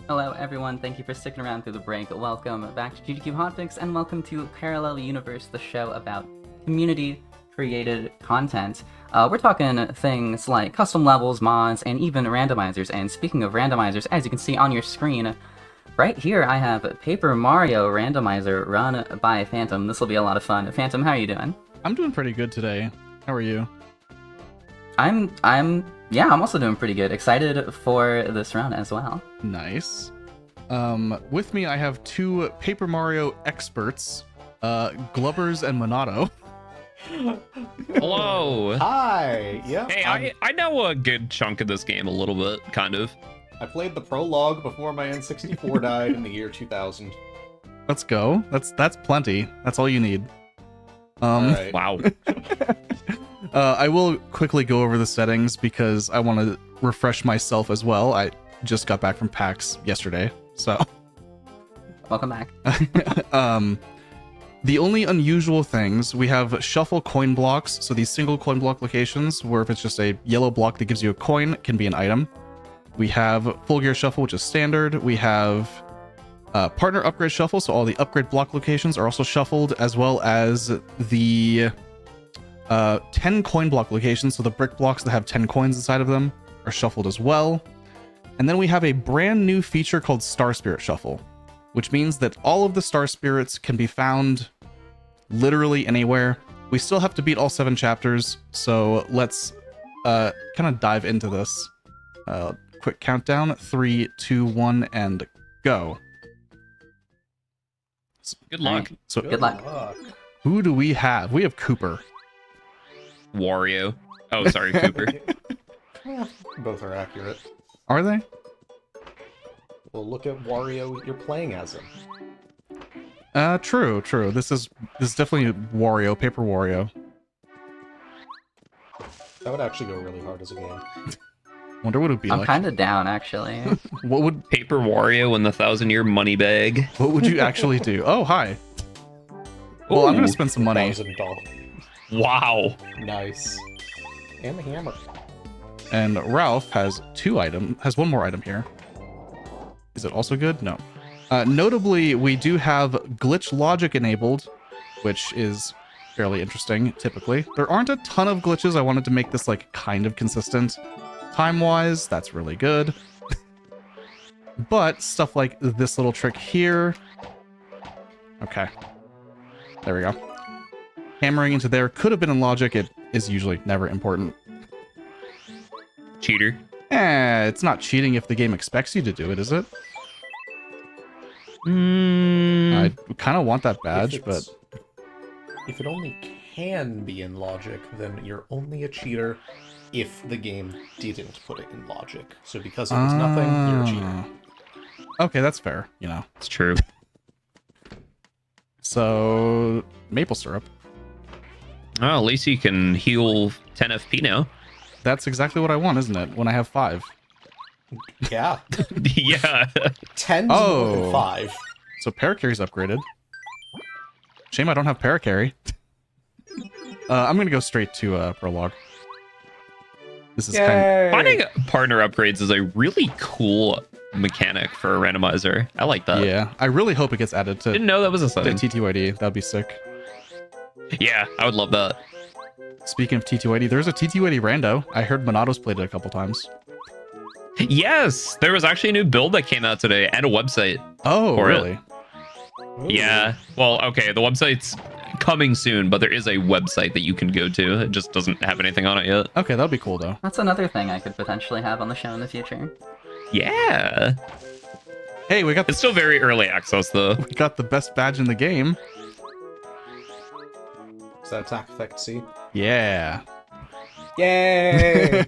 Hello everyone, thank you for sticking around through the break. Welcome back to GDQ Hotfix, and welcome to Parallel Universe, the show about community-created content. We're talking things like custom levels, mods, and even randomizers. And speaking of randomizers, as you can see on your screen, right here I have Paper Mario Randomizer run by Phantom. This will be a lot of fun. Phantom, how are you doing? I'm doing pretty good today. How are you? I'm also doing pretty good. Excited for this run as well. Nice. With me I have two Paper Mario experts, Glubbers and Monado. Hello. Hi. Yeah. Hey, I know a good chunk of this game, a little bit, kind of. I played the prologue before my N64 died in the year 2000. Let's go. That's plenty. That's all you need. All right. Wow. I will quickly go over the settings because I want to refresh myself as well. I just got back from PAX yesterday, so. Welcome back. The only unusual things, we have shuffle coin blocks. So these single coin block locations, where if it's just a yellow block that gives you a coin, can be an item. We have full gear shuffle, which is standard. We have partner upgrade shuffle, so all the upgrade block locations are also shuffled, as well as the 10 coin block locations, so the brick blocks that have 10 coins inside of them are shuffled as well. And then we have a brand new feature called Star Spirit Shuffle, which means that all of the Star Spirits can be found literally anywhere. We still have to beat all 7 chapters, so let's kind of dive into this. Quick countdown, 3, 2, 1, and go. Good luck. So Good luck. who do we have? We have Cooper. Wario. Oh, sorry, Cooper. Both are accurate. Are they? Well, look at Wario. You're playing as him. True. This is definitely Wario, Paper Wario. That would actually go really hard as a game. Wonder what it would be I'm like. kind of down, actually. What would Paper Wario and the 1,000-year money bag. what would you actually do? Oh, hi. Well, I'm gonna spend some money. $1,000. Wow. Nice. And the hammer. And Ralph has one more item here. Is it also good? No. Notably, we do have glitch logic enabled, which is fairly interesting, typically. There aren't a ton of glitches. I wanted to make this like kind of consistent. Time-wise, that's really good. But stuff like this little trick here. Okay. There we go. Hammering into there could have been in logic. It is usually never important. Cheater. It's not cheating if the game expects you to do it, is it? I kind of want that badge, but... If it only can be in logic, then you're only a cheater if the game didn't put it in logic. So because it was nothing, you're a cheater. Okay, that's fair, you know. It's true. So, maple syrup. Oh, at least you can heal 10 FP now. That's exactly what I want, isn't it? When I have 5. Yeah. Yeah. 10's Oh. more than 5. So Paracarry's upgraded. Shame I don't have Paracarry. I'm gonna go straight to prologue. This is Finding partner upgrades is a really cool mechanic for a randomizer. I like that. yeah. I really hope it gets added to Didn't know that was a the thing. TTYD. That'd be sick. Yeah, I would love that. Speaking of TTYD, there's a TTYD rando. I heard Monado's played it a couple times. Yes, there was actually a new build that came out today and a website. Oh, For it. really? Yeah. Well, okay, the website's coming soon, but there is a website that you can go to. It just doesn't have anything on it yet. Okay, that'll be cool though. That's another thing I could potentially have on the show in the future. Yeah. Hey, we got It's still very early access, though. the best badge in the game. Is that attack effect C? Yeah. Yay!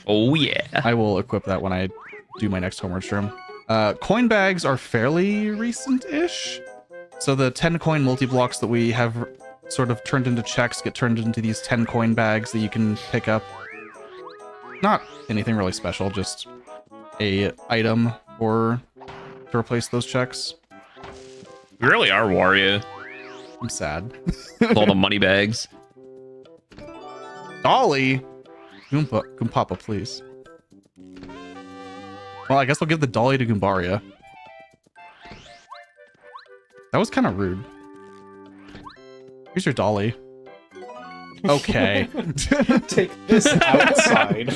Oh, yeah. I will equip that when I do my next homework stream. Coin bags are fairly recent-ish. So the 10 coin multi-blocks that we have sort of turned into checks get turned into these 10 coin bags that you can pick up. Not anything really special, just a item or to replace those checks. We really are Wario. I'm sad. With all the money bags. Dolly! Goompapa, please. Well, I guess I'll give the dolly to Goombaria. That was kind of rude. Here's your dolly. Okay. Take this outside.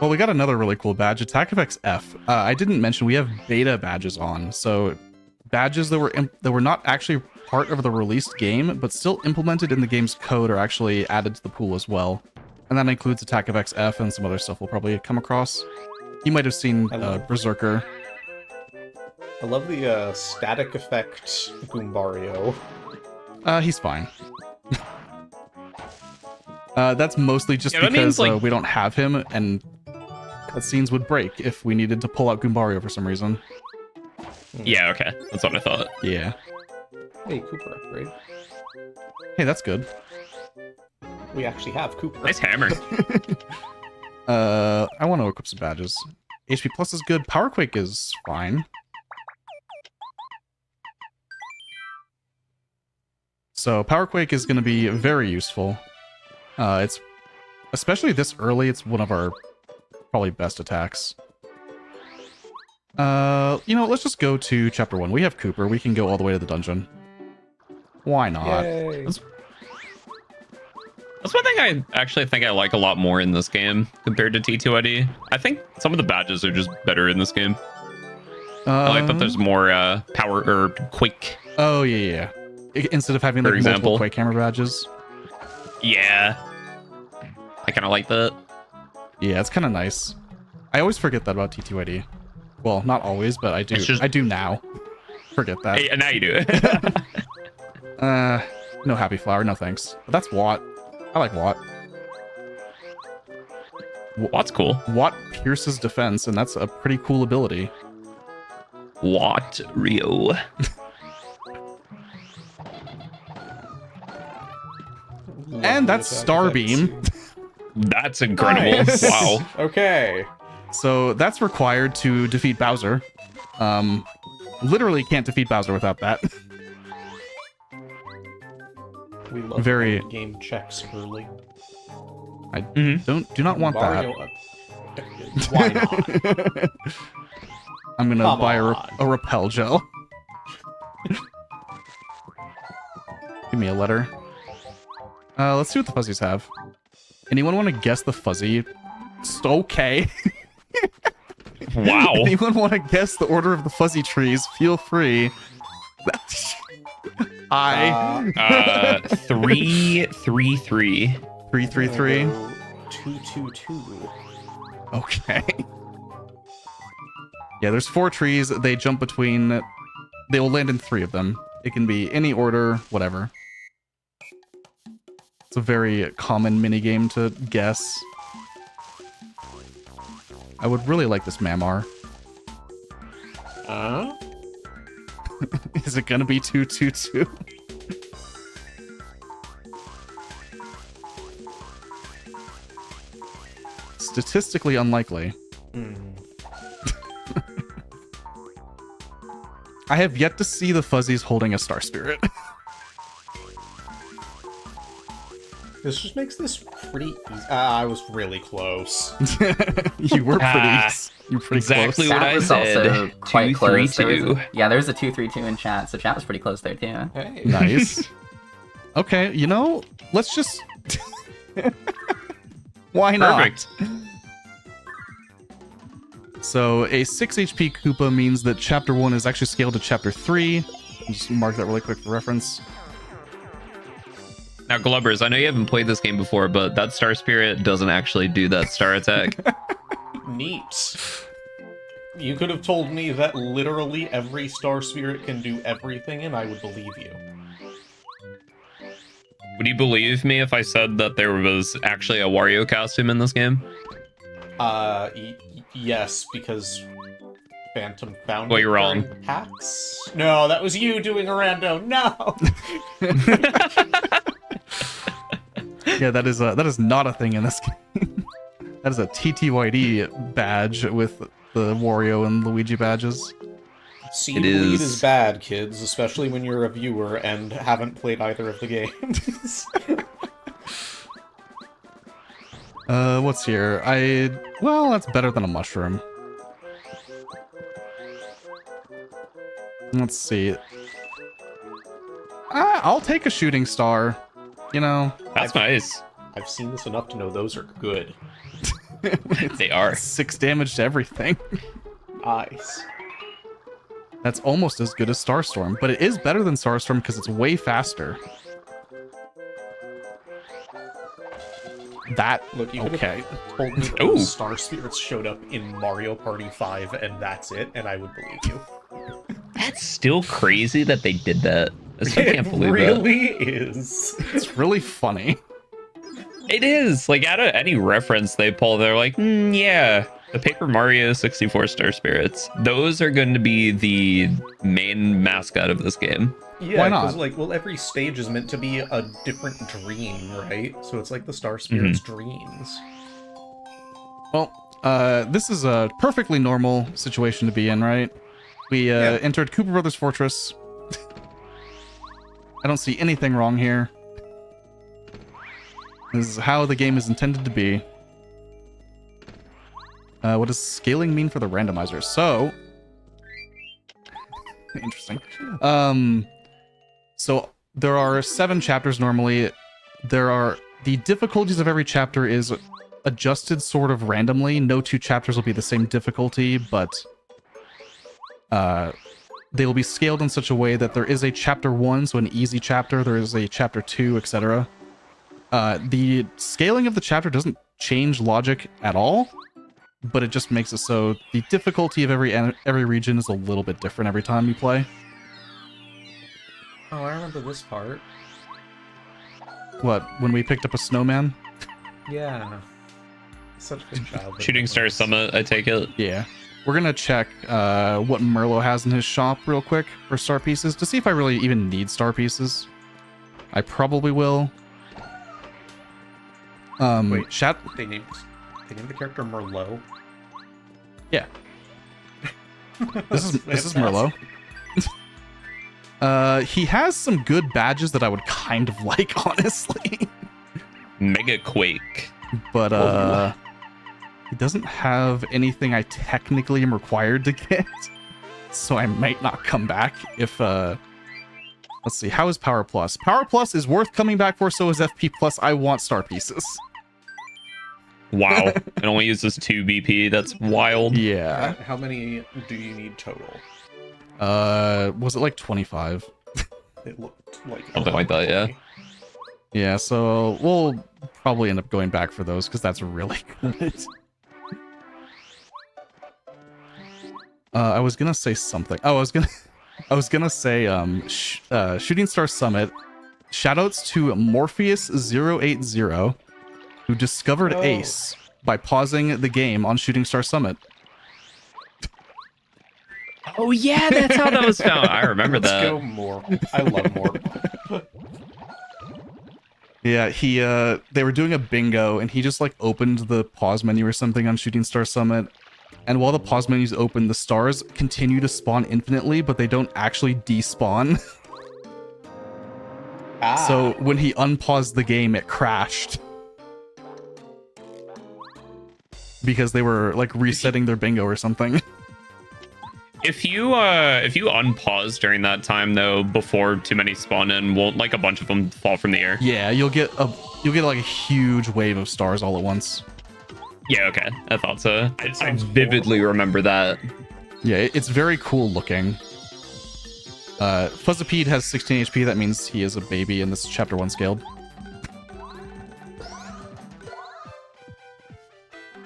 Well, we got another really cool badge, Attack Effects F. I didn't mention we have beta badges on, so badges that were not actually part of the released game, but still implemented in the game's code are actually added to the pool as well. And that includes Attack Effects F and some other stuff we'll probably come across. You might have seen Berserker. I love the static effect Goombario. He's fine. That's mostly just Yeah, that because means, like- we don't have him, and cutscenes would break if we needed to pull out Goombario for some reason. Yeah, okay. That's what I thought. Yeah. Hey, Cooper upgrade. Hey, that's good. We actually have Cooper. Nice hammer. I want to equip some badges. HP Plus is good. Power Quake is fine. So Power Quake is going to be very useful. It's especially this early. It's one of our probably best attacks. Let's just go to chapter 1. We have Cooper. We can go all the way to the dungeon. Why not? Yay. That's one thing I actually think I like a lot more in this game compared to T2ID. I think some of the badges are just better in this game. I like that there's more power or Quake. Oh yeah. Instead of having For like multiple example. Quake hammer badges. Yeah. I kind of like that. Yeah, it's kind of nice. I always forget that about T2ID. Well, not always, but I do. It's just- I do now. Forget that. Hey, now you do. No Happy Flower, no thanks. But that's Watt. I like Watt. Watt's cool. Watt pierces defense, and that's a pretty cool ability. Watt Rio. And that's Starbeam. That's incredible. Nice. Wow. Okay. So that's required to defeat Bowser. Literally can't defeat Bowser without that. We love Very- when the game checks early. Do not want that. Mario, why not? I'm gonna Come buy a on. repel gel. Give me a letter. Let's see what the fuzzies have. Anyone want to guess the fuzzy? Okay. Wow. Anyone want to guess the order of the fuzzy trees? Feel free. I 333. 333. 222. Okay. Yeah, there's 4 trees. They jump between. They will land in 3 of them. It can be any order, whatever. It's a very common minigame to guess. I would really like this Mamar. Is it gonna be 222? Statistically unlikely. I have yet to see the fuzzies holding a Star Spirit. This just makes this pretty easy. I was really close. You were Ah, pretty exactly close. what Chat I was said. also quite close. There was 232. there's a 232 in chat, so chat was pretty close there too. Hey. Nice. Okay, let's just. Why not? Perfect. So a 6 HP Koopa means that chapter 1 is actually scaled to chapter 3. I'll just mark that really quick for reference. Now, Glubbers, I know you haven't played this game before, but that Star Spirit doesn't actually do that star attack. Neat. You could have told me that literally every Star Spirit can do everything, and I would believe you. Would you believe me if I said that there was actually a Wario costume in this game? Yes, because Phantom found Well, it you're wrong. during PAX? No, that was you doing a rando. No! Yeah, that is not a thing in this game. That is a TTYD badge with the Wario and Luigi badges. Seed It lead is- is bad, kids, especially when you're a viewer and haven't played either of the games. What's here? Well, that's better than a mushroom. Let's see. I'll take a shooting star. You know. That's nice. I've seen this enough to know those are good. They are. 6 damage to everything. Nice. That's almost as good as Starstorm, but it is better than Starstorm because it's way faster. That Look, you could okay. have told me that Ooh. those Star Spirits showed up in Mario Party 5 and that's it, and I would believe you. That's still crazy that they did that. I still can't believe It that. really is. It's really funny. It is. Like, out of any reference they pull, they're like, yeah, the Paper Mario 64 Star Spirits. Those are going to be the main mascot of this game. Yeah, Why not? because, like, well, every stage is meant to be a different dream, right? So it's like the Star Spirits' dreams. Well, this is a perfectly normal situation to be in, right? We entered Cooper Brothers Fortress. I don't see anything wrong here. This is how the game is intended to be. What does scaling mean for the randomizer? So, interesting. So there are 7 chapters normally. The difficulties of every chapter is adjusted sort of randomly. No 2 chapters will be the same difficulty, but they will be scaled in such a way that there is a chapter 1, so an easy chapter, there is a chapter 2, etc. The scaling of the chapter doesn't change logic at all, but it just makes it so the difficulty of every region is a little bit different every time you play. Oh, I remember this part. What, when we picked up a snowman? Yeah. Such good childhood. Shooting Star memories. Summit, I take it. Yeah. We're gonna check what Merlot has in his shop real quick for star pieces to see if I really even need star pieces. I probably will. Wait. Chat. They named the character Merlot. Yeah. This is Fantastic. Merlot. He has some good badges that I would kind of like, honestly. Mega Quake. But he doesn't have anything I technically am required to get. So I might not come back if let's see, how is Power Plus? Power Plus is worth coming back for, so is FP Plus. I want star pieces. Wow. It only uses 2 BP. That's wild. Yeah. How many do you need total? Was it like 25? It looked like Something like that, yeah. Yeah, so we'll probably end up going back for those because that's really good. I was gonna say something. Oh, I was gonna say Shooting Star Summit. Shoutouts to Morpheus080 who discovered Oh. Ace by pausing the game on Shooting Star Summit. Oh, yeah, that's how that was found. I remember Let's that. go more. I love more. Yeah, they were doing a bingo and he just like opened the pause menu or something on Shooting Star Summit. And while the pause menu's open, the stars continue to spawn infinitely, but they don't actually despawn. So when he unpaused the game, it crashed. Because they were like resetting their bingo or something. If you unpause during that time though, before too many spawn in, won't like a bunch of them fall from the air? Yeah, you'll get like a huge wave of stars all at once. Yeah, okay. I thought so. I sounds vividly remember that. Yeah, it's very cool looking. Fuzzipede has 16 HP. That means he is a baby in this chapter 1 scaled.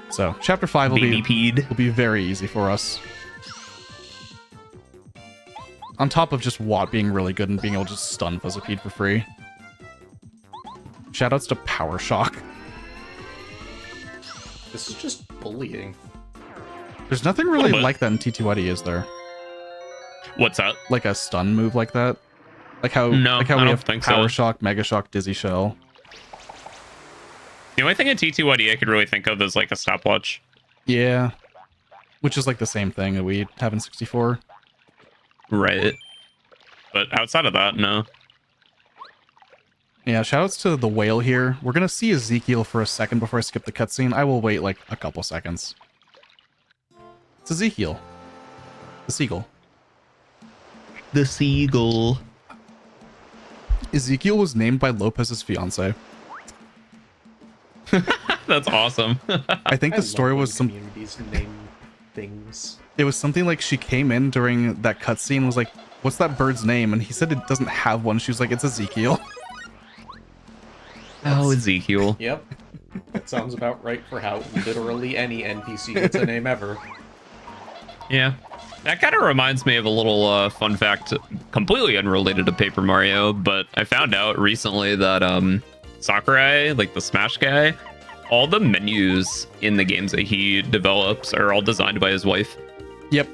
So chapter 5 will Baby-peed. be very easy for us. On top of just Watt being really good and being able to just stun Fuzzipede for free. Shoutouts to Power Shock. This is just bullying. There's nothing really like that in TTYD, is there? What's that? Like a stun move like that? Like how No, like how I we don't have think Power so. Shock, Mega Shock, Dizzy Shell. The only thing in T2YD I could really think of is like a stopwatch. Yeah. Which is like the same thing that we have in 64. Right. But outside of that, no. Yeah, shoutouts to the whale here. We're gonna see Ezekiel for a second before I skip the cutscene. I will wait like a couple seconds. It's Ezekiel. The seagull. The seagull. Ezekiel was named by Lopez's fiance. That's awesome. I think the story was some. communities name things. It was something like she came in during that cutscene and was like, "What's that bird's name?" And he said it doesn't have one. She was like, "It's Ezekiel." Oh, Ezekiel. Yep. That sounds about right for how literally any NPC gets a name ever. Yeah. That kind of reminds me of a little fun fact, completely unrelated to Paper Mario, but I found out recently that Sakurai, like the Smash guy, all the menus in the games that he develops are all designed by his wife. Yep.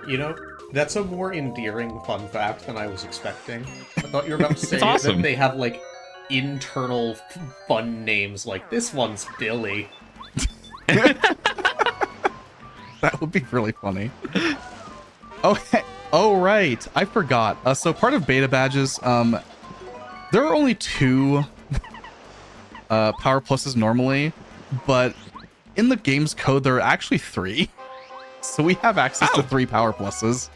You know, that's a more endearing fun fact than I was expecting. I thought you were about to say awesome. that they have, like, internal fun names, like, this one's Billy. That would be really funny. Okay. Oh, right. I forgot. So part of beta badges, there are only 2 power pluses normally, but in the game's code, there are actually 3. So we have access to 3 power pluses.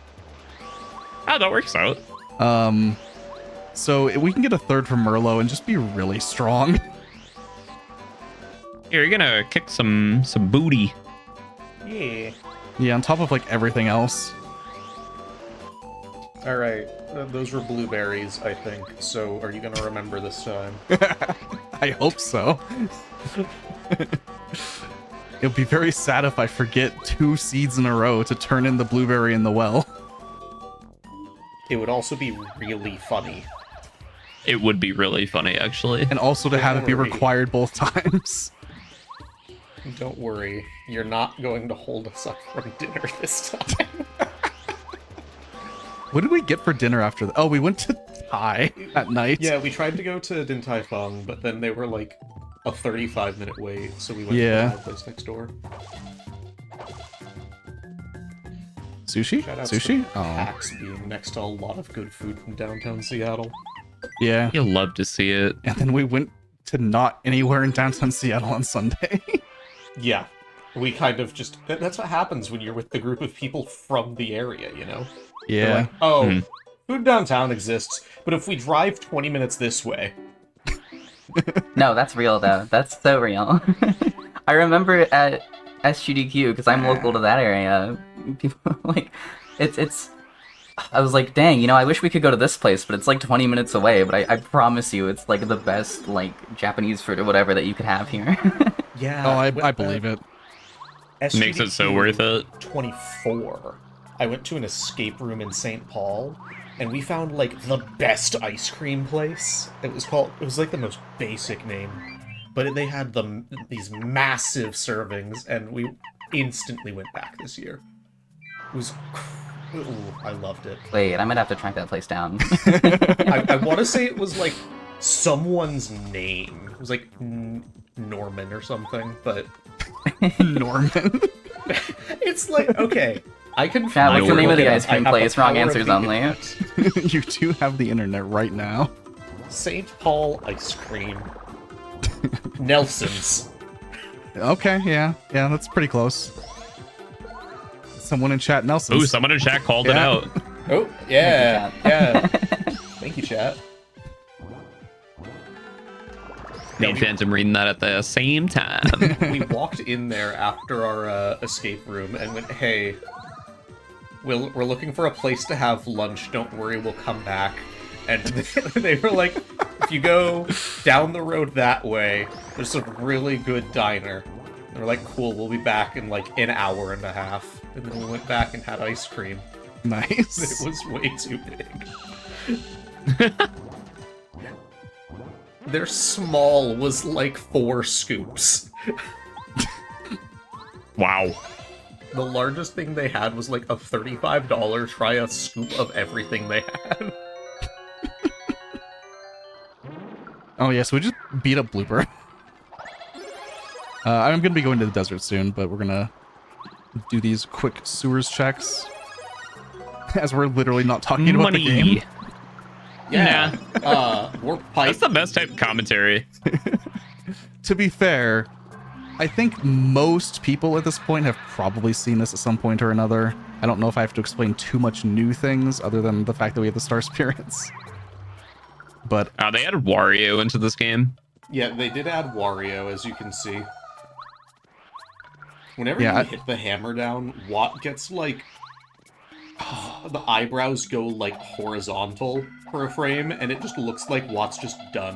Oh, that works out. So we can get a 3rd from Merlot and just be really strong. Here, you're gonna kick some booty. Yeah. Yeah, on top of like everything else. Alright, those were blueberries, I think. So, are you gonna remember this time? I hope so. It'll be very sad if I forget 2 seeds in a row to turn in the blueberry in the well. It would also be really funny. It would be really funny, actually. And also to have it be Don't worry. required both times. Don't worry, you're not going to hold us up from dinner this time. What did we get for dinner after that? Oh, we went to Thai at night. Yeah, we tried to go to Din Tai Fung, but then they were like a 35-minute wait, so we went Yeah. to the place next door. Sushi? Shoutouts Sushi? to Oh, PAX being next to a lot of good food from downtown Seattle. yeah. You'll love to see it. And then we went to not anywhere in downtown Seattle on Sunday. Yeah, we kind of just... That's what happens when you're with a group of people from the area, you know? They're Yeah. like, oh, Hmm. food downtown exists, but if we drive 20 minutes this way... No, that's real though. That's so real. I remember at SGDQ, because I'm local to that area, people like it's I was like, dang, you know, I wish we could go to this place, but it's like 20 minutes away, but I promise you it's like the best like Japanese food or whatever that you could have here. Yeah. Oh, I believe it. Makes it so worth it. 24. I went to an escape room in St. Paul, and we found like the best ice cream place. It was like the most basic name, but they had these massive servings, and we instantly went back this year. It was, ooh, I loved it. Wait, I might have to track that place down. I want to say it was like someone's name. It was like Norman or something, but Norman. it's like, okay, I can Yeah, what's the name of the look it ice up. I cream have the place? Wrong power of answers the only. internet. You do have the internet right now. St. Paul ice cream. Nelson's. Okay, yeah, that's pretty close. Someone in chat, Nelson. Ooh, someone in chat called it Yeah. out. Oh, yeah, Thank you, yeah. Thank you, chat. Me and Phantom reading that at the same time. We walked in there after our escape room and went, hey, we're looking for a place to have lunch. Don't worry, we'll come back. And they were like, if you go down the road that way, there's a really good diner. And we're like, cool, we'll be back in like an hour and a half. And then we went back and had ice cream. Nice. It was way too big. Their small was like 4 scoops. Wow. The largest thing they had was like a $35 try a scoop of everything they had. Oh yeah, so we just beat up Blooper. I'm gonna be going to the desert soon, but we're gonna do these quick sewers checks as we're literally not talking about the game. Yeah. Warp pipe. That's the best type of commentary. To be fair, I think most people at this point have probably seen this at some point or another. I don't know if I have to explain too much new things other than the fact that we have the star spirits. But They added Wario into this game. Yeah, they did add Wario, as you can see. Whenever Yeah, you hit the hammer down, Watt gets, like... the eyebrows go, like, horizontal for a frame, and it just looks like Watt's just done.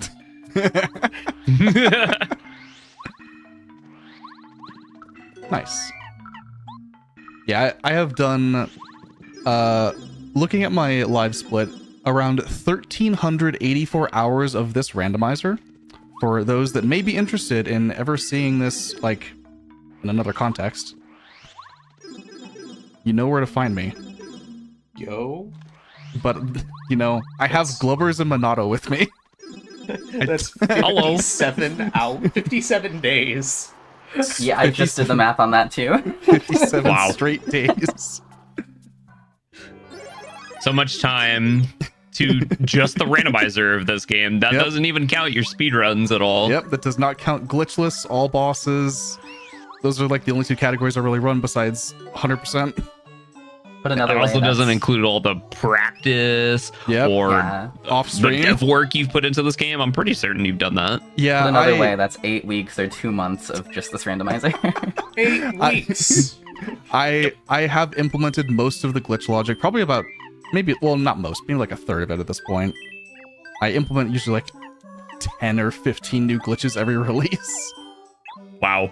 nice. Yeah, I have done, looking at my live split, around 1,384 hours of this randomizer. For those that may be interested in ever seeing this, like, in another context, you know where to find me. Yo. But, you know, I have Glubbers and Monado with me. That's Hello. 57 days. Yeah, I just did the math on that too. 57 Wow. straight days. So much time to just the randomizer of this game. That Yep. doesn't even count your speedruns at all. Yep, that does not count glitchless, all bosses. Those are like the only two categories I really run besides 100%. But another It way, also doesn't that's- include all the practice Yep. or Yeah. Off the stream. dev work you've put into this game. I'm pretty certain you've done that. Yeah, Put another I, way, that's 8 weeks or 2 months of just this randomizer. 8 weeks. I have implemented most of the glitch logic, probably about maybe, well, not most, maybe like a third of it at this point. I implement usually like 10 or 15 new glitches every release. Wow.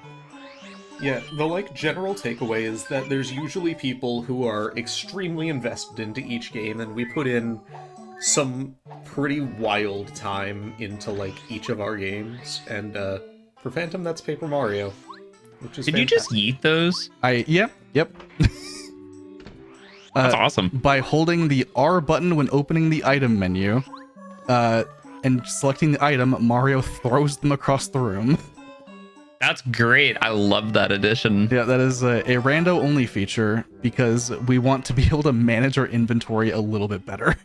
Yeah, the, like, general takeaway is that there's usually people who are extremely invested into each game, and we put in some pretty wild time into, like, each of our games, and, for Phantom, that's Paper Mario, which is Did you just yeet those? Yep. That's awesome. By holding the R button when opening the item menu, and selecting the item, Mario throws them across the room. That's great. I love that addition. Yeah, that is a rando only feature because we want to be able to manage our inventory a little bit better.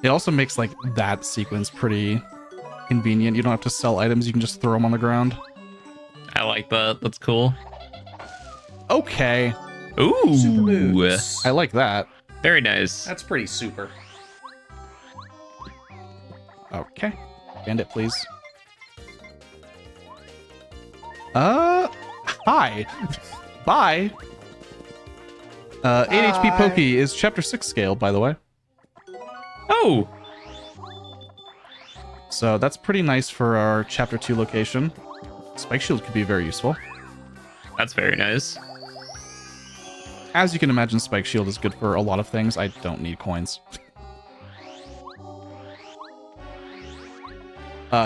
It also makes like that sequence pretty convenient. You don't have to sell items, you can just throw them on the ground. I like that. That's cool. Okay, Ooh. Super moves. I like that. Very nice. That's pretty super. Okay, bandit, please. Hi. Bye. 8 HP Hi. Pokey is chapter 6 scaled, by the way. Oh. So that's pretty nice for our chapter 2 location. Spike Shield could be very useful. That's very nice. As you can imagine, Spike Shield is good for a lot of things. I don't need coins.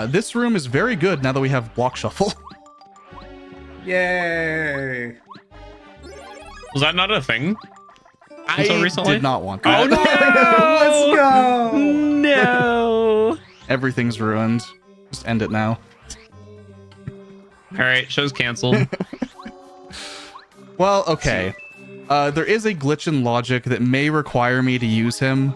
This room is very good now that we have block shuffle. Yay! Was that not a thing? I Until recently? did not want Oh that. no! Let's go! No. Everything's ruined. Just end it now. All right, show's canceled. Well, okay. There is a glitch in logic that may require me to use him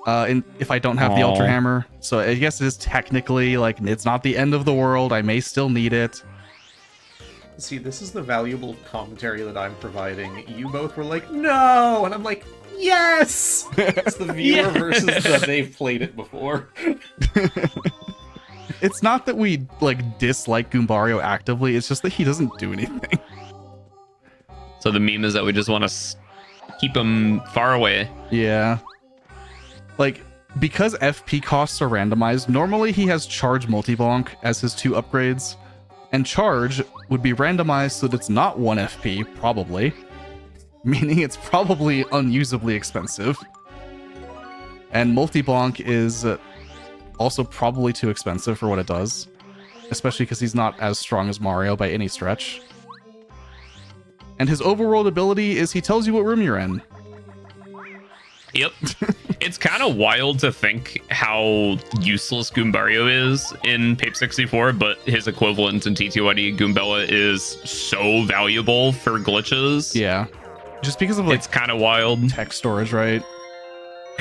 if I don't have the Ultra Aw. Hammer. So I guess it is technically, like, it's not the end of the world. I may still need it. See, this is the valuable commentary that I'm providing. You both were like, no! And I'm like, yes! It's the viewer versus the they've played it before. It's not that we, like, dislike Goombario actively. It's just that he doesn't do anything. So the meme is that we just want to keep him far away. Yeah. Like, because FP costs are randomized, normally he has Charge Multibonk as his 2 upgrades. And Charge would be randomized so that it's not 1 FP, probably. Meaning it's probably unusably expensive. And Multibonk is also probably too expensive for what it does. Especially because he's not as strong as Mario by any stretch. And his overworld ability is he tells you what room you're in. Yep. It's kind of wild to think how useless Goombario is in Pape 64, but his equivalent in TTYD, Goombella, is so valuable for glitches. Yeah. Just because of, like, It's kind of wild. text storage, right?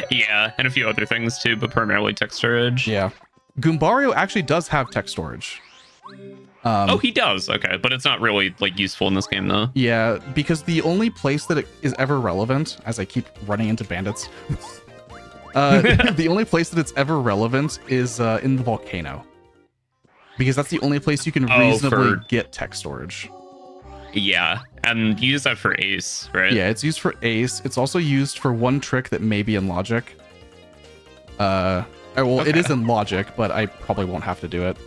Yeah, and a few other things too, but primarily text storage. Yeah. Goombario actually does have text storage. Oh, he does. Okay, but it's not really like useful in this game though. Yeah, because the only place that it is ever relevant, as I keep running into bandits, the only place that it's ever relevant is in the volcano. Because that's the only place you can reasonably get text storage. Yeah, and you use that for Ace, right? Yeah, it's used for Ace. It's also used for one trick that may be in Logic. It is in Logic, but I probably won't have to do it.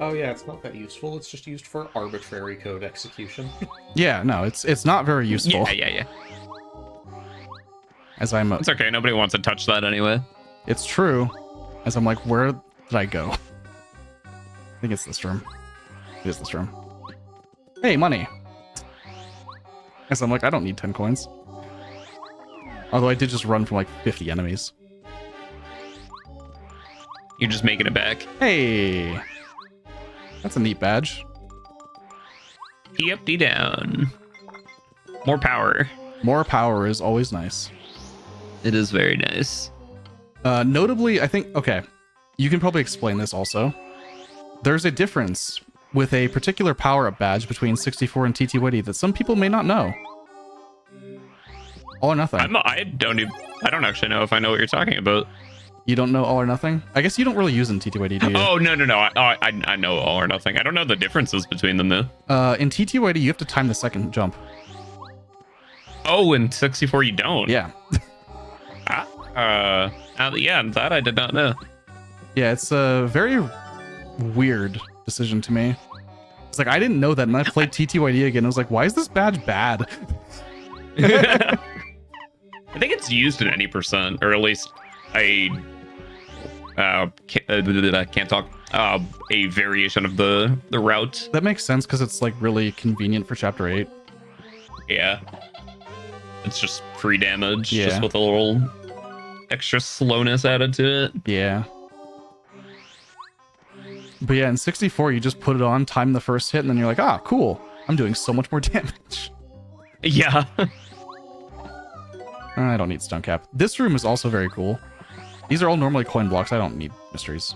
Oh yeah, it's not that useful. It's just used for arbitrary code execution. Yeah, no, it's not very useful. Yeah. As I'm, It's okay. Nobody wants to touch that anyway. it's true. As I'm like, where did I go? I think it's this room. It is this room. Hey, money. As I'm like, I don't need 10 coins. Although I did just run from like 50 enemies. You're just making it back. Hey, that's a neat badge. D up, D down. More power. More power is always nice. It is very nice. Notably, I think, okay, you can probably explain this also. There's a difference with a particular power-up badge between 64 and TTYD that some people may not know. All or nothing. I don't actually know if I know what you're talking about. You don't know all or nothing? I guess you don't really use in TTYD, do you? Oh, no. I know all or nothing. I don't know the differences between them though. In TTYD, you have to time the second jump. Oh, in 64 you don't. Yeah. Yeah, that I did not know. Yeah, it's a very weird decision to me. It's like, I didn't know that, and I played TTYD again. I was like, why is this badge bad? I think it's used in any percent, or at least can't talk. A variation of the route. That makes sense, because it's like really convenient for Chapter 8. Yeah. It's just free damage, Yeah. just with a little extra slowness added to it. Yeah. But yeah, in 64, you just put it on, time the first hit, and then you're like, ah, cool. I'm doing so much more damage. Yeah. I don't need Stone Cap. This room is also very cool. These are all normally coin blocks. I don't need mysteries.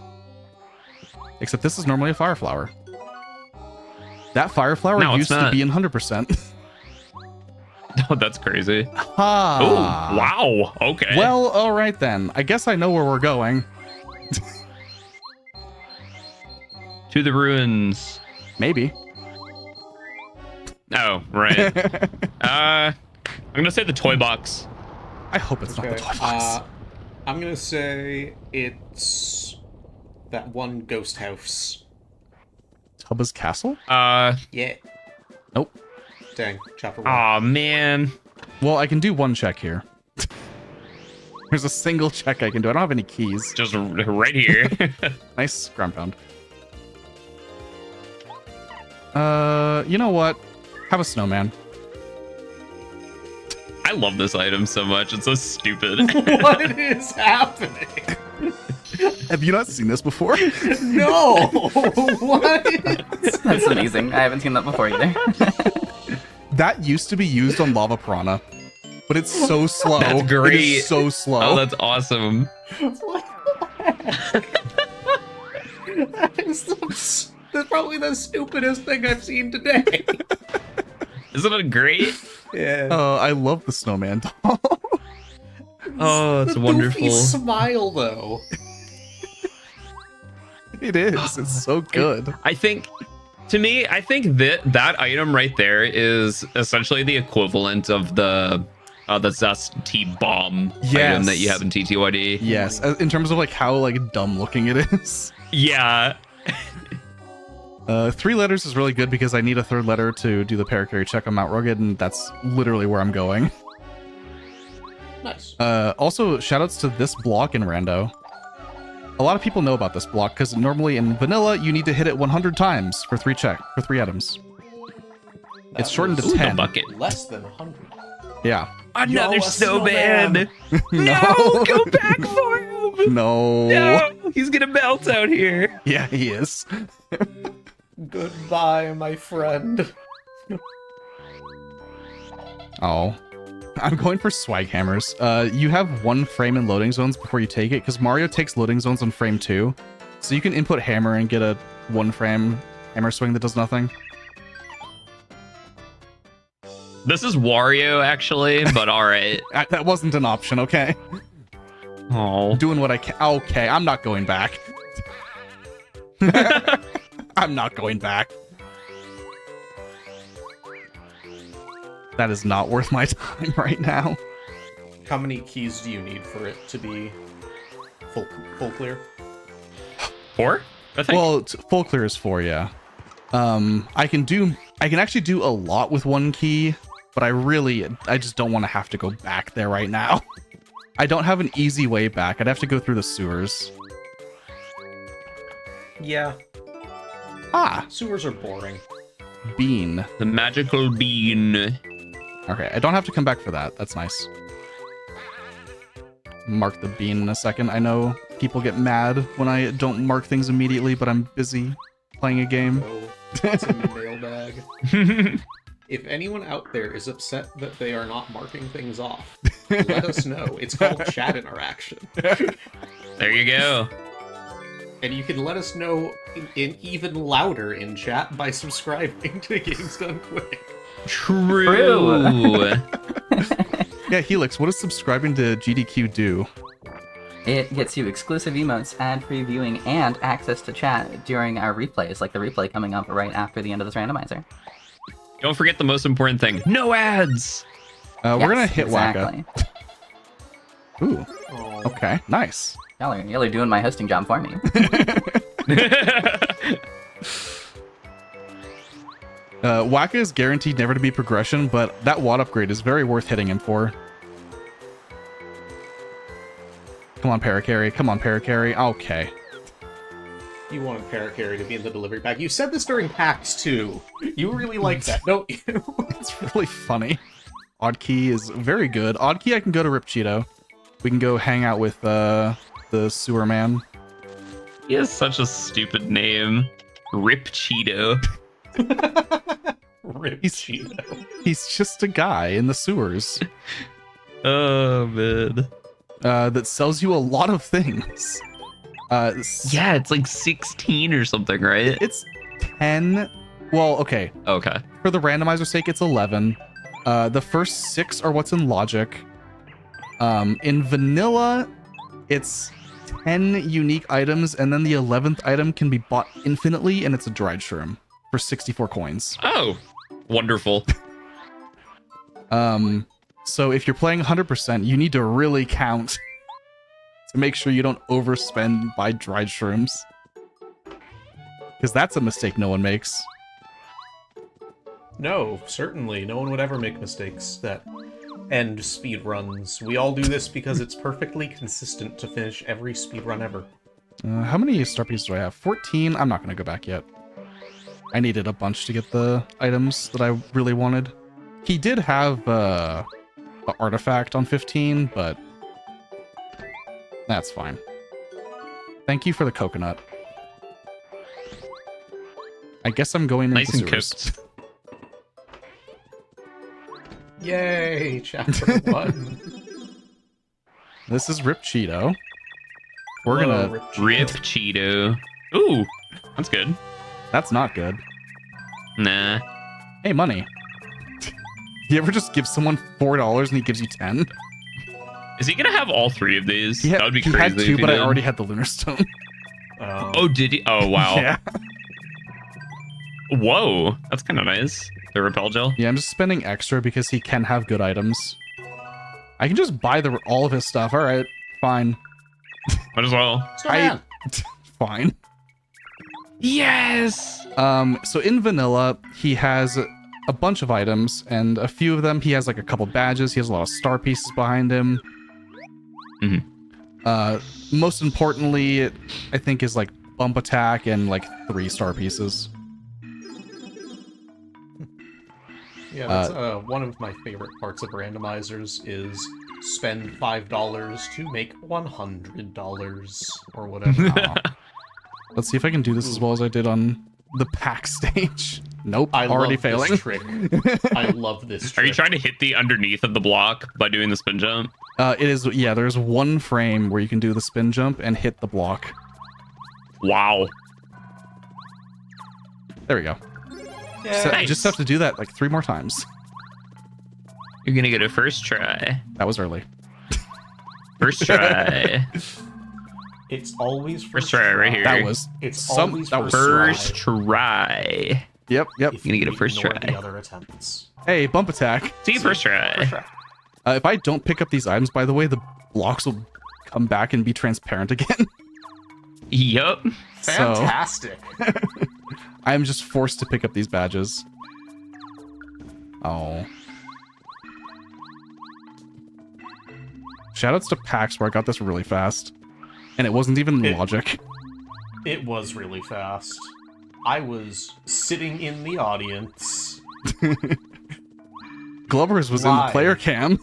Except this is normally a Fire Flower. That Fire Flower No, it's used to not. be in 100%. Oh, that's crazy. Ah. Oh, wow. Okay. Well, all right then. I guess I know where we're going. To the ruins. Maybe. Oh, right. I'm gonna say the toy box. I hope it's not the toy box. I'm gonna say it's that one ghost house. Tubba's Castle? Yeah. Nope. Dang, chapter 1. Aw, man. Well, I can do one check here. There's a single check I can do. I don't have any keys. Just right here. Nice ground pound. You know what? Have a snowman. I love this item so much. It's so stupid. What is happening? Have you not seen this before? No! What? That's amazing. I haven't seen that before either. That used to be used on Lava Piranha, but it's so slow. That's It great. is so slow. Oh, that's awesome. What the heck? That's probably the stupidest thing I've seen today. Isn't it great? Yeah. I love the snowman doll. Oh, it's the wonderful. Goofy smile, though. It is. It's so good. I think, to me, I think that item right there is essentially the equivalent of the Zest T-Bomb item that you have in TTYD. Yes, in terms of like how like dumb looking it is. Yeah. 3 letters is really good because I need a 3rd letter to do the paracarry check on Mount Rugged, and that's literally where I'm going. Nice. Also, shoutouts to this block in Rando. A lot of people know about this block because normally in vanilla you need to hit it 100 times for 3 items. It's shortened to Ooh, the 10. bucket. Less than 100. Yeah. Another Yo, a snowman. No. No, go back for him. No. No, he's gonna melt out here. Yeah, he is. Goodbye, my friend. Oh. I'm going for swag hammers. You have 1 frame in loading zones before you take it, because Mario takes loading zones on frame 2. So you can input hammer and get a 1 frame hammer swing that does nothing. This is Wario, actually, but all right. That wasn't an option, okay? Oh. Doing what I can. Okay, I'm not going back. I'm not going back. That is not worth my time right now. How many keys do you need for it to be full clear? 4? I think. Well, full clear is 4, yeah. I can actually do a lot with 1 key, but I just don't want to have to go back there right now. I don't have an easy way back. I'd have to go through the sewers. Yeah. Ah, Sewers are boring. bean. The magical bean. Okay, I don't have to come back for that. That's nice. Mark the bean in a second. I know people get mad when I don't mark things immediately, but I'm busy playing a game. Oh, it's a mailbag. If anyone out there is upset that they are not marking things off, let us know. It's called chat interaction. There you go. And you can let us know in even louder in chat by subscribing to Games Done Quick. True. Yeah, Helix, what does subscribing to GDQ do? It gets you exclusive emotes, ad-free viewing, and access to chat during our replays, like the replay coming up right after the end of this randomizer. Don't forget the most important thing. No ads. We're Yes, gonna hit exactly. Waka. Ooh, Oh. okay, nice. Y'all are doing my hosting job for me. Waka is guaranteed never to be progression, but that WAD upgrade is very worth hitting him for. Come on, Paracarry. Come on, Paracarry. Okay. You wanted Paracarry to be in the delivery pack. You said this during PAX too. You really like that, don't you? It's really funny. Odd Key is very good. Odd Key, I can go to Rip Cheeto. We can go hang out with the sewer man. He has such a stupid name. Rip Cheeto. Rip He's- Cheeto. He's just a guy in the sewers Oh, man. that sells you a lot of things. Yeah, it's like 16 or something, right? It's 10. Well, okay. Okay. For the randomizer's sake, it's 11. The first 6 are what's in Logic. In Vanilla, it's 10 unique items, and then the 11th item can be bought infinitely, and it's a dried shroom for 64 coins. Oh, wonderful. So if you're playing 100%, you need to really count to make sure you don't overspend by dried shrooms. Because that's a mistake no one makes. No, certainly. No one would ever make mistakes that end speedruns. We all do this because it's perfectly consistent to finish every speedrun ever. How many star pieces do I have? 14? I'm not going to go back yet. I needed a bunch to get the items that I really wanted. He did have an artifact on 15, but that's fine. Thank you for the coconut. I guess I'm going into Nice and sewers. cooked. Yay! Chapter 1. This is Rip Cheeto. We're Hello, gonna... Rip Cheeto. Rip Cheeto. Ooh, that's good. That's not good. Nah. Hey, money. You ever just give someone $4 and he gives you 10? Is he gonna have all 3 of these? He had, That would be he crazy. had if 2, he but I did. already had the Lunar Stone. Oh, did he? Oh, wow. Yeah. Whoa, that's kind of nice. The repel gel. Yeah, I'm just spending extra because he can have good items. I can just buy all of his stuff. All right, fine. Might as well. Snowman! Fine. Yes. So in vanilla, he has a bunch of items, and a few of them he has like a couple badges. He has a lot of star pieces behind him. Most importantly, I think is like bump attack and like 3 star pieces. Yeah, that's one of my favorite parts of randomizers is spend $5 to make $100 or whatever. Let's see if I can do this as well as I did on the pack stage. Nope, I already love failing. this trick. I love this trick. Are you trying to hit the underneath of the block by doing the spin jump? It is, yeah, there's one frame where you can do the spin jump and hit the block. Wow. There we go. Yeah. So Nice. you just have to do that like 3 more times. You're gonna get a first try. That was early. First try. It's always First try right here. That was It's always that was First try. Yep. If You're gonna get a you first ignore try. the other attempts. Hey, bump attack. See, first try. First try. If I don't pick up these items, by the way, the blocks will come back and be transparent again. Yup. So Fantastic. I'm just forced to pick up these badges. Oh. Shoutouts to PAX where I got this really fast. And it wasn't even logic. It was really fast. I was sitting in the audience. Glover's was in the Live. player cam.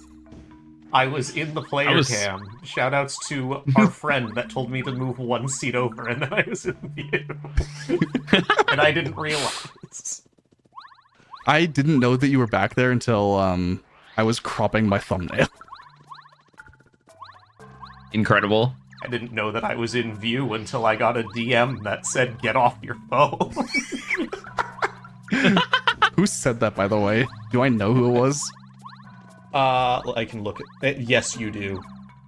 I was in the player cam. Shoutouts to our friend that told me to move 1 seat over, and then I was in view. And I didn't realize. I didn't know that you were back there until I was cropping my thumbnail. Incredible. I didn't know that I was in view until I got a DM that said, "Get off your phone." Who said that, by the way? Do I know who it was? I can look at... Yes, you do.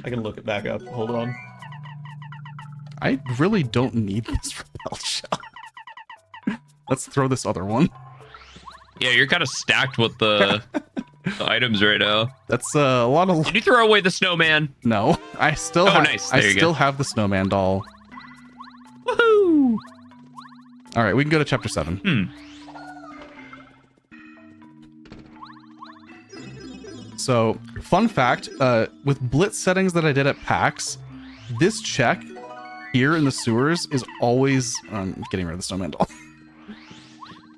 I can look it back up. Hold on. I really don't need this repel shot. Let's throw this other one. Yeah, you're kind of stacked with the items right now. That's a lot of... Did you throw away the snowman? No, I still nice. There I you still go. have the snowman doll. Woohoo! All right, we can go to chapter 7. So, fun fact, with blitz settings that I did at PAX, this check here in the sewers is always... getting rid of the snowman doll.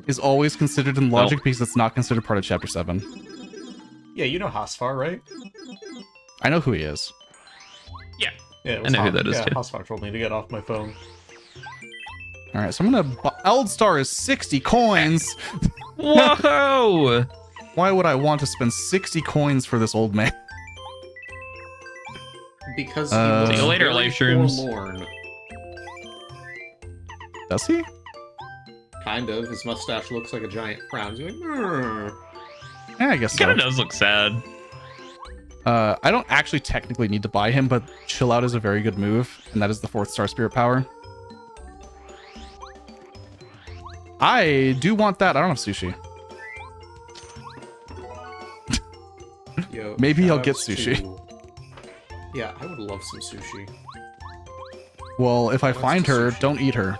Is always considered in logic because it's not considered part of chapter 7. Yeah, you know Hasfar, right? I know who he is. Yeah. Yeah, it I was know who that is, Yeah, too. Hasfar told me to get off my phone. All right, so I'm gonna... Eldstar is 60 coins! Whoa! Why would I want to spend 60 coins for this old man? Because he See looks you later, very live streams. forlorn. Does he? Kind of. His mustache looks like a giant frown. He's like, "Mrr." Yeah, I guess He so. kind of does look sad. I don't actually technically need to buy him, but Chill Out is a very good move, and that is the 4th star spirit power. I do want that. I don't have sushi. Yo, Maybe I'll shoutouts get sushi. to- Yeah, I would love some sushi. Well, if I Let's find do her, sushi. don't eat her.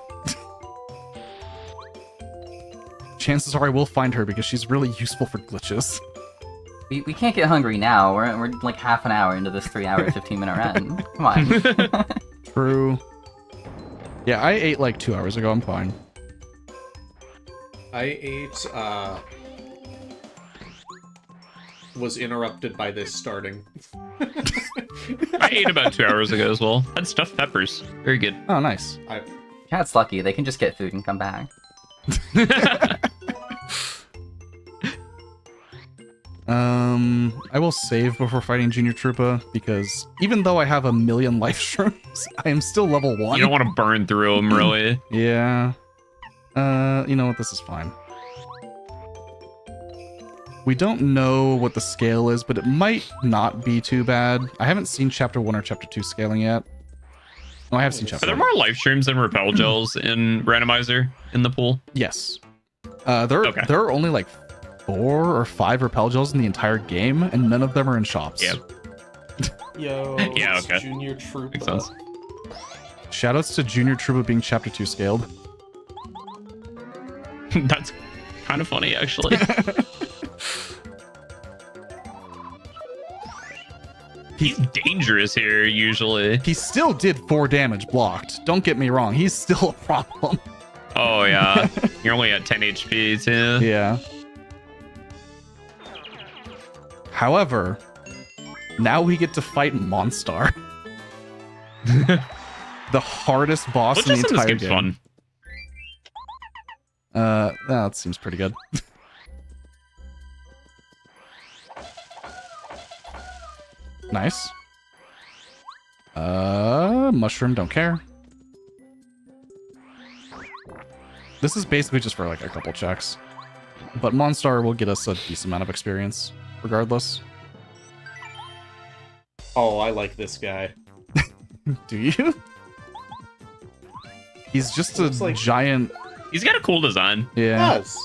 Chances are I will find her because she's really useful for glitches. We can't get hungry now. We're like half an hour into this 3-hour, 15-minute run. Come on. True. Yeah, I ate like 2 hours ago. I'm fine. I ate, was interrupted by this starting. I ate about 2 hours ago as well. Had stuffed peppers. Very good. Oh, nice. Cat's lucky. They can just get food and come back. I will save before fighting Junior Troopa because even though I have a million life shrooms, I am still level 1. You don't want to burn through them, really. Yeah. You know what? This is fine. We don't know what the scale is, but it might not be too bad. I haven't seen chapter 1 or chapter 2 scaling yet. Oh, I have seen Are chapter there 1. more life streams than repel gels in randomizer in the pool? Yes. Okay. There are only like 4 or 5 repel gels in the entire game, and none of them are in shops. Yeah. Yo, Yeah, it's okay. Junior Troopa. Makes sense. Shoutouts to Junior Troopa being chapter 2 scaled. That's kind of funny, actually. He's dangerous here, usually. He still did 4 damage blocked. Don't get me wrong. He's still a problem. Oh, yeah. You're only at 10 HP, too. Yeah. However, now we get to fight Monstar. The hardest boss Which in the is in this entire game's game. That seems pretty good. Nice. Mushroom, don't care. This is basically just for like a couple checks. But Monstar will get us a decent amount of experience, regardless. Oh, I like this guy. Do you? He's just a like... giant... He's got a cool design. Yeah. Yes.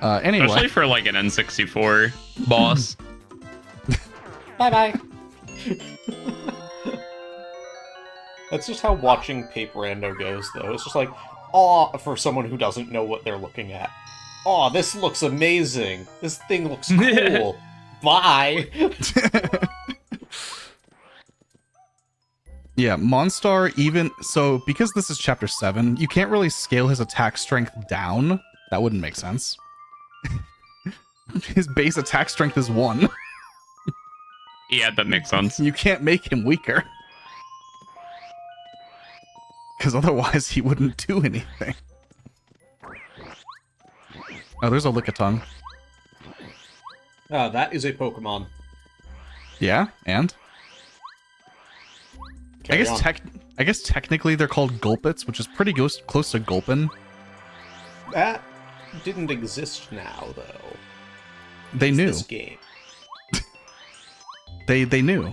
Anyway. Especially for like an N64 boss. Bye-bye. That's just how watching Paperando goes, though. It's just like, aw, for someone who doesn't know what they're looking at. Aw, this looks amazing. This thing looks cool. Bye. Yeah, Monstar even... So, because this is Chapter 7, you can't really scale his attack strength down. That wouldn't make sense. His base attack strength is 1. Yeah, that makes sense. You can't make him weaker. Because otherwise he wouldn't do anything. Oh, there's a Lickitung. That is a Pokemon. Yeah, and? Carry on. I guess technically they're called Gulpits, which is pretty close to Gulpin. That didn't exist now, though. They knew. This game. They knew.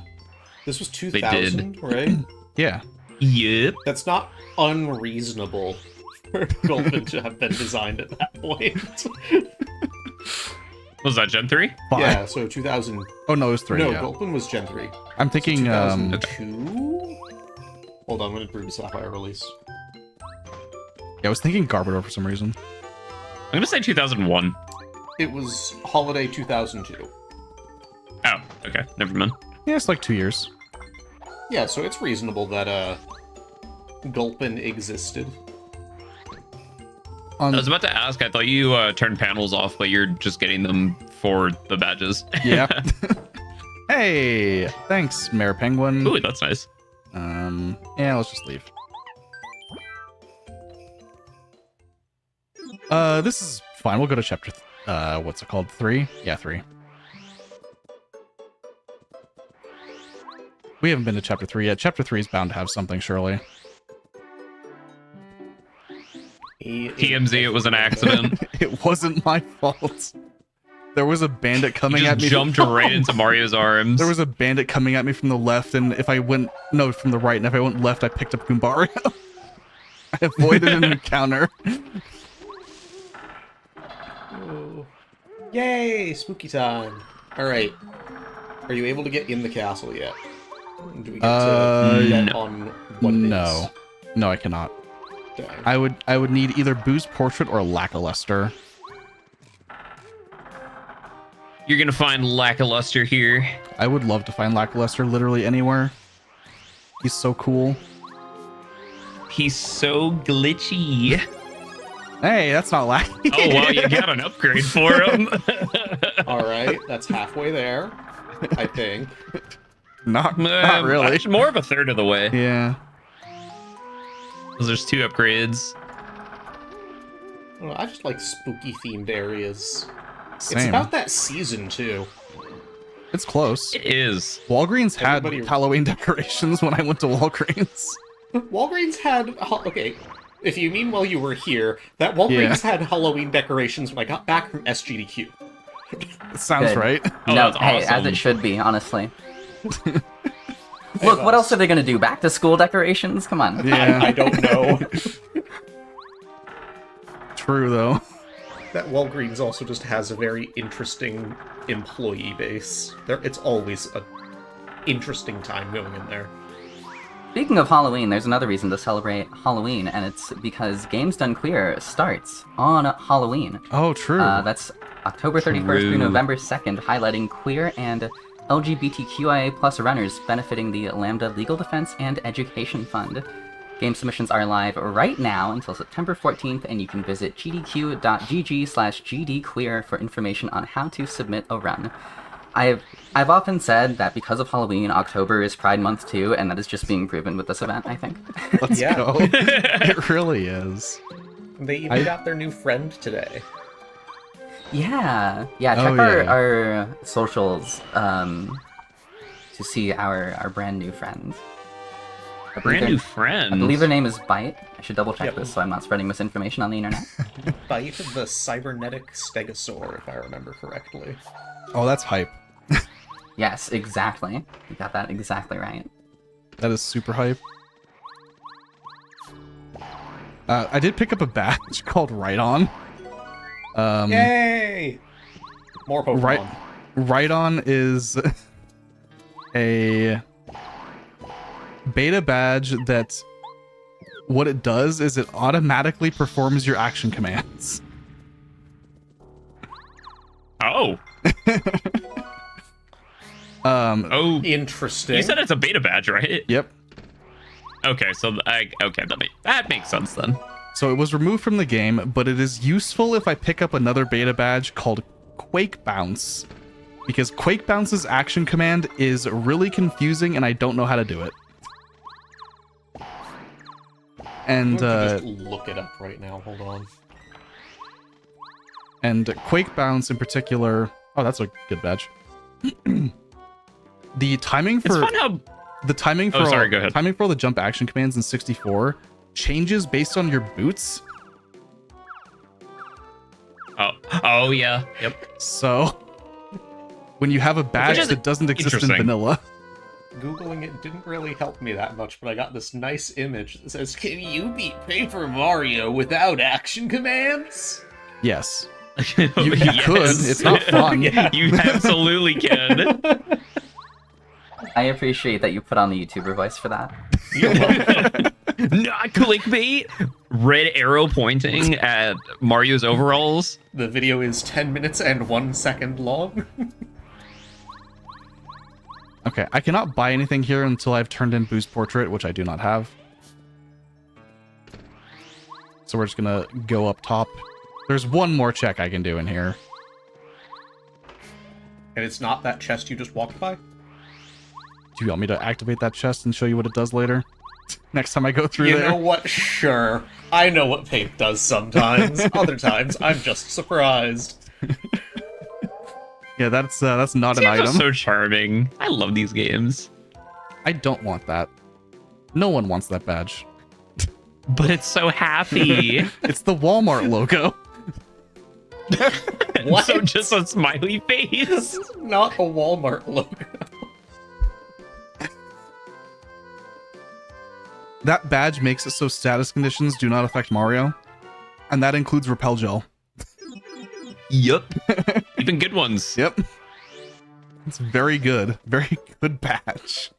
This was did. 2000, right? Yeah. Yep. That's not unreasonable for Gulpin to have been designed at that point. Was that Gen 3? Fine. Yeah, so 2000... Oh, no, it was 3, No, yeah. Gulpin was Gen 3. I'm thinking, So 2002? Hold on, when did Ruby Sapphire release? Yeah, I was thinking Garbodor for some reason. I'm gonna say 2001. It was Holiday 2002. Oh, okay. Never mind. Yeah, it's like 2 years. Yeah, so it's reasonable that, Gulpin existed. I was about to ask, I thought you turned panels off, but you're just getting them for the badges. Yeah. Hey, thanks, Mayor Penguin. Ooh, that's nice. Yeah, let's just leave. This is fine. We'll go to chapter, what's it called? 3? Yeah, 3. We haven't been to chapter 3 yet. Chapter 3 is bound to have something, surely. TMZ, it was an accident. It wasn't my fault. There was a bandit coming You at just me. jumped right into Mario's arms. There was a bandit coming at me from the left, and if I went... No, from the right, and if I went left, I picked up Goombario. I avoided an encounter. Oh. Yay! Spooky time. Alright. Are you able to get in the castle yet? Do we get to bet no. on what it is? No. No, I cannot. Dang. I would need either Boo's Portrait or Lackluster. You're gonna find Lackluster here. I would love to find Lackluster literally anywhere. He's so cool. He's so glitchy. Hey, that's not Lacky. Oh, well, you got an upgrade for him. Alright, that's halfway there, I think. Not really. Actually, more of a third of the way. Yeah. Because there's 2 upgrades. Well, I just like spooky themed areas. Same. It's about that season, too. It's close. It is. Walgreens had Everybody- Halloween decorations when I went to Walgreens. Walgreens had... Okay, if you mean while you were here, that Walgreens had Halloween decorations when I got back from SGDQ. Sounds Good. right. Oh, No, that's hey, as awesome. it should be, honestly. Look, what else are they gonna do? Back to school decorations? Come on. Yeah. I don't know. True, though. That Walgreens also just has a very interesting employee base. It's always a interesting time going in there. Speaking of Halloween, there's another reason to celebrate Halloween, and it's because Games Done Queer starts on Halloween. Oh, true. That's October 31st through True. November 2nd, highlighting queer and LGBTQIA+ runners benefiting the Lambda Legal Defense and Education Fund. Game submissions are live right now until September 14th, and you can visit gdq.gg/gdqueer for information on how to submit a run. I've often said that because of Halloween, October is Pride Month too, and that is just being proven with this event, I think. Let's Yeah. go. It really is. They even got their new friend today. Yeah, check our socials to see our brand new friend. Brand new friend. I believe her name is Bite. I should double check this so I'm not spreading misinformation on the internet. Bite the cybernetic stegosaur, if I remember correctly. Oh, that's hype. Yes, exactly. You got that exactly right. That is super hype. I did pick up a badge called Right On. Yay! More Pokemon. Right On is a beta badge that what it does is it automatically performs your action commands. Oh. Oh, interesting. You said it's a beta badge, right? Yep. Okay, so that makes sense then. So it was removed from the game, but it is useful if I pick up another beta badge called Quake Bounce, because Quake Bounce's action command is really confusing and I don't know how to do it. And just look it up right now. Hold on. And Quake Bounce in particular. Oh, that's a good badge. The timing for It's fun how the timing for sorry, go ahead. timing for all the jump action commands in 64 changes based on your boots. Oh yeah. Yep. So when you have a badge that doesn't exist in interesting. vanilla, Googling it didn't really help me that much, but I got this nice image that says, "Can you beat Paper Mario without action commands?" yes. You You could. It's not fun. Yeah. You absolutely can. I appreciate that you put on the YouTuber voice for that. You're welcome. Not clickbait. Red arrow pointing at Mario's overalls. The video is 10 minutes and 1 second long. Okay, I cannot buy anything here until I've turned in Boo's portrait, which I do not have. So we're just gonna go up top. There's one more check I can do in here. And it's not that chest you just walked by? Do you want me to activate that chest and show you what it does later? Next time I go through You there? know what? Sure. I know what paint does sometimes. Other times, I'm just surprised. Yeah, that's not an Games are item. so charming. I love these games. I don't want that. No one wants that badge. But it's so happy. It's the Walmart logo. What? So just a smiley face. This is not a Walmart logo. That badge makes it so status conditions do not affect Mario. And that includes repel gel. Yup. Even good ones. Yep. It's very good. Very good badge.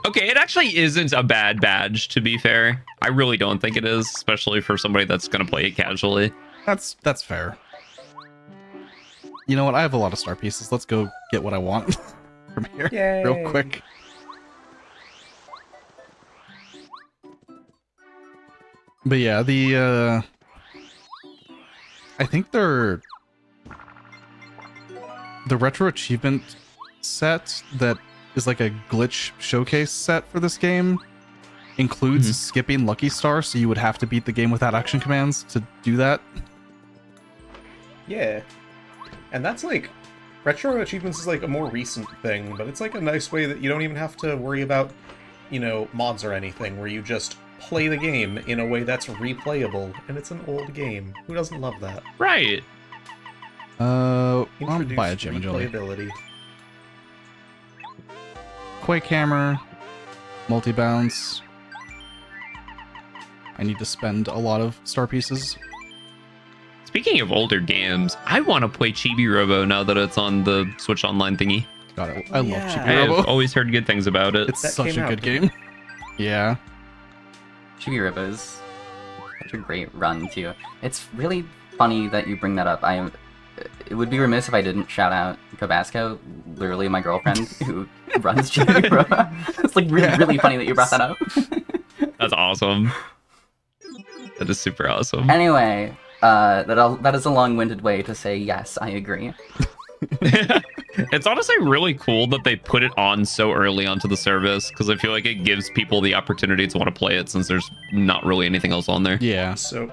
Okay, it actually isn't a bad badge, to be fair. I really don't think it is, especially for somebody that's going to play it casually. That's fair. You know what? I have a lot of star pieces. Let's go get what I want from here. Yay. Real quick. But yeah, the I think the retro achievement set that is like a glitch showcase set for this game includes skipping Lucky Star, so you would have to beat the game without action commands to do that. Yeah. And that's like... Retro achievements is like a more recent thing, but it's like a nice way that you don't even have to worry about, you know, mods or anything, where you just play the game in a way that's replayable, and it's an old game. Who doesn't love that? Right. I'll Introduce buy a Jam and Jelly. replayability. Quake Hammer, multi-bounce. I need to spend a lot of star pieces. Speaking of older games, I want to play Chibi Robo now that it's on the Switch Online thingy. God, I love Yeah. Chibi I've Robo. always heard good things about it. It's That such came a out, good didn't game. Yeah. Chibi Robo's such a great run too. It's really funny that you bring that up. It would be remiss if I didn't shout out Kobasco, literally my girlfriend who runs Chibi Robo. It's like really funny that you brought that up. That's awesome. That is super awesome. Anyway, that is a long-winded way to say yes, I agree. It's honestly really cool that they put it on so early onto the service, because I feel like it gives people the opportunity to want to play it since there's not really anything else on there. Yeah. So,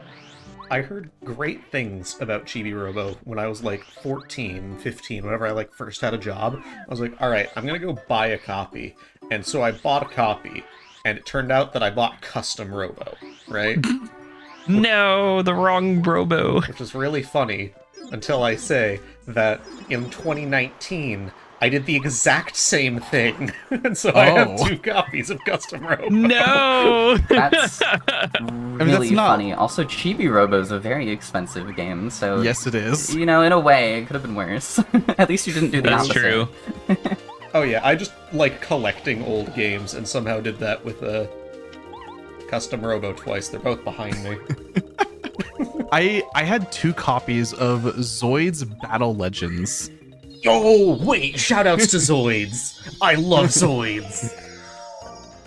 I heard great things about Chibi Robo when I was like 14, 15, whenever I like first had a job. I was like, all right, I'm gonna go buy a copy. And so I bought a copy, and it turned out that I bought Custom Robo, right? No, the wrong Robo. Which is really funny until I say that in 2019, I did the exact same thing. And so I have Oh. 2 copies of Custom Robo. No. That's really that's not- funny. Also, Chibi Robo is a very expensive game, so Yes, it is. you know, in a way, it could have been worse. At least you didn't do the That's opposite. true. Oh yeah, I just like collecting old games and somehow did that with a Custom Robo twice. They're both behind me. I had 2 copies of Zoid's Battle Legends. Oh, wait, shoutouts to Zoids. I love Zoids.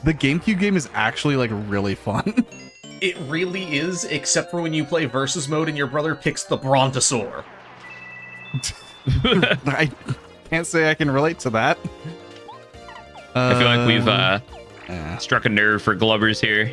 The GameCube game is actually like really fun. It really is, except for when you play versus mode and your brother picks the Brontosaur. I can't say I can relate to that. I feel like we've Yeah. struck a nerve for Glubbers here.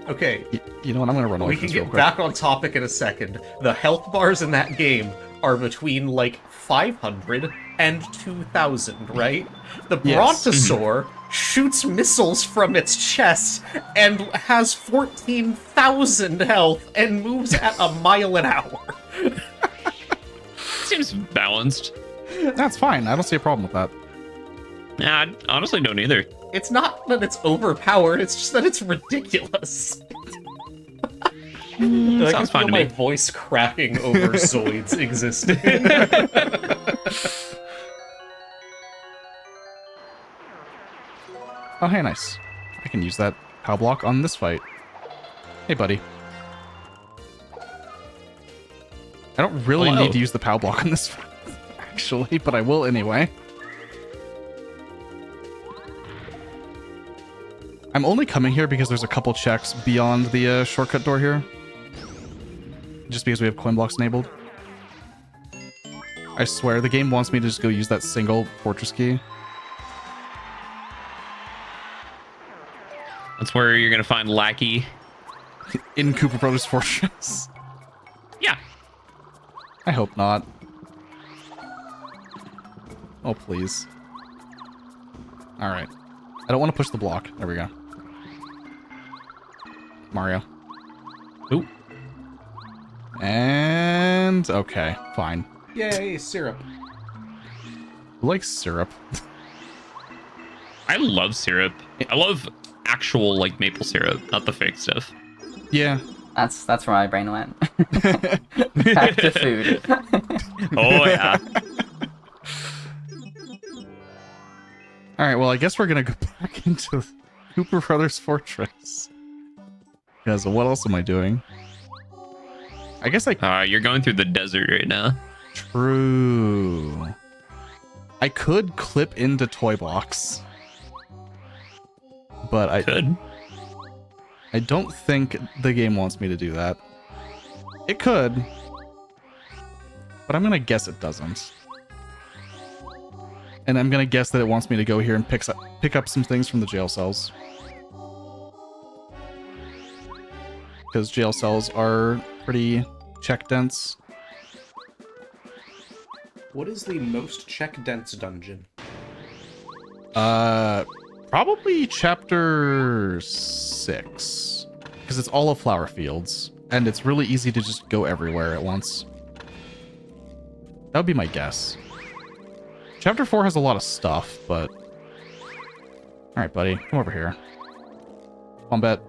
Okay, You know what? I'm gonna run away we from can this real get quick. back on topic in a second. The health bars in that game are between like 500 and 2,000, right? The Yes. Brontosaur shoots missiles from its chest and has 14,000 health and moves at a mile an hour. Seems balanced. That's fine. I don't see a problem with that. Nah, I honestly don't either. It's not that it's overpowered, it's just that it's ridiculous. Like, I Sounds feel fine to my me. voice cracking over Zoids existing. Oh, hey, nice. I can use that POW block on this fight. Hey, buddy. I don't really Hello. need to use the POW block on this fight, actually, but I will anyway. I'm only coming here because there's a couple checks beyond the shortcut door here. Just because we have coin blocks enabled. I swear, the game wants me to just go use that single fortress key. That's where you're gonna find Lackey. In Cooper Brothers Fortress. Yeah. I hope not. Oh, please. Alright. I don't want to push the block. There we go. Mario. Ooh. And... okay, fine. Yay, syrup. Who likes syrup? I love syrup. I love actual like maple syrup, not the fake stuff. Yeah. That's where my brain went. Back to food. Oh yeah. Alright, well, I guess we're gonna go back into Cooper Brothers Fortress. Because what else am I doing? I guess I... You're going through the desert right now. True. I could clip into toy blocks. But I don't think the game wants me to do that. It could. But I'm gonna guess it doesn't. And I'm gonna guess that it wants me to go here and pick up some things from the jail cells. Because jail cells are pretty check dense. What is the most check dense dungeon? Probably chapter 6. Because it's all of flower fields. And it's really easy to just go everywhere at once. That would be my guess. Chapter 4 has a lot of stuff, but... Alright, buddy. Come over here. Come on, bet.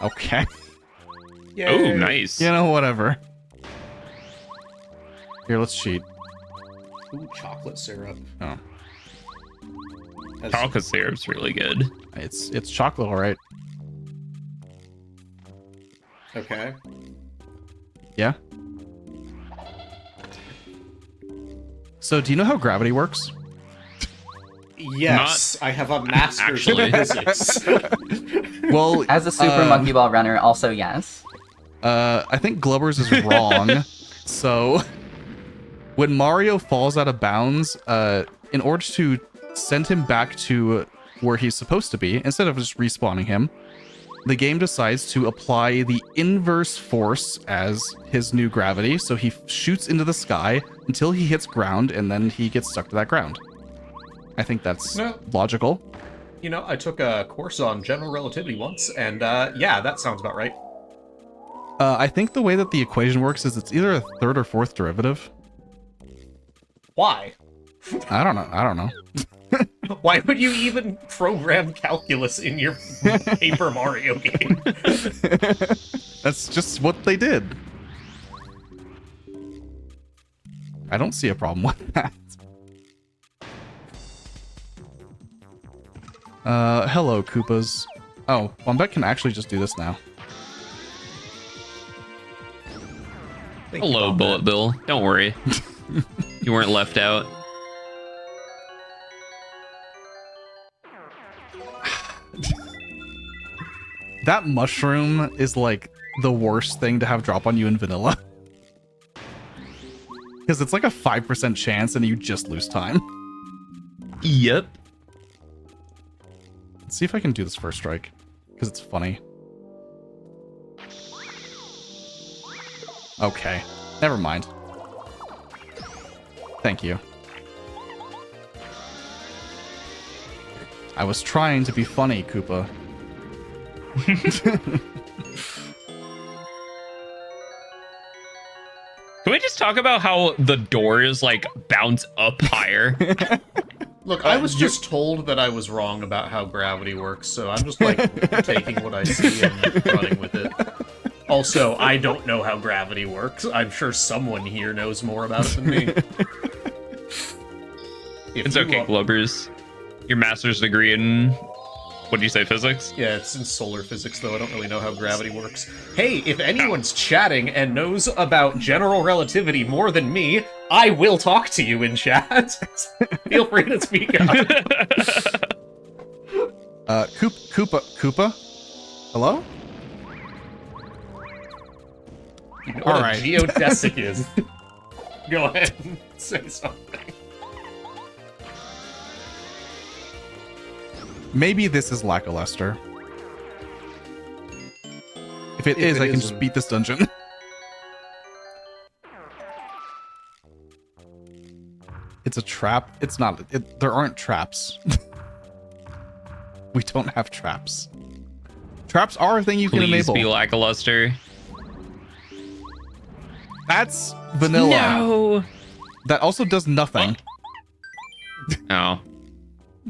Okay. Yay. Oh, nice. You know, whatever. Here, let's cheat. Ooh, chocolate syrup. Oh. Has- Chocolate syrup's really good. It's chocolate, alright. Okay. Yeah? So, do you know how gravity works? Yes, I have a master's actually. in physics. Well, As a super monkey ball runner, also yes. I think Glubbers is wrong. So, When Mario falls out of bounds, in order to send him back to where he's supposed to be, instead of just respawning him, the game decides to apply the inverse force as his new gravity, so he shoots into the sky until he hits ground, and then he gets stuck to that ground. I think that's logical. You know, I took a course on general relativity once, and yeah, that sounds about right. I think the way that the equation works is it's either a third or fourth derivative. Why? I don't know. Why would you even program calculus in your Paper Mario game? That's just what they did. I don't see a problem with that. Hello, Koopas. Oh, Bombette can actually just do this now. Hello, Bullet Bill. Don't worry. You weren't left out. That mushroom is like the worst thing to have drop on you in vanilla. Because it's like a 5% chance and you just lose time. Yep. Let's see if I can do this first strike, because it's funny. Okay, never mind. Thank you. I was trying to be funny, Koopa. Can we just talk about how the doors like bounce up higher? Look, I was just told that I was wrong about how gravity works, so I'm just like taking what I see and running with it. Also, I don't know how gravity works. I'm sure someone here knows more about it than me. It's okay, Glubbers. Your master's degree in, what do you say, physics? Yeah, it's in solar physics, though. I don't really know how gravity works. Hey, if anyone's chatting and knows about general relativity more than me, I will talk to you in chat. Feel free to speak up. Koopa? Hello? You know All what right. a geodesic is. Go ahead and say something. Maybe this is lackluster. If it is, I can just beat this dungeon. It's a trap. It's not. There aren't traps. We don't have traps. Traps are a thing you can Please enable. be lackluster. That's vanilla. No. That also does nothing. Oh.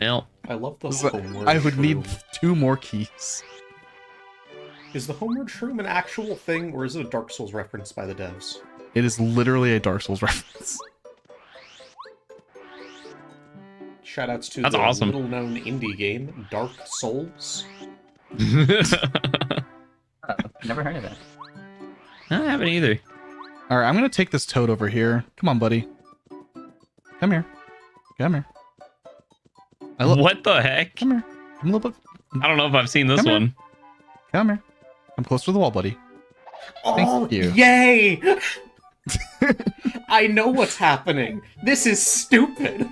Well. I love the So homeward I would need shroom. 2 more keys. Is the homeward shroom an actual thing, or is it a Dark Souls reference by the devs? It is literally a Dark Souls reference. Shoutouts to That's the awesome. little-known indie game, Dark Souls. Never heard of it. I haven't either. All right, I'm gonna take this toad over here. Come on, buddy. Come here. Come here. What the heck? Come here. Come a little bit. I don't know if I've seen this Come here. one. Come here. Come close to the wall, buddy. Thank you. Yay! I know what's happening. This is stupid.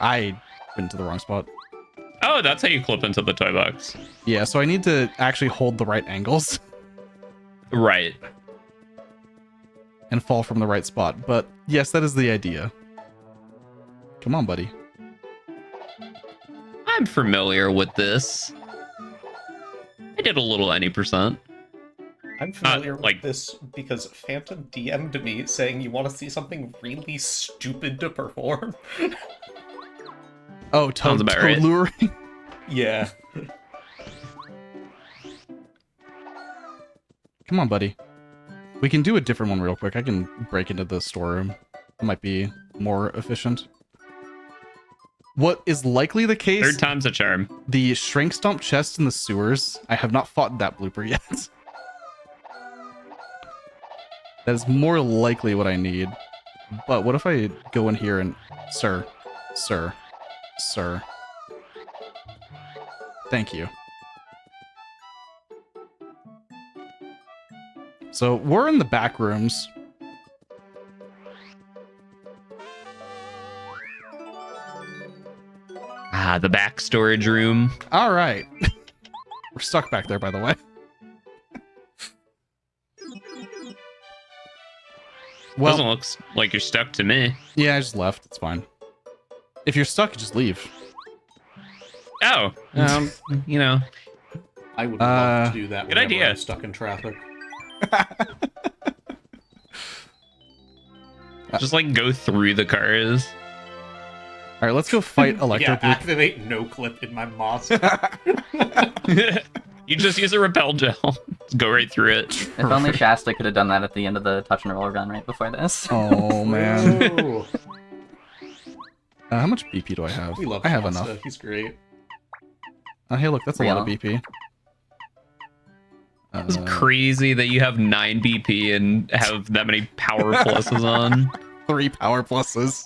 I went to the wrong spot. Oh, that's how you clip into the toy box. Yeah, so I need to actually hold the right angles Right. and fall from the right spot. But yes, that is the idea. Come on, buddy. I'm familiar with this. I did a little any percent. I'm familiar with like- this because Phantom DM'd me saying you want to see something really stupid to perform. Oh, Sounds toad about right. luring. Yeah. Come on, buddy. We can do a different one real quick. I can break into the storeroom. It might be more efficient. What is likely the case, Third time's a charm. the shrink stomp chest in the sewers. I have not fought that blooper yet. That is more likely what I need. But what if I go in here and... Sir. Thank you. So we're in the back rooms. Ah, the back storage room. All right. We're stuck back there, by the way. Well, Doesn't look like you're stuck to me. yeah, I just left. It's fine. If you're stuck, just leave. Oh, you know. I would love to do that good whenever idea. I'm stuck in traffic. Just like go through the cars. All right, let's go fight Electro Yeah, activate no clip in my Moss. You just use a repel gel. Go right through it. If only Shasta could have done that at the end of the touch and roll run right before this. Oh man. Ooh. How much BP do I have? We love I have Shasta. enough. He's great. Hey, look, that's a lot of Real. BP. It's crazy that you have 9 BP and have that many power pluses on. 3 power pluses.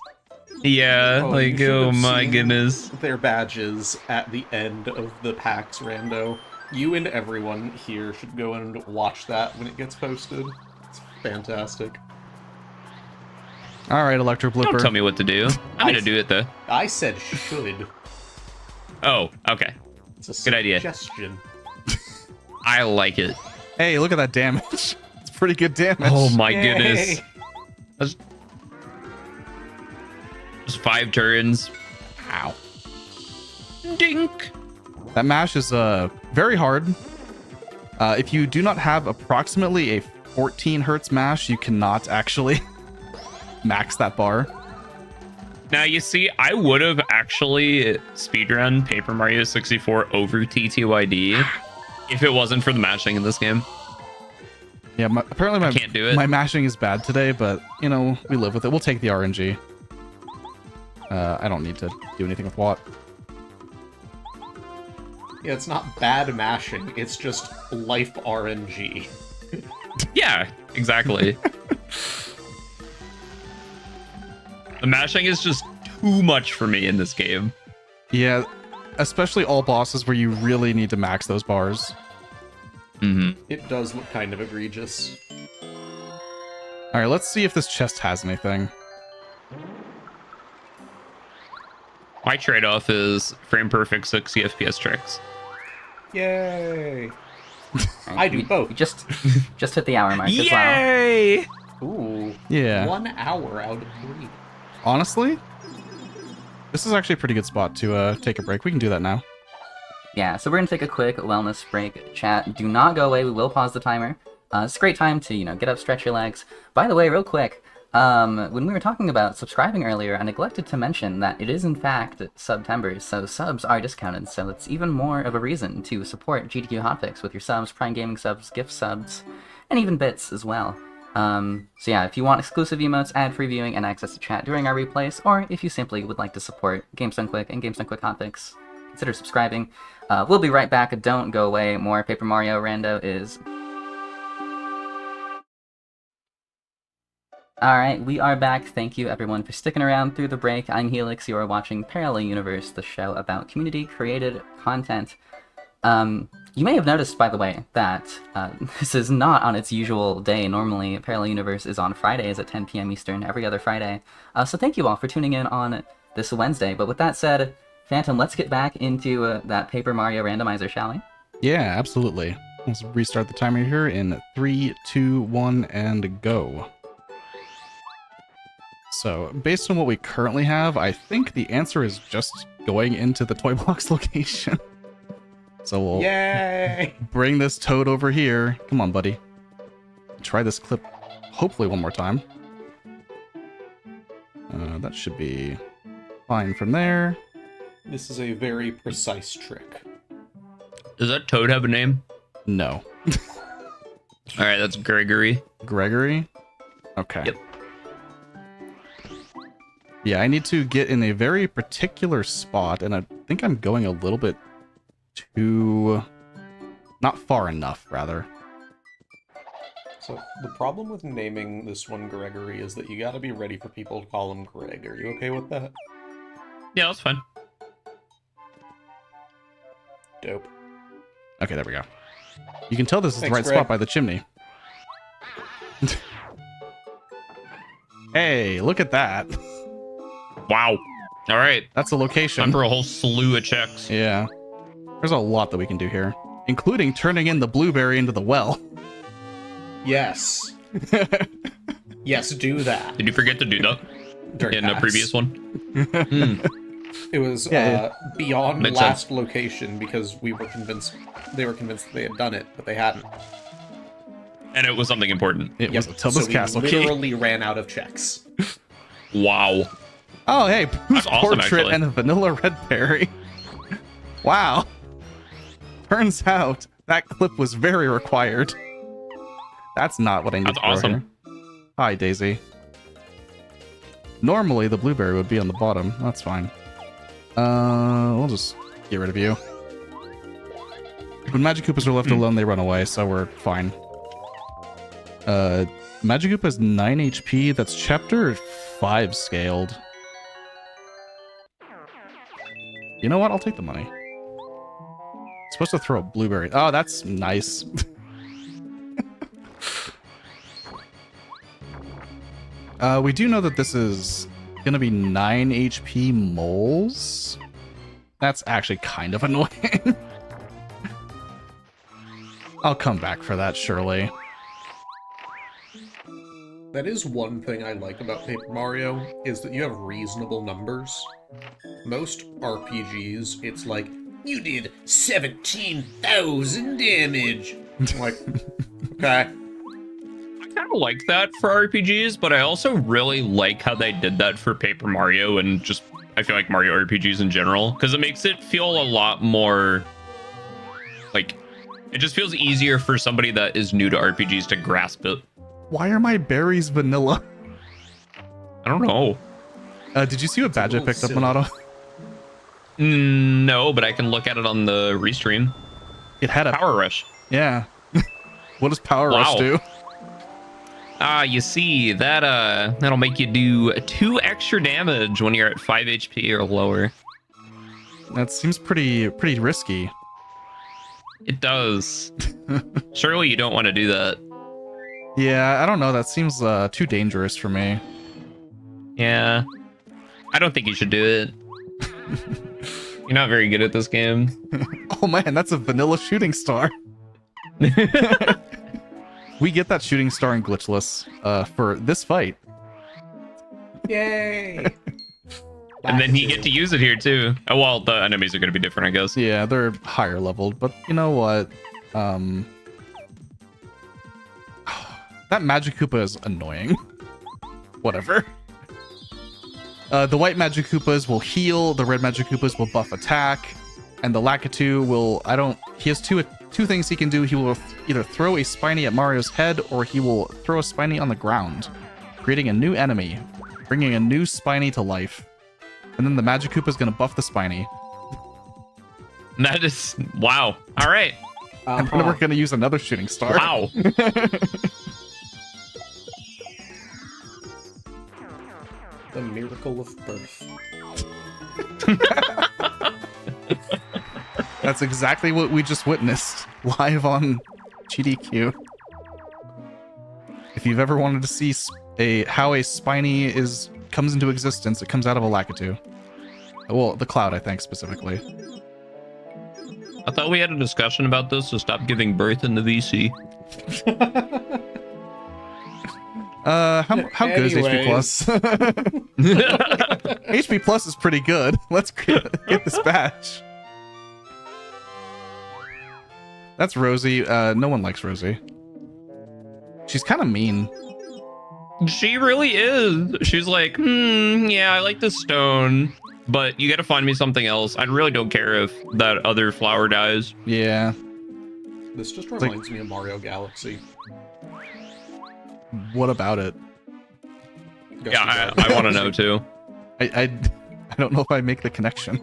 Yeah, Oh, like, you should oh have my seen goodness. Their badges at the end of the PAX rando. You and everyone here should go and watch that when it gets posted. It's fantastic. All right, Electro Blipper. Don't tell me what to do. I'm gonna do it though. I said should. Oh, okay. It's a Good idea. suggestion. I like it. Hey, look at that damage. It's pretty good damage. Oh my Yay. goodness. That's just 5 turns. Ow. Dink. That mash is very hard. If you do not have approximately a 14 hertz mash, you cannot actually max that bar. Now, you see, I would have actually speedrun Paper Mario 64 over TTYD if it wasn't for the mashing in this game. Yeah, apparently my can't do it. My mashing is bad today, but you know we live with it. We'll take the RNG. I don't need to do anything with Watt. Yeah, it's not bad mashing, it's just life RNG. Yeah, exactly. The mashing is just too much for me in this game. Yeah, especially all bosses where you really need to max those bars. Mm-hmm. It does look kind of egregious. All right, let's see if this chest has anything. My trade-off is frame perfect 60 FPS tricks. Yay! Right, I do both. We just hit the hour mark as well. Yay! Ooh. Yeah. 1 hour out of 3. Honestly, this is actually a pretty good spot to take a break. We can do that now. Yeah, so we're gonna take a quick wellness break. Chat, do not go away. We will pause the timer. It's a great time to, get up, stretch your legs. By the way, real quick, when we were talking about subscribing earlier, I neglected to mention that it is in fact September, so subs are discounted, so it's even more of a reason to support GDQ Hotfix with your subs, Prime Gaming subs, gift subs, and even bits as well. So yeah, if you want exclusive emotes, ad-free viewing, and access to chat during our replays, or if you simply would like to support Games Done Quick and Games Done Quick Hotfix, consider subscribing. We'll be right back. Don't go away. More Paper Mario Rando is... Alright, we are back. Thank you everyone for sticking around through the break. I'm Helix. You are watching Parallel Universe, the show about community-created content. You may have noticed, by the way, that this is not on its usual day. Normally, Parallel Universe is on Fridays at 10 p.m. Eastern every other Friday. So thank you all for tuning in on this Wednesday. But with that said, Phantom, let's get back into that Paper Mario randomizer, shall we? Yeah, absolutely. Let's restart the timer here in 3, 2, 1, and go. So, based on what we currently have, I think the answer is just going into the Toy Box location. So we'll Yay! bring this Toad over here. Come on, buddy. Try this clip hopefully one more time. That should be fine from there. This is a very precise trick. Does that toad have a name? No. All right, that's Gregory. Gregory? Okay. Yep. Yeah, I need to get in a very particular spot, and I think I'm going a little bit too... not far enough, rather. So, the problem with naming this one Gregory is that you gotta be ready for people to call him Greg. Are you okay with that? Yeah, that's fine. Dope. Okay, there we go. You can tell this is Thanks, the right Greg. spot by the chimney. Hey, look at that. Wow. All right. That's a location. Time for a whole slew of checks. Yeah. There's a lot that we can do here, including turning in the blueberry into the well. Yes. Yes, do that. Did you forget to do that During in a PAX. previous one? It was beyond Makes last sense. location because they were convinced that they had done it, but they hadn't. And it was something important. It was a So Tubba's we Castle key. literally ran out of checks. Wow. Oh, hey, Pooh's That's awesome, portrait actually. and a vanilla red berry. Wow. Turns out that clip was very required. That's not what I need That's to throw awesome. here. Hi, Daisy. Normally, the blueberry would be on the bottom. That's fine. We'll just get rid of you. When Magikoopas are left alone, they run away, so we're fine. Magikoopa's 9 HP. That's chapter 5 scaled. You know what? I'll take the money. Supposed to throw a blueberry. Oh, that's nice. We do know that this is gonna be 9 HP moles. That's actually kind of annoying. I'll come back for that, surely. That is one thing I like about Paper Mario, is that you have reasonable numbers. Most RPGs, it's like, you did 17,000 damage. I'm like, okay. I kind of like that for RPGs, but I also really like how they did that for Paper Mario and just, I feel like Mario RPGs in general, because it makes it feel a lot more, like, it just feels easier for somebody that is new to RPGs to grasp it. Why are my berries vanilla? I don't know. Did you see what badge I little picked up, silly. Minato? No, but I can look at it on the restream. It had a Power Rush. Yeah. What does Power Rush Wow. do? You see, that'll make you do 2 extra damage when you're at 5 HP or lower. That seems pretty risky. It does. Surely you don't want to do that. Yeah, I don't know. That seems too dangerous for me. Yeah. I don't think you should do it. You're not very good at this game. Oh man, that's a vanilla shooting star. We get that shooting star in glitchless for this fight. Yay! And then you get to use it here too. Oh, well, the enemies are going to be different, I guess. Yeah, they're higher leveled, but you know what? That Magikoopa is annoying. Whatever. The white Magikoopas will heal, the red Magikoopas will buff attack, and the Lakitu will, he has two things he can do. He will either throw a Spiny at Mario's head, or he will throw a Spiny on the ground, creating a new enemy, bringing a new Spiny to life. And then the Magikoopa is going to buff the Spiny. That is, wow. All right. And then we're going to use another shooting star. Wow. The miracle of birth. That's exactly what we just witnessed live on GDQ. If you've ever wanted to see how a Spiny comes into existence, it comes out of a Lakitu. Well, the cloud, I think, specifically. I thought we had a discussion about this, so stop giving birth in the VC. How good is HP Anyways. Plus? HP Plus is pretty good. Let's get this badge. That's Rosie. No one likes Rosie. She's kind of mean. She really is. She's like, yeah, I like the stone, but you got to find me something else. I really don't care if that other flower dies. Yeah. This just reminds me of Mario Galaxy. What about it? Yeah, I want to know too. I don't know if I make the connection.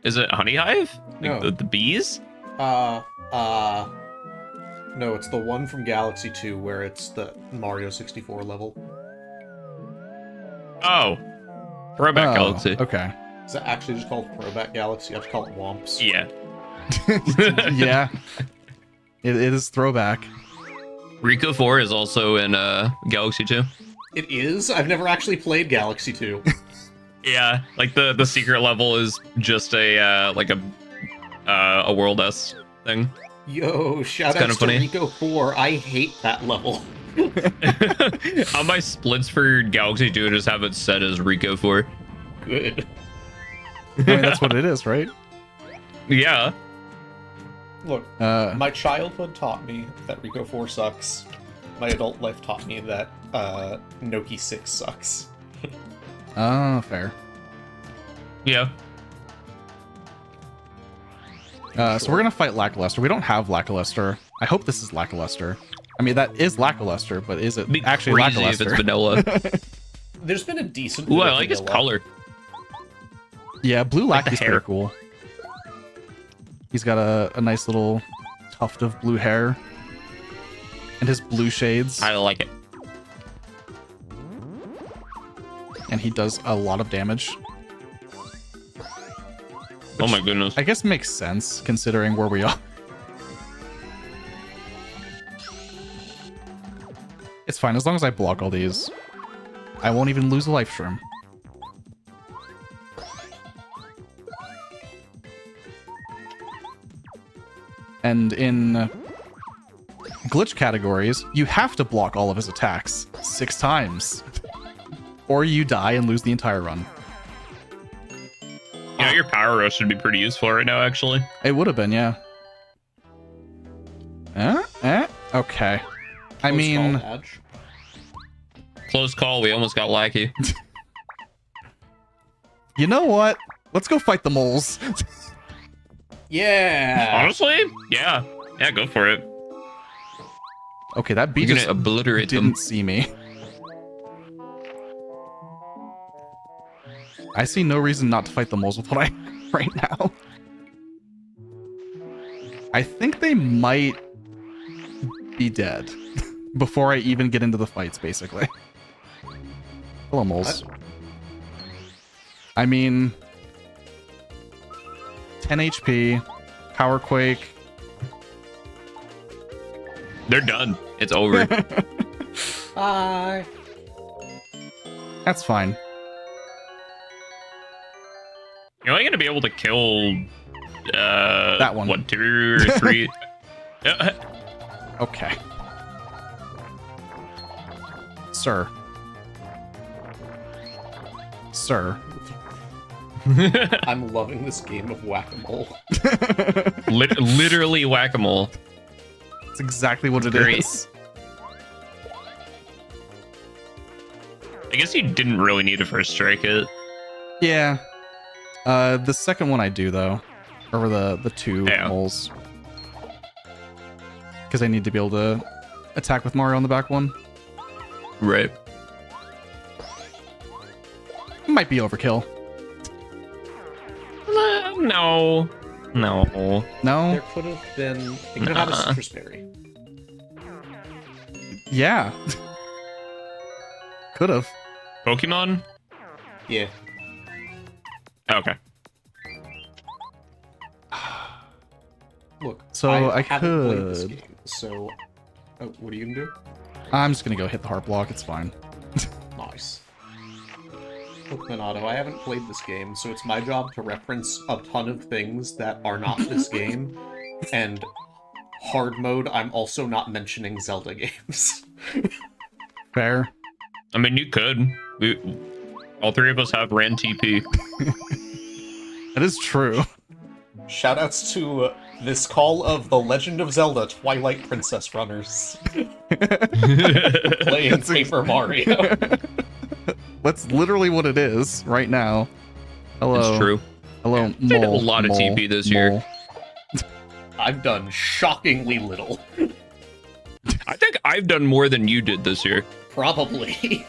Is it Honey Hive? Like No. the bees? No, it's the one from Galaxy 2 where it's the Mario 64 level. Oh, Throwback Galaxy. Okay. Is that actually just called Throwback Galaxy? I have to call it Womps. Yeah. Yeah. It is throwback. Rico 4 is also in Galaxy 2. It is? I've never actually played Galaxy 2. Yeah, like the secret level is just a like a World S thing. Yo, shout kinda outs to funny. Rico 4. I hate that level. On my splits for Galaxy 2, I just have it set as Rico 4. Good. I mean, that's what it is, right? Yeah. Look, my childhood taught me that Rico 4 sucks. My adult life taught me that Noki 6 sucks. Oh, fair. Yeah. So we're gonna fight Lackluster. We don't have Lackluster. I hope this is Lackluster. I mean, that is Lackluster, but is it It'd be actually crazy if Lackluster? it's vanilla. There's been a decent Ooh, bit I of like his vanilla. color. Yeah, Blue Like the Lacky's hair. pretty cool. He's got a nice little tuft of blue hair. And his blue shades. I like it. And he does a lot of damage. Oh my goodness. I guess makes sense, considering where we are. It's fine, as long as I block all these. I won't even lose a life shroom. And in glitch categories, you have to block all of his attacks 6 times. Or you die and lose the entire run. You know, your power rush should be pretty useful right now, actually. It would have been, yeah. Okay. I Close mean, call, Badge. Close call, we almost got Lackey. you know what? Let's go fight the moles. Yeah! Honestly? Yeah. Yeah, go for it. Okay, that bee You're just gonna obliterate didn't them. see me. I see no reason not to fight the moles with what I right now. I think they might be dead before I even get into the fights, basically. Hello, moles. I mean, 10 HP, Power Quake. They're done. It's over. Bye! That's fine. You're only gonna be able to kill That one. What, 2 or 3? Okay. Sir. Sir. I'm loving this game of whack-a-mole. Literally whack-a-mole. That's exactly what it Great. is. I guess you didn't really need to first strike it. Yeah. The second one I do though, or the 2 Yeah. moles, because I need to be able to attack with Mario on the back one. Right. Might be overkill. No. No. No. There could have been... It could have had a citrus berry. Yeah. Could have. Pokemon? Yeah. Okay. Look, So I haven't played this could- game, so... Oh, what are you gonna do? I'm just gonna go hit the heart block. It's fine. Nice. Look, Minato, I haven't played this game, so it's my job to reference a ton of things that are not this game, and hard mode, I'm also not mentioning Zelda games. Fair. I mean, you could. All 3 of us have Ran TP. That is true. Shoutouts to this call of The Legend of Zelda Twilight Princess runners. Playing That's Paper Mario. That's literally what it is right now. Hello. It's true. Hello, I did a mole, lot of mole, TP this year. mole. I've done shockingly little. I think I've done more than you did this year. Probably.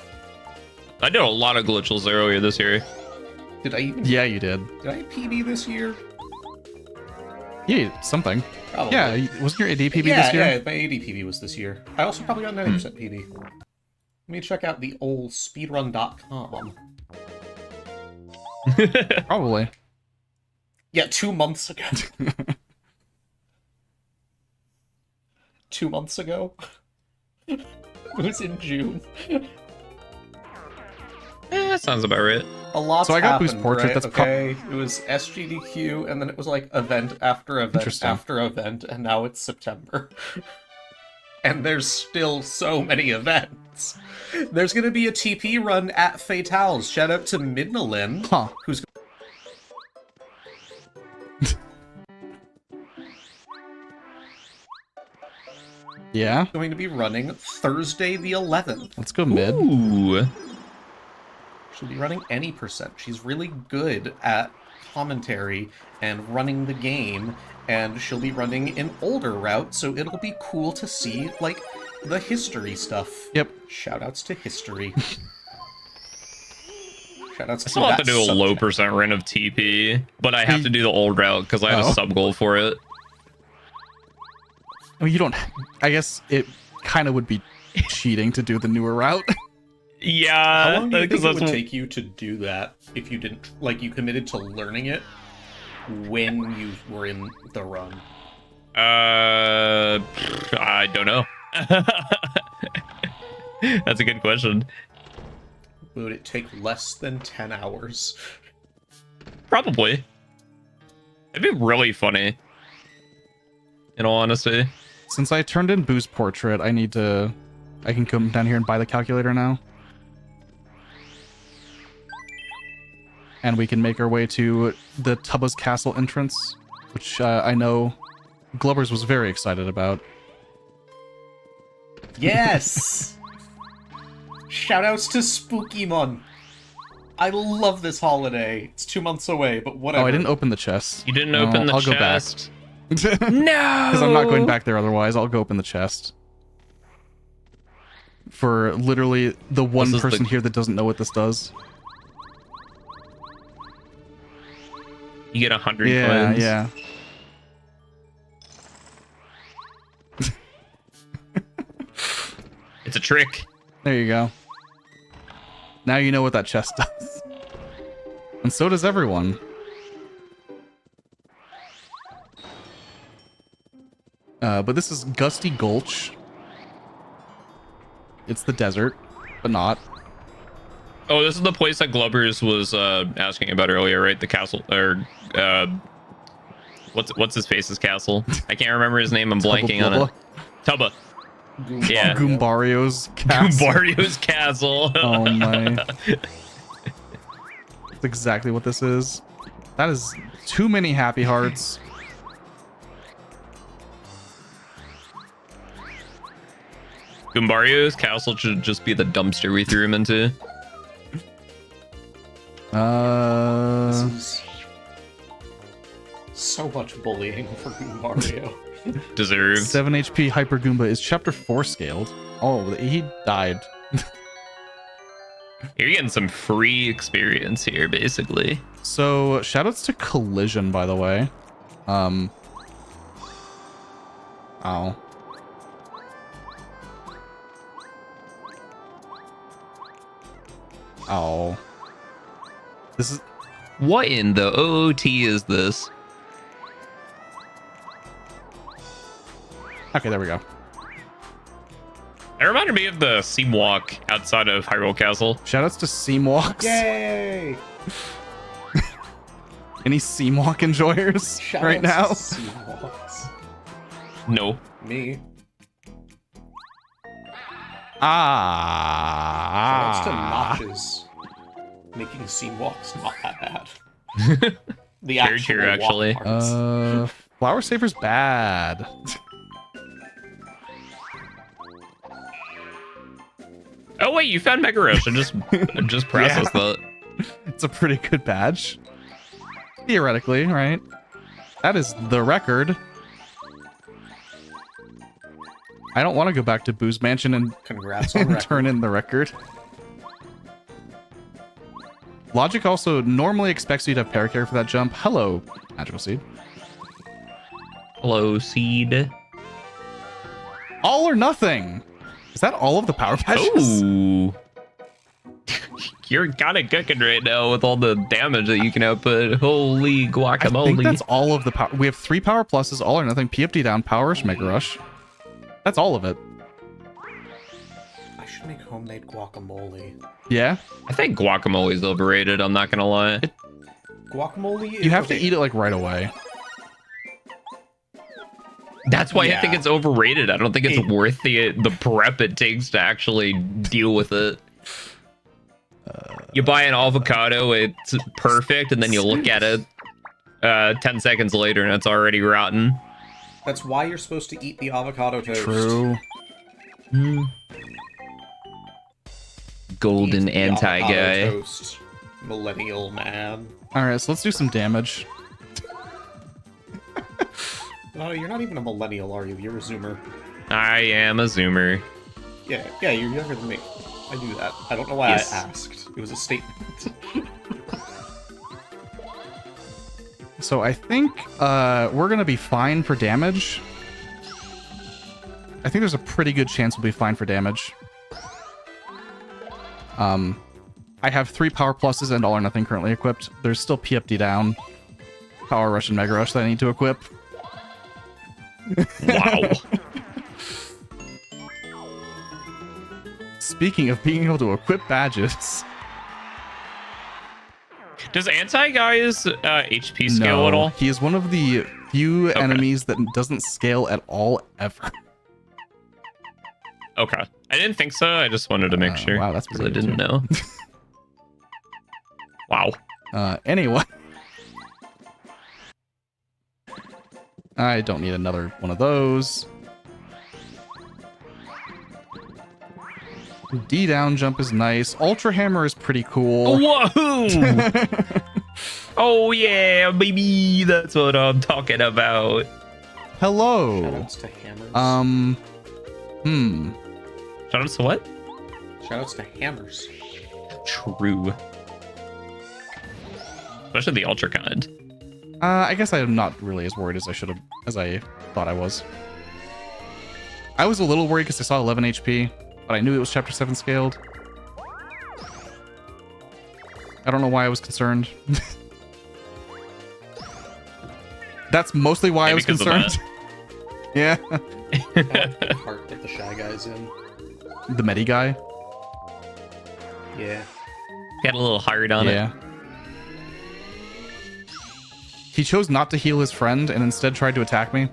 I did a lot of glitches earlier this year. Did I even... Yeah, you did. Did I PB this year? Yeah, something. Probably. Yeah, wasn't your ADPB yeah, this year? Yeah, my ADPB was this year. I also probably got 90% PB. Let me check out the old speedrun.com. Probably. Yeah, 2 months ago. 2 months ago? It was in June. That sounds about right. A lot. So I got Boost happened, Portrait, right? that's okay. It was SGDQ, and then it was like event after event Interesting. after event, and now it's September. And there's still so many events. There's gonna be a TP run at Fatales. Shout out to Midnalin, Huh. who's Yeah, going to be running Thursday the 11th. let's go mid. Ooh. She'll be running any percent. She's really good at commentary and running the game, and she'll be running an older route, so it'll be cool to see, like, the history stuff. Yep. Shoutouts to history. Shoutouts to I still have to that do a low subject. percent run of TP, but I have to do the old route because I had Oh. a sub goal for it. I mean, you don't. I guess it kind of would be cheating to do the newer route. Yeah, How long do you think it would that's take you to do that if you didn't, like, you committed to learning it when you were in the run? I don't know. That's a good question. Would it take less than 10 hours? Probably. It'd be really funny. In all honesty. Since I turned in Boo's Portrait, I can come down here and buy the calculator now. And we can make our way to the Tubba's Castle entrance, which I know Glubbers was very excited about. Yes! Shoutouts to Spookymon. I love this holiday. It's 2 months away, but whatever. Oh, I didn't open the chest. You didn't open the I'll go back. chest. Because No! I'm not going back there otherwise. I'll go open the chest. For literally the one This is person the- here that doesn't know what this does. You get 100 Yeah, coins. yeah. It's a trick. There you go. Now you know what that chest does. And so does everyone. But this is Gusty Gulch. It's the desert, but not. Oh, this is the place that Glubbers was asking about earlier, right? The castle, or what's his face's castle? I can't remember his name. I'm blanking on it. Tubba. Yeah. Goombario's castle. Barrio's castle. Oh my. That's exactly what this is. That is too many happy hearts. Goombario's castle should just be the dumpster we threw him into. This is so much bullying for Mario. Deserved. 7 HP Hyper Goomba is chapter 4 scaled. Oh, he died. You're getting some free experience here, basically. So, shoutouts to Collision, by the way. Ow. Ow. This is... What in the OOT is this? Okay, there we go. It reminded me of the Seam Walk outside of Hyrule Castle. Shoutouts to Seamwalks. Yay! Any Seamwalk enjoyers Shoutouts right now? to Seawalks. No. Me. Ah. Shoutouts to Notches. Making Seawalks not that bad. The Very actual true, actually. walk parts. Flower Saver's bad. Oh wait, you found Mega Rush. I just processed that. It's a pretty good badge. Theoretically, right? That is the record. I don't want to go back to Boo's Mansion and, Congrats on and record. turn in the record. Logic also normally expects you to have Paracare for that jump. Hello, Magical Seed. Hello, Seed. All or nothing. Is that all of the power patches? Ooh. You're kind of cooking right now with all the damage that you can output. Holy I guacamole. think that's all of the power. We have 3 power pluses, all or nothing, PFD down, power rush, Mega Rush. That's all of it. should make homemade guacamole. Yeah? I think guacamole's overrated, I'm not gonna lie. Guacamole is... You have to eat it like right away. That's why I Yeah. think it's overrated. I don't think it's It- worth the prep it takes to actually deal with it. You buy an avocado, it's perfect, and then you look at it 10 seconds later and it's already rotten. That's why you're supposed to eat the avocado toast. True. Golden Eat the anti avocado guy. Toast, millennial man. Alright, so let's do some damage. No, you're not even a millennial, are you? You're a zoomer. I am a zoomer. Yeah, you're younger than me. I knew that. I don't know why Yes. I asked. It was a statement. So I think we're gonna be fine for damage. I think there's a pretty good chance we'll be fine for damage. I have 3 power pluses and all or nothing currently equipped. There's still PFD down, power rush and mega rush that I need to equip. Wow. Speaking of being able to equip badges, Does anti-guy's HP scale at no, all? he is one of the few enemies that doesn't scale at all ever. Okay. I didn't think so. I just wanted to make sure. Wow, that's 'cause pretty I good, didn't too. know. Wow. Anyway. I don't need another one of those. D down jump is nice. Ultra hammer is pretty cool. Whoa! Oh yeah, baby. That's what I'm talking about. Hello. Shoutouts to hammers. Shout out to what? Shoutouts to hammers. True. Especially the ultra kind. I guess I'm not really as worried as I thought I was. I was a little worried because I saw 11 HP, but I knew it was chapter 7 scaled. I don't know why I was concerned. That's mostly why I was because of concerned. Yeah. I like the heart that the Shy Guy's in. The Medi guy. Yeah. Got a little hard on it. Yeah. He chose not to heal his friend and instead tried to attack me.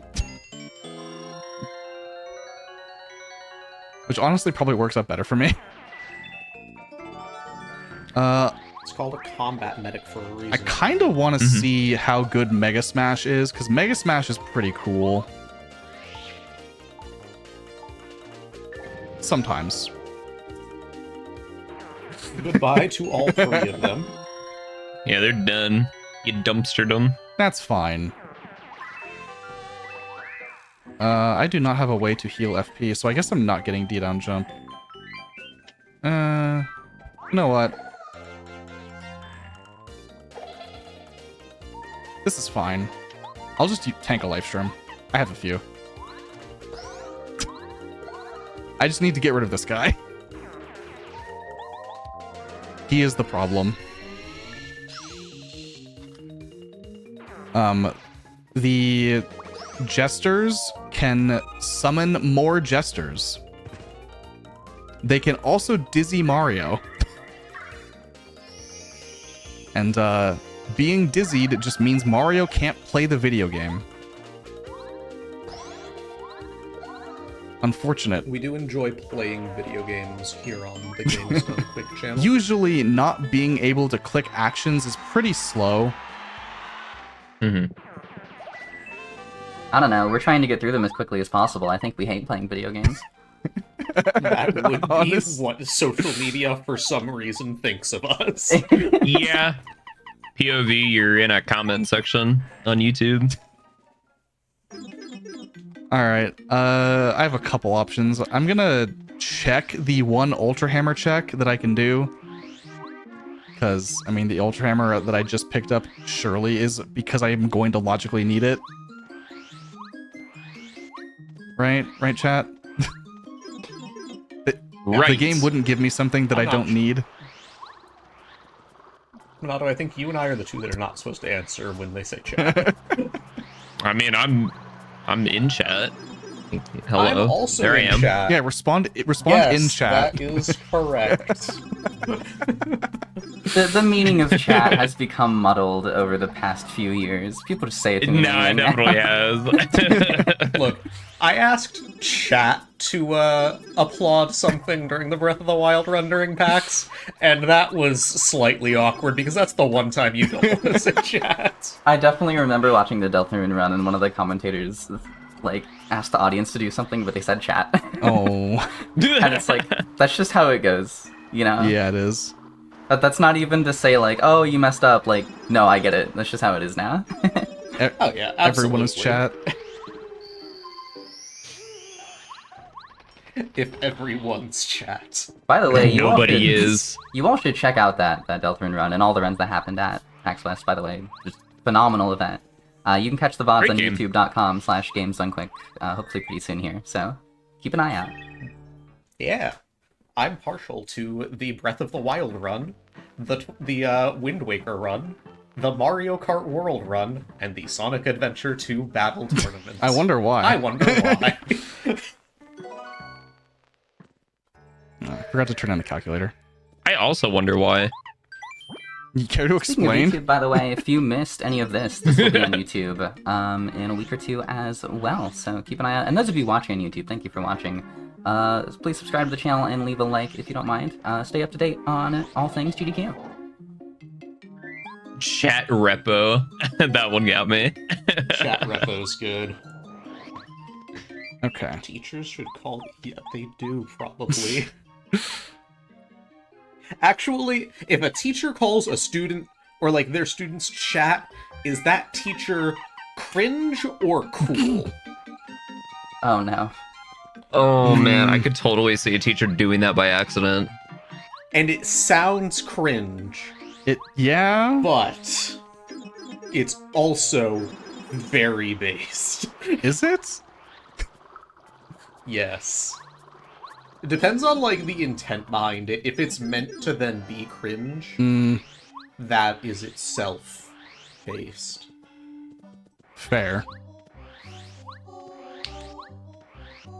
Which honestly probably works out better for me. It's called a combat medic for a reason. I kind of want to see how good Mega Smash is, because Mega Smash is pretty cool. Sometimes. Goodbye to all 3 of them. Yeah, they're done. You dumpstered them. That's fine. I do not have a way to heal FP, so I guess I'm not getting D-down jump. You know what? This is fine. I'll just tank a life stream. I have a few. I just need to get rid of this guy. He is the problem. The jesters can summon more jesters. They can also dizzy Mario. And being dizzied just means Mario can't play the video game. Unfortunate. We do enjoy playing video games here on the Games Done Quick channel. Usually not being able to click actions is pretty slow. Mm-hmm. I don't know. We're trying to get through them as quickly as possible. I think we hate playing video games. That would be Honest. what social media, for some reason, thinks of us. Yeah. POV, you're in a comment section on YouTube. All right. I have a couple options. I'm gonna check the one Ultra Hammer check that I can do. Because, I mean, the Ultra Hammer that I just picked up surely is because I am going to logically need it. Right? Right, chat? Right. The game wouldn't give me something that I'm I not don't sure. need. Nado, I think you and I are the two that are not supposed to answer when they say chat. I mean, I'm in chat. Hello. I'm also there I in am. chat. Yeah, respond Yes, in chat. that is correct. The meaning of chat has become muddled over the past few years. People just say it to me No, it anyway. definitely has. Look, I asked chat to applaud something during the Breath of the Wild run during PAX, and that was slightly awkward because that's the one time you don't want to say chat. I definitely remember watching the Deltarune run, and one of the commentators like asked the audience to do something, but they said chat. Oh, And it's like, that's just how it goes, you know? yeah, it is. But that's not even to say like, oh, you messed up. Like, no, I get it. That's just how it is now. Oh yeah, absolutely. Everyone is chat. If everyone's chat. By the way, Nobody is. You all should check out that Deltarune run and all the runs that happened at PAX West, by the way. Just phenomenal event. You can catch the VODs Great on game. youtube.com/gamesdonquick, hopefully pretty soon here. So keep an eye out. Yeah. I'm partial to the Breath of the Wild run, the Wind Waker run, the Mario Kart World run, and the Sonic Adventure 2 Battle Tournament. I wonder why. I wonder why. I forgot to turn on the calculator. I also wonder why. You care to Speaking of explain? YouTube, by the way, if you missed any of this will be on YouTube in a week or two as well. So keep an eye out. And those of you watching on YouTube, thank you for watching. Please subscribe to the channel and leave a like if you don't mind. Stay up to date on all things GDQ. Chat repo. That one got me. Chat repo's good. Okay. Teachers should call... Yeah, they do, probably. Actually, if a teacher calls a student, or like their student's chat, is that teacher cringe or cool? Oh no. Oh man, I could totally see a teacher doing that by accident. And it sounds cringe, Yeah. but it's also very based. Is it? Yes. It depends on, like, the intent behind it. If it's meant to then be cringe, that is itself based. Fair.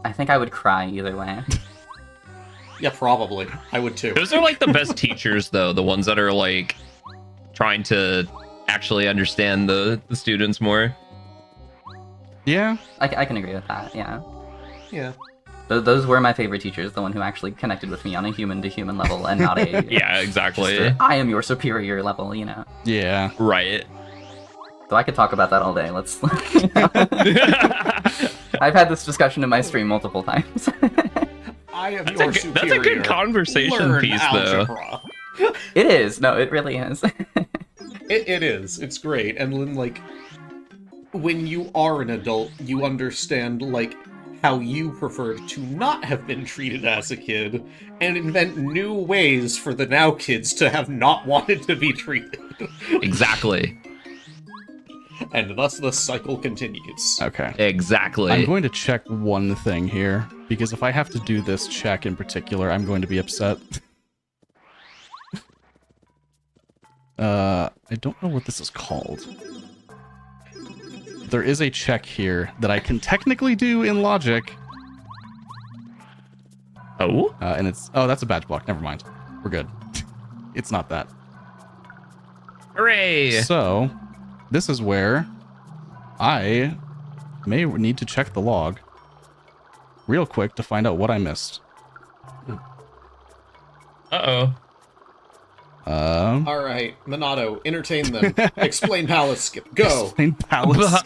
I think I would cry either way. Yeah, probably. I would too. Those are like the best teachers, though. The ones that are like trying to actually understand the students more. Yeah. I can agree with that, yeah. Yeah. Those were my favorite teachers, the one who actually connected with me on a human-to-human level and not a... Yeah, exactly. just a, I am your superior level, you know. Yeah. Right. So I could talk about that all day. Let's... I've had this discussion in my stream multiple times. I am That's your a good, superior. that's a good conversation Learn piece, algebra. It is. No, it really is. It is. It's great. And then, like, when you are an adult, you understand, like, how you preferred to not have been treated as a kid, and invent new ways for the now kids to have not wanted to be treated. Exactly. And thus the cycle continues. Okay. Exactly. I'm going to check one thing here, because if I have to do this check in particular, I'm going to be upset. I don't know what this is called. There is a check here that I can technically do in logic. Oh? And it's... Oh, that's a badge block. Never mind. We're good. It's not that. Hooray! So, this is where I may need to check the log real quick to find out what I missed. Uh-oh. Alright, Minato, entertain them. Explain Palace Skip. Go! Explain palace.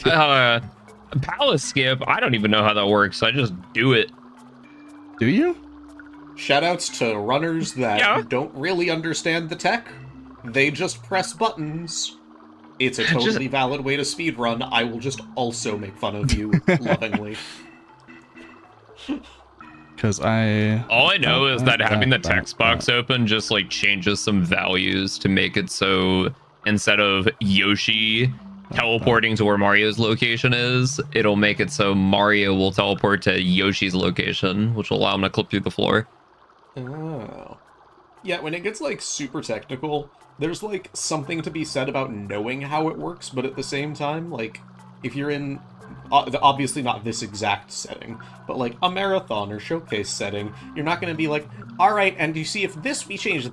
Palace skip, I don't even know how that works. I just do it. Do you? Shoutouts to runners that Yeah. don't really understand the tech. They just press buttons. It's a totally valid way to speedrun. I will just also make fun of you lovingly. Because I... All I know is that having the text box open just like changes some values to make it so instead of Yoshi teleporting to where Mario's location is, it'll make it so Mario will teleport to Yoshi's location, which will allow him to clip through the floor. Oh. Yeah, when it gets, like, super technical, there's, like, something to be said about knowing how it works, but at the same time, like, if you're in obviously not this exact setting, but like a marathon or showcase setting, you're not going to be like, all right, and you see if we change the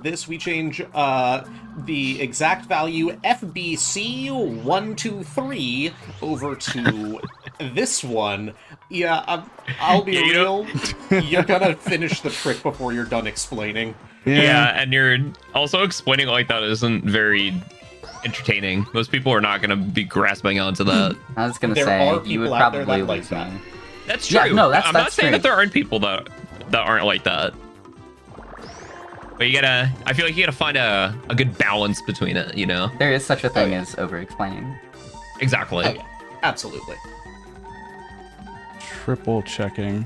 exact value FBC123 over to this one. Yeah, I'll be real. You're gonna finish the trick before you're done explaining. Yeah, and you're also explaining like that isn't very entertaining. Most people are not going to be grasping onto that. I was gonna There say are you would people out there probably that like lose that. me. That's true. Yeah, no, that's I'm not saying true. that there aren't people that aren't like that. But you gotta, I feel like you gotta find a good balance between it, you know? There is such a thing as over-explaining. Exactly. Oh, yeah, absolutely. Triple checking.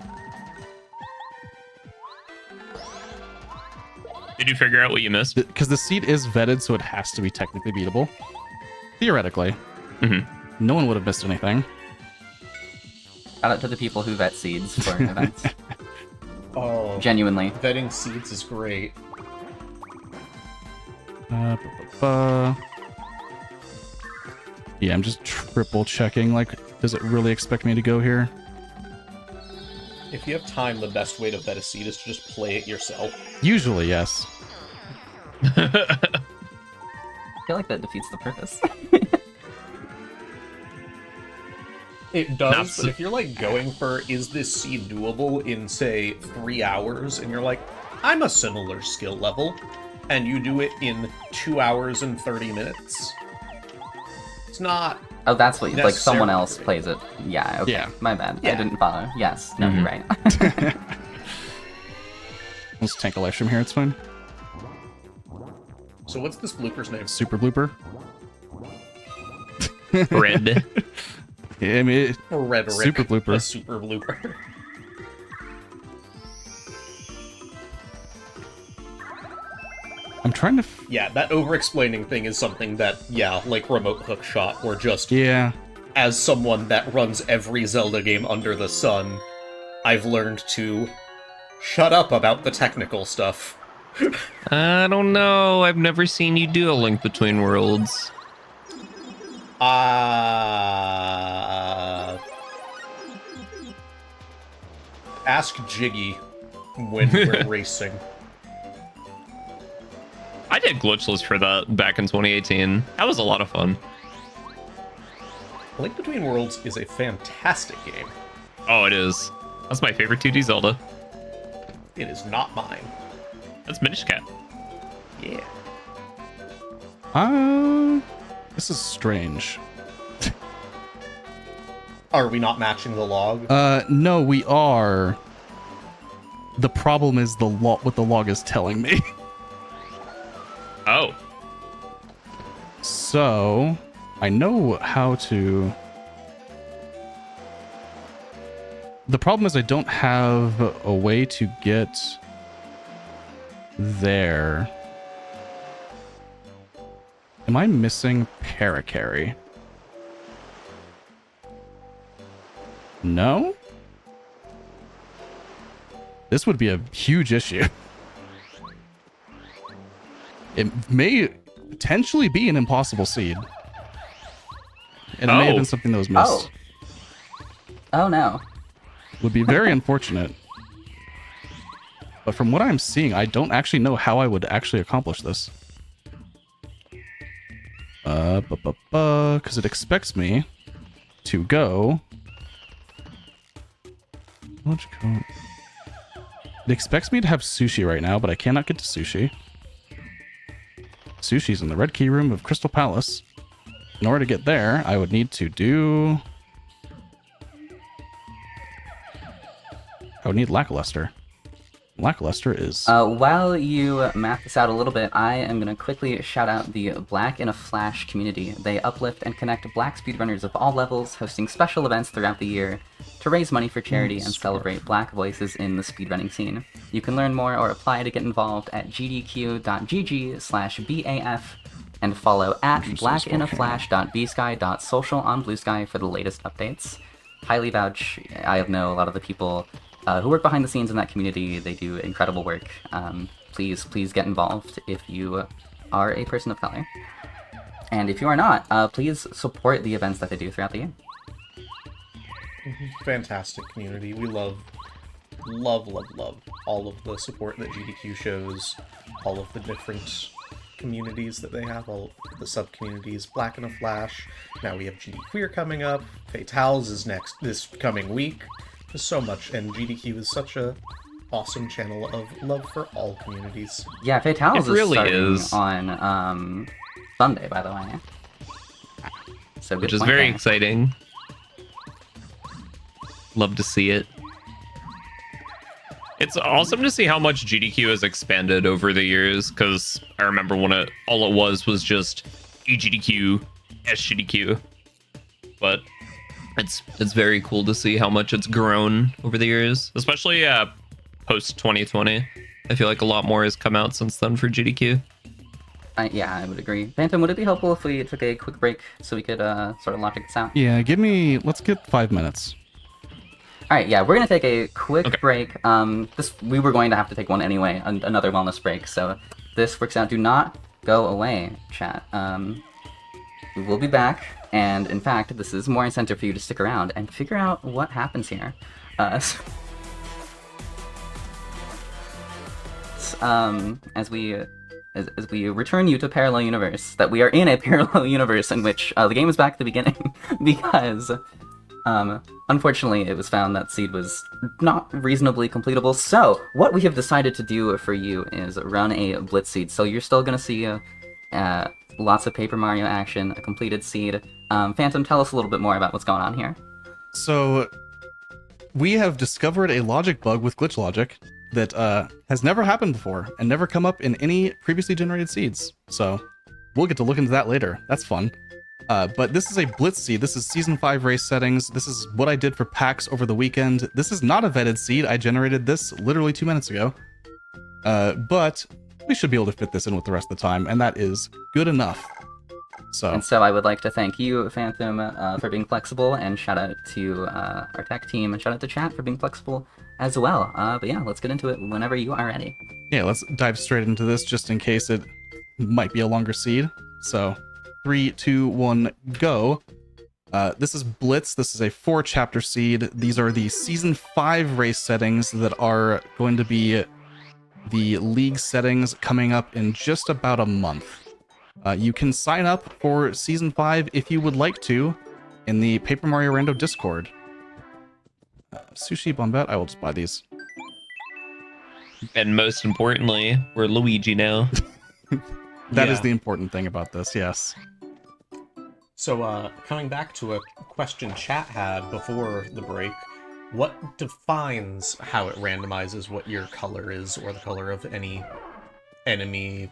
Did you figure out what you missed? Because the seed is vetted, so it has to be technically beatable. Theoretically. Mm-hmm. No one would have missed anything. Shout out to the people who vet seeds for events. Oh, Genuinely. vetting seeds is great. Yeah, I'm just triple checking. Like, does it really expect me to go here? If you have time, the best way to vet a seed is to just play it yourself. Usually, yes. I feel like that defeats the purpose. It does, but if you're like going for, is this seed doable in, say, 3 hours, and you're like, I'm a similar skill level, and you do it in 2 hours and 30 minutes, it's not... Oh, that's what, like, someone else necessarily plays it. Yeah, okay. Yeah. My bad. Yeah. I didn't follow. Yes. No, you're right. Let's tank a live stream here, it's fine. So what's this blooper's name? Super blooper. Red. Yeah, I mean, Rhetoric. Super blooper. A super blooper. I'm trying to... Yeah, that over-explaining thing is something that, yeah, like remote hook shot, or just, Yeah. as someone that runs every Zelda game under the sun, I've learned to shut up about the technical stuff. I don't know. I've never seen you do a Link Between Worlds. Ask Jiggy when we're racing. I did glitchless for that back in 2018. That was a lot of fun. Link Between Worlds is a fantastic game. Oh, it is. That's my favorite 2D Zelda. It is not mine. That's Minish Cap. Yeah. This is strange. Are we not matching the log? No, we are. The problem is the log. What the log is telling me. Oh. So, I know how to... The problem is I don't have a way to get there. Am I missing Paracarry? No? This would be a huge issue. It may potentially be an impossible seed. And it may have been something that was missed. Oh no. Would be very unfortunate. But from what I'm seeing, I don't actually know how I would actually accomplish this. Because it expects me to go... It expects me to have sushi right now, but I cannot get to sushi. Sushi's in the red key room of Crystal Palace. In order to get there, I would need to do... I would need Lackluster. Lackluster is... While you map this out a little bit, I am going to quickly shout out the Black in a Flash community. They uplift and connect Black speedrunners of all levels, hosting special events throughout the year to raise money for charity and celebrate Black voices in the speedrunning scene. You can learn more or apply to get involved at gdq.gg/BAF and follow at blackinaflash.bsky.social on Blue Sky for the latest updates. Highly vouch. I know a lot of the people who work behind the scenes in that community. They do incredible work. Please get involved if you are a person of color. And if you are not, please support the events that they do throughout the year. Fantastic community. We love all of the support that GDQ shows, all of the different communities that they have, all of the sub-communities, Black in a Flash. Now we have GD Queer coming up, Fatales is next this coming week. There's so much, and GDQ is such a awesome channel of love for all communities. Yeah, Fatales It really is starting on Sunday, by the way. So Which good is point very there. exciting. Love to see it. It's awesome to see how much GDQ has expanded over the years, because I remember when all it was just EGDQ, SGDQ. But it's very cool to see how much it's grown over the years, especially post 2020. I feel like a lot more has come out since then for GDQ. Yeah, I would agree. Phantom, would it be helpful if we took a quick break so we could sort of logic this out? Yeah, let's get 5 minutes. All right, yeah, we're gonna take a quick Okay. break. We were going to have to take one anyway, another wellness break. So this works out. Do not go away, chat. We will be back, and in fact, this is more incentive for you to stick around and figure out what happens here. As we return you to parallel universe, that we are in a parallel universe in which the game is back at the beginning because. Unfortunately, it was found that seed was not reasonably completable, so what we have decided to do for you is run a blitz seed. So you're still going to see lots of Paper Mario action, a completed seed. Phantom, tell us a little bit more about what's going on here. So, we have discovered a logic bug with glitch logic that has never happened before and never come up in any previously generated seeds. So, we'll get to look into that later. That's fun. But this is a blitz seed. This is season 5 race settings. This is what I did for PAX over the weekend. This is not a vetted seed. I generated this literally 2 minutes ago. But we should be able to fit this in with the rest of the time, and that is good enough. So, And so I would like to thank you, Phantom, for being flexible, and shout out to our tech team, and shout out to chat for being flexible as well. But yeah, let's get into it whenever you are ready. yeah, let's dive straight into this just in case it might be a longer seed. So, 3, 2, 1, go. This is Blitz. This is a 4-chapter seed. These are the Season 5 race settings that are going to be the league settings coming up in just about a month. You can sign up for Season 5 if you would like to in the Paper Mario Rando Discord. Sushi Bombette, I will just buy these. And most importantly, we're Luigi now. That is Yeah. the important thing about this, yes. So, coming back to a question chat had before the break, what defines how it randomizes what your color is, or the color of any enemy,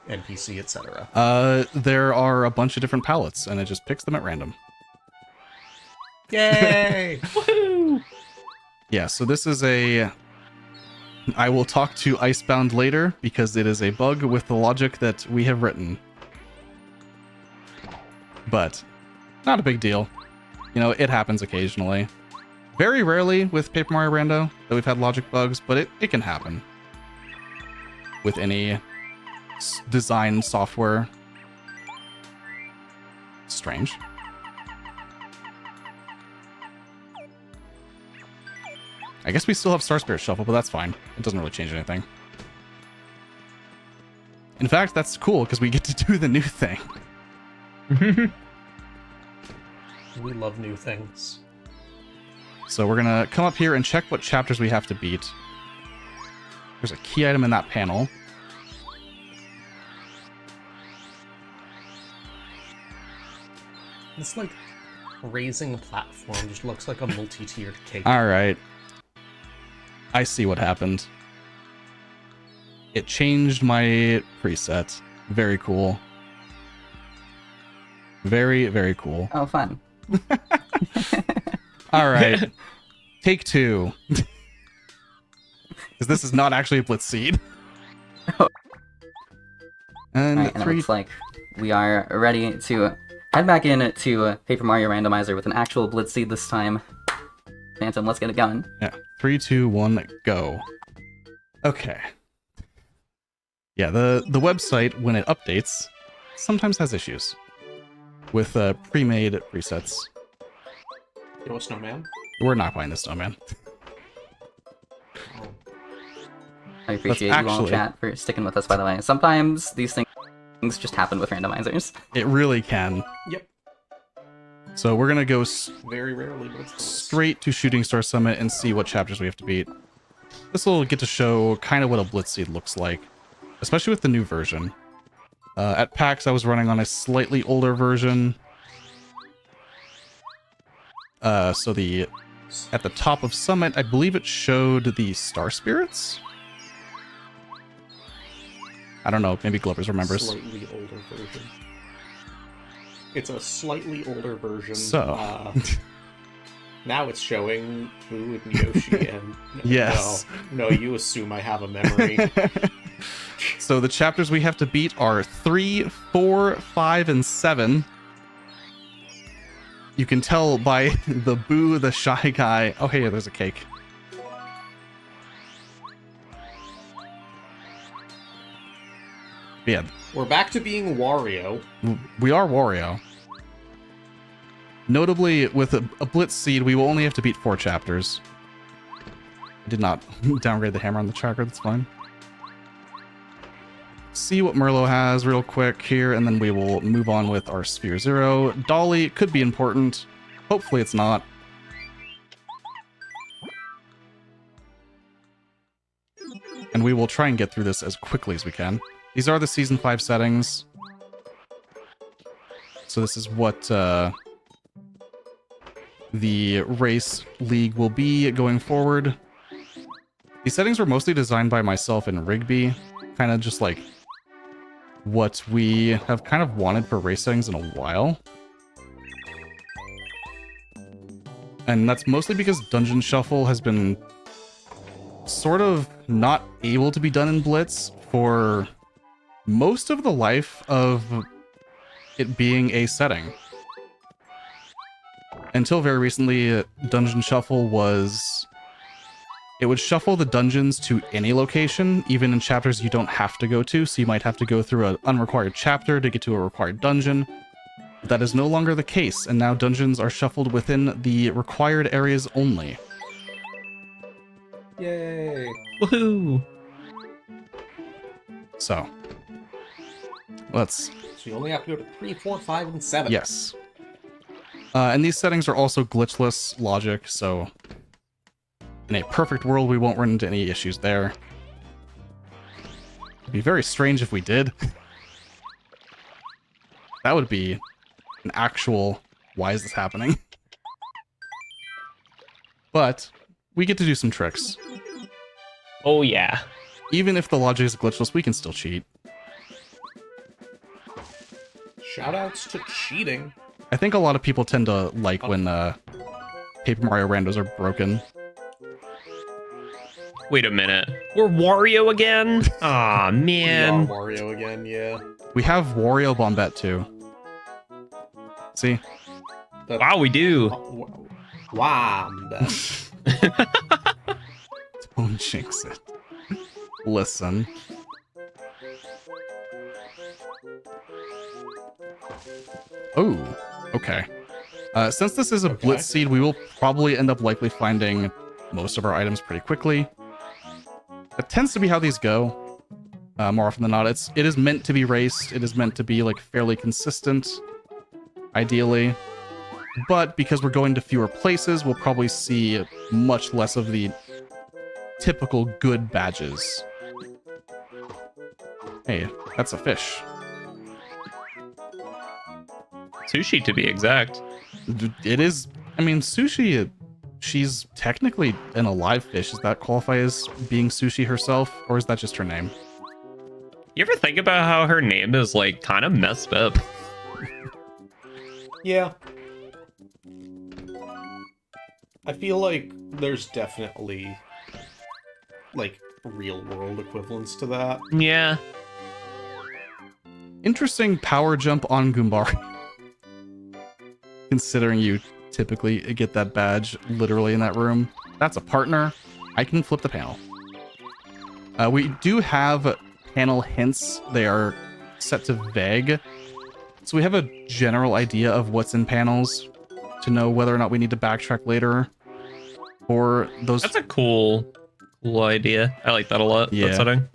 NPC, etc.? There are a bunch of different palettes, and it just picks them at random. Yay! Yeah, so this is a... I will talk to Icebound later, because it is a bug with the logic that we have written. But, not a big deal. You know, it happens occasionally. Very rarely with Paper Mario Rando that we've had logic bugs, but it can happen. With any design software. Strange. I guess we still have Star Spirit Shuffle, but that's fine. It doesn't really change anything. In fact, that's cool, because we get to do the new thing. We love new things. So we're gonna come up here and check what chapters we have to beat. There's a key item in that panel. This, like, raising platform just looks like a multi-tiered cake. Alright. I see what happened. It changed my preset. Very cool. Very, very cool. Oh, fun. Alright. Take 2. Because this is not actually a Blitz seed. And Alright, and it 3, looks like we are ready to head back in to Paper Mario Randomizer with an actual blitz seed this time. Phantom, let's get it going. yeah, 3, 2, 1, go. Okay. Yeah, the website, when it updates, sometimes has issues with pre-made presets. Yo, Snowman? We're not buying this snowman. I appreciate you all, chat, for sticking with us, by the way. Sometimes these things just happen with randomizers. It really can. Yep. So we're gonna go Very rarely, but it's straight to Shooting Star Summit and see what chapters we have to beat. This will get to show kind of what a Blitz Seed looks like, especially with the new version. At PAX, I was running on a slightly older version. So at the top of Summit, I believe it showed the Star Spirits? I don't know, maybe Glovers remembers. Slightly older version. It's a slightly older version. So. Now it's showing Boo and Yoshi and... Yes. No, you assume I have a memory. So the chapters we have to beat are 3, 4, 5, and 7. You can tell by the Boo, the Shy Guy. Oh, hey, there's a cake. Yeah. We're back to being Wario. We are Wario. Notably, with a Blitz Seed, we will only have to beat 4 chapters. I did not downgrade the hammer on the tracker, that's fine. See what Merlot has real quick here, and then we will move on with our Sphere Zero. Dolly could be important. Hopefully it's not. And we will try and get through this as quickly as we can. These are the Season 5 settings. So this is what the race league will be going forward. These settings were mostly designed by myself and Rigby. Kind of just like what we have kind of wanted for race settings in a while. And that's mostly because Dungeon Shuffle has been sort of not able to be done in Blitz for most of the life of it being a setting. Until very recently, Dungeon Shuffle was... It would shuffle the dungeons to any location, even in chapters you don't have to go to, so you might have to go through an unrequired chapter to get to a required dungeon. But that is no longer the case, and now dungeons are shuffled within the required areas only. Yay! Woohoo! So, let's... So you only have to go to 3, 4, 5, and 7. Yes. And these settings are also glitchless logic, so in a perfect world, we won't run into any issues there. It'd be very strange if we did. That would be an actual, why is this happening? But we get to do some tricks. Oh, yeah. Even if the logic is glitchless, we can still cheat. Shoutouts to cheating. I think a lot of people tend to like when Paper Mario randos are broken. Wait a minute. We're Wario again? Aw, man. We are Wario again, yeah. We have Wario Bombette too. See? Wow, we do. Wow. Don't jinx it. Listen. Oh, okay. Since this is a Blitz Seed, we will probably end up likely finding most of our items pretty quickly. That tends to be how these go. More often than not, it is meant to be raced. It is meant to be like fairly consistent, ideally. But because we're going to fewer places, we'll probably see much less of the typical good badges. Hey, that's a fish. Sushi, to be exact. It is. I mean, sushi. She's technically an alive fish. Does that qualify as being sushi herself, or is that just her name? You ever think about how her name is, like, kind of messed up? Yeah. I feel like there's definitely, like, real-world equivalents to that. Yeah. Interesting power jump on Goombari. Considering you typically get that badge literally in that room. That's a partner. I can flip the panel. We do have panel hints. They are set to vague. So we have a general idea of what's in panels to know whether or not we need to backtrack later. for those. That's a cool idea. I like that a lot. Yeah. That setting.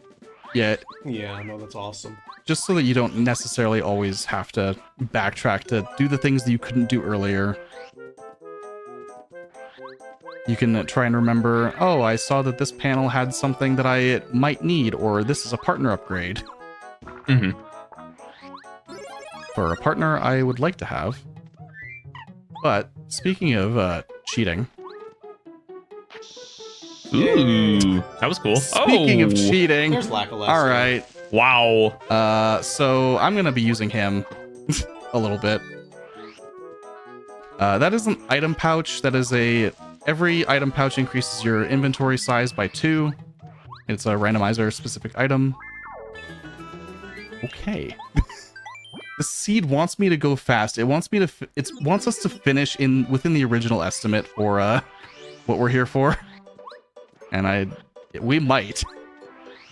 Yeah, Yeah, no, that's awesome. just so that you don't necessarily always have to backtrack to do the things that you couldn't do earlier. You can try and remember, oh, I saw that this panel had something that I might need, or this is a partner upgrade. Mm-hmm. For a partner I would like to have. But speaking of cheating. Ooh, that was cool. Speaking of cheating. There's Lackalaster. All right. Wow. So I'm going to be using him a little bit. That is an item pouch. That is every item pouch increases your inventory size by 2. It's a randomizer specific item. Okay. The seed wants me to go fast. It wants me to. It wants us to finish within the original estimate for what we're here for, and we might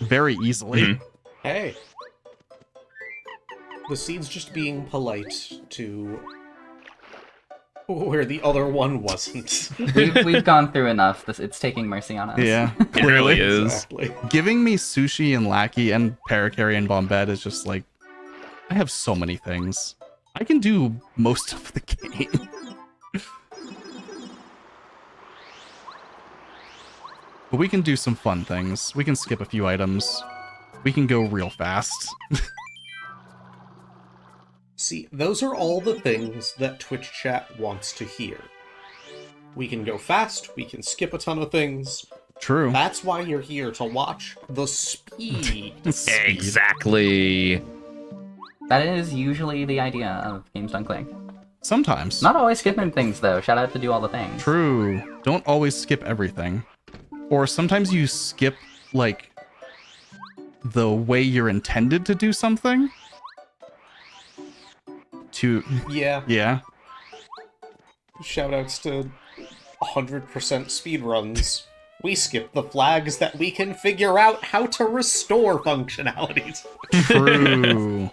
very easily. Mhm. Hey. The seed's just being polite to where the other one wasn't. We've gone through enough. It's taking mercy on us. Yeah, It really is. Exactly. giving me sushi and lackey and parakarry and bombette is just like, I have so many things. I can do most of the game. But we can do some fun things. We can skip a few items. We can go real fast. See, those are all the things that Twitch chat wants to hear. We can go fast, we can skip a ton of things. True. That's why you're here, to watch the speed. Speed. Exactly. That is usually the idea of Games Done Quick. Sometimes. Not always skipping things, though. Shout out to Do All the Things. True. Don't always skip everything. Or sometimes you skip, like, the way you're intended to do something. Yeah, Yeah. shoutouts to 100% speedruns. We skip the flags that we can figure out how to restore functionalities. True.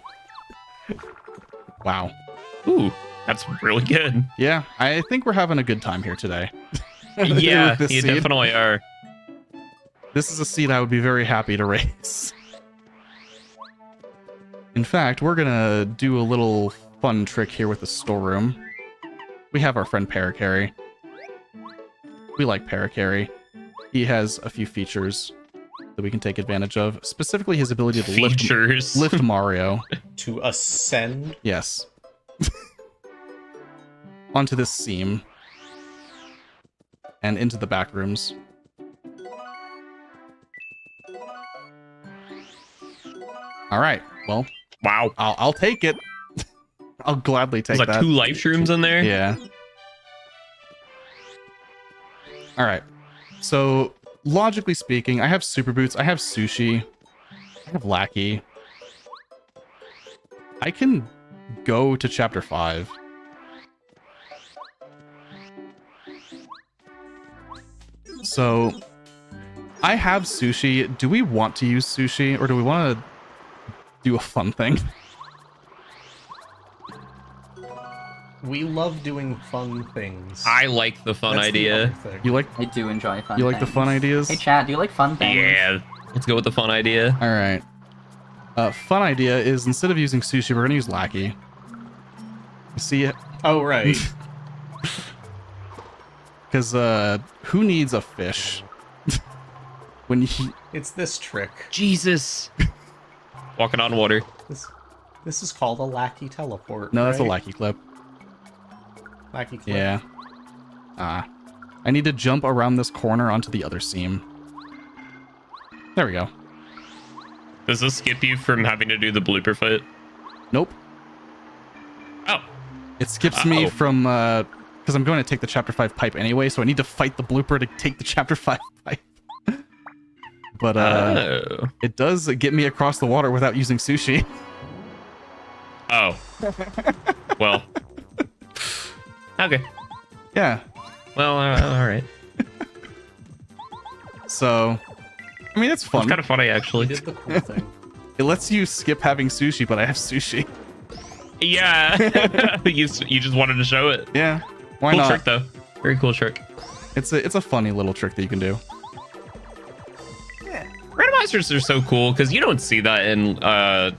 Wow. Ooh, that's really good. Yeah, I think we're having a good time here today. Yeah, With this you seed. definitely are. This is a seed I would be very happy to raise. In fact, we're gonna do a little fun trick here with the storeroom. We have our friend Parakarry. We like Parakarry. He has a few features that we can take advantage of. Specifically, his ability to Features. lift Mario. To ascend. Yes. Onto this seam. And into the back rooms. All right. Well, Wow. I'll take it. I'll gladly take There's like that. 2 life shrooms in there. Yeah. All right. So, logically speaking, I have super boots, I have sushi, I have lackey. I can go to chapter 5. So, I have sushi. Do we want to use sushi, or do we want to do a fun thing? We love doing fun things. I like the fun That's the idea. other thing. You like I do enjoy fun you like the things. fun ideas? Hey, chat, do you like fun things? Yeah. Let's go with the fun idea. All right. Fun idea is instead of using sushi, we're gonna use lackey. You see it? Oh, right. Because who needs a fish when you? It's this trick. Jesus. Walking on water. This is called a lackey teleport. No, that's a right? lackey clip. Lackey clip. Yeah. I need to jump around this corner onto the other seam. There we go. Does this skip you from having to do the blooper fight? Nope. Oh. It skips me Uh-oh. from because I'm going to take the chapter 5 pipe anyway, so I need to fight the blooper to take the chapter 5 pipe. But Oh. it does get me across the water without using sushi. Oh. Well. Okay. Yeah. Well, all right. So, I mean, it's It's fun. kind of funny, We actually. did the cool thing. It lets you skip having sushi, but I have sushi. Yeah. you just wanted to show it. Yeah. Why Cool not? trick, though. Very cool trick. It's a funny little trick that you can do. Randomizers are so cool because you don't see that in a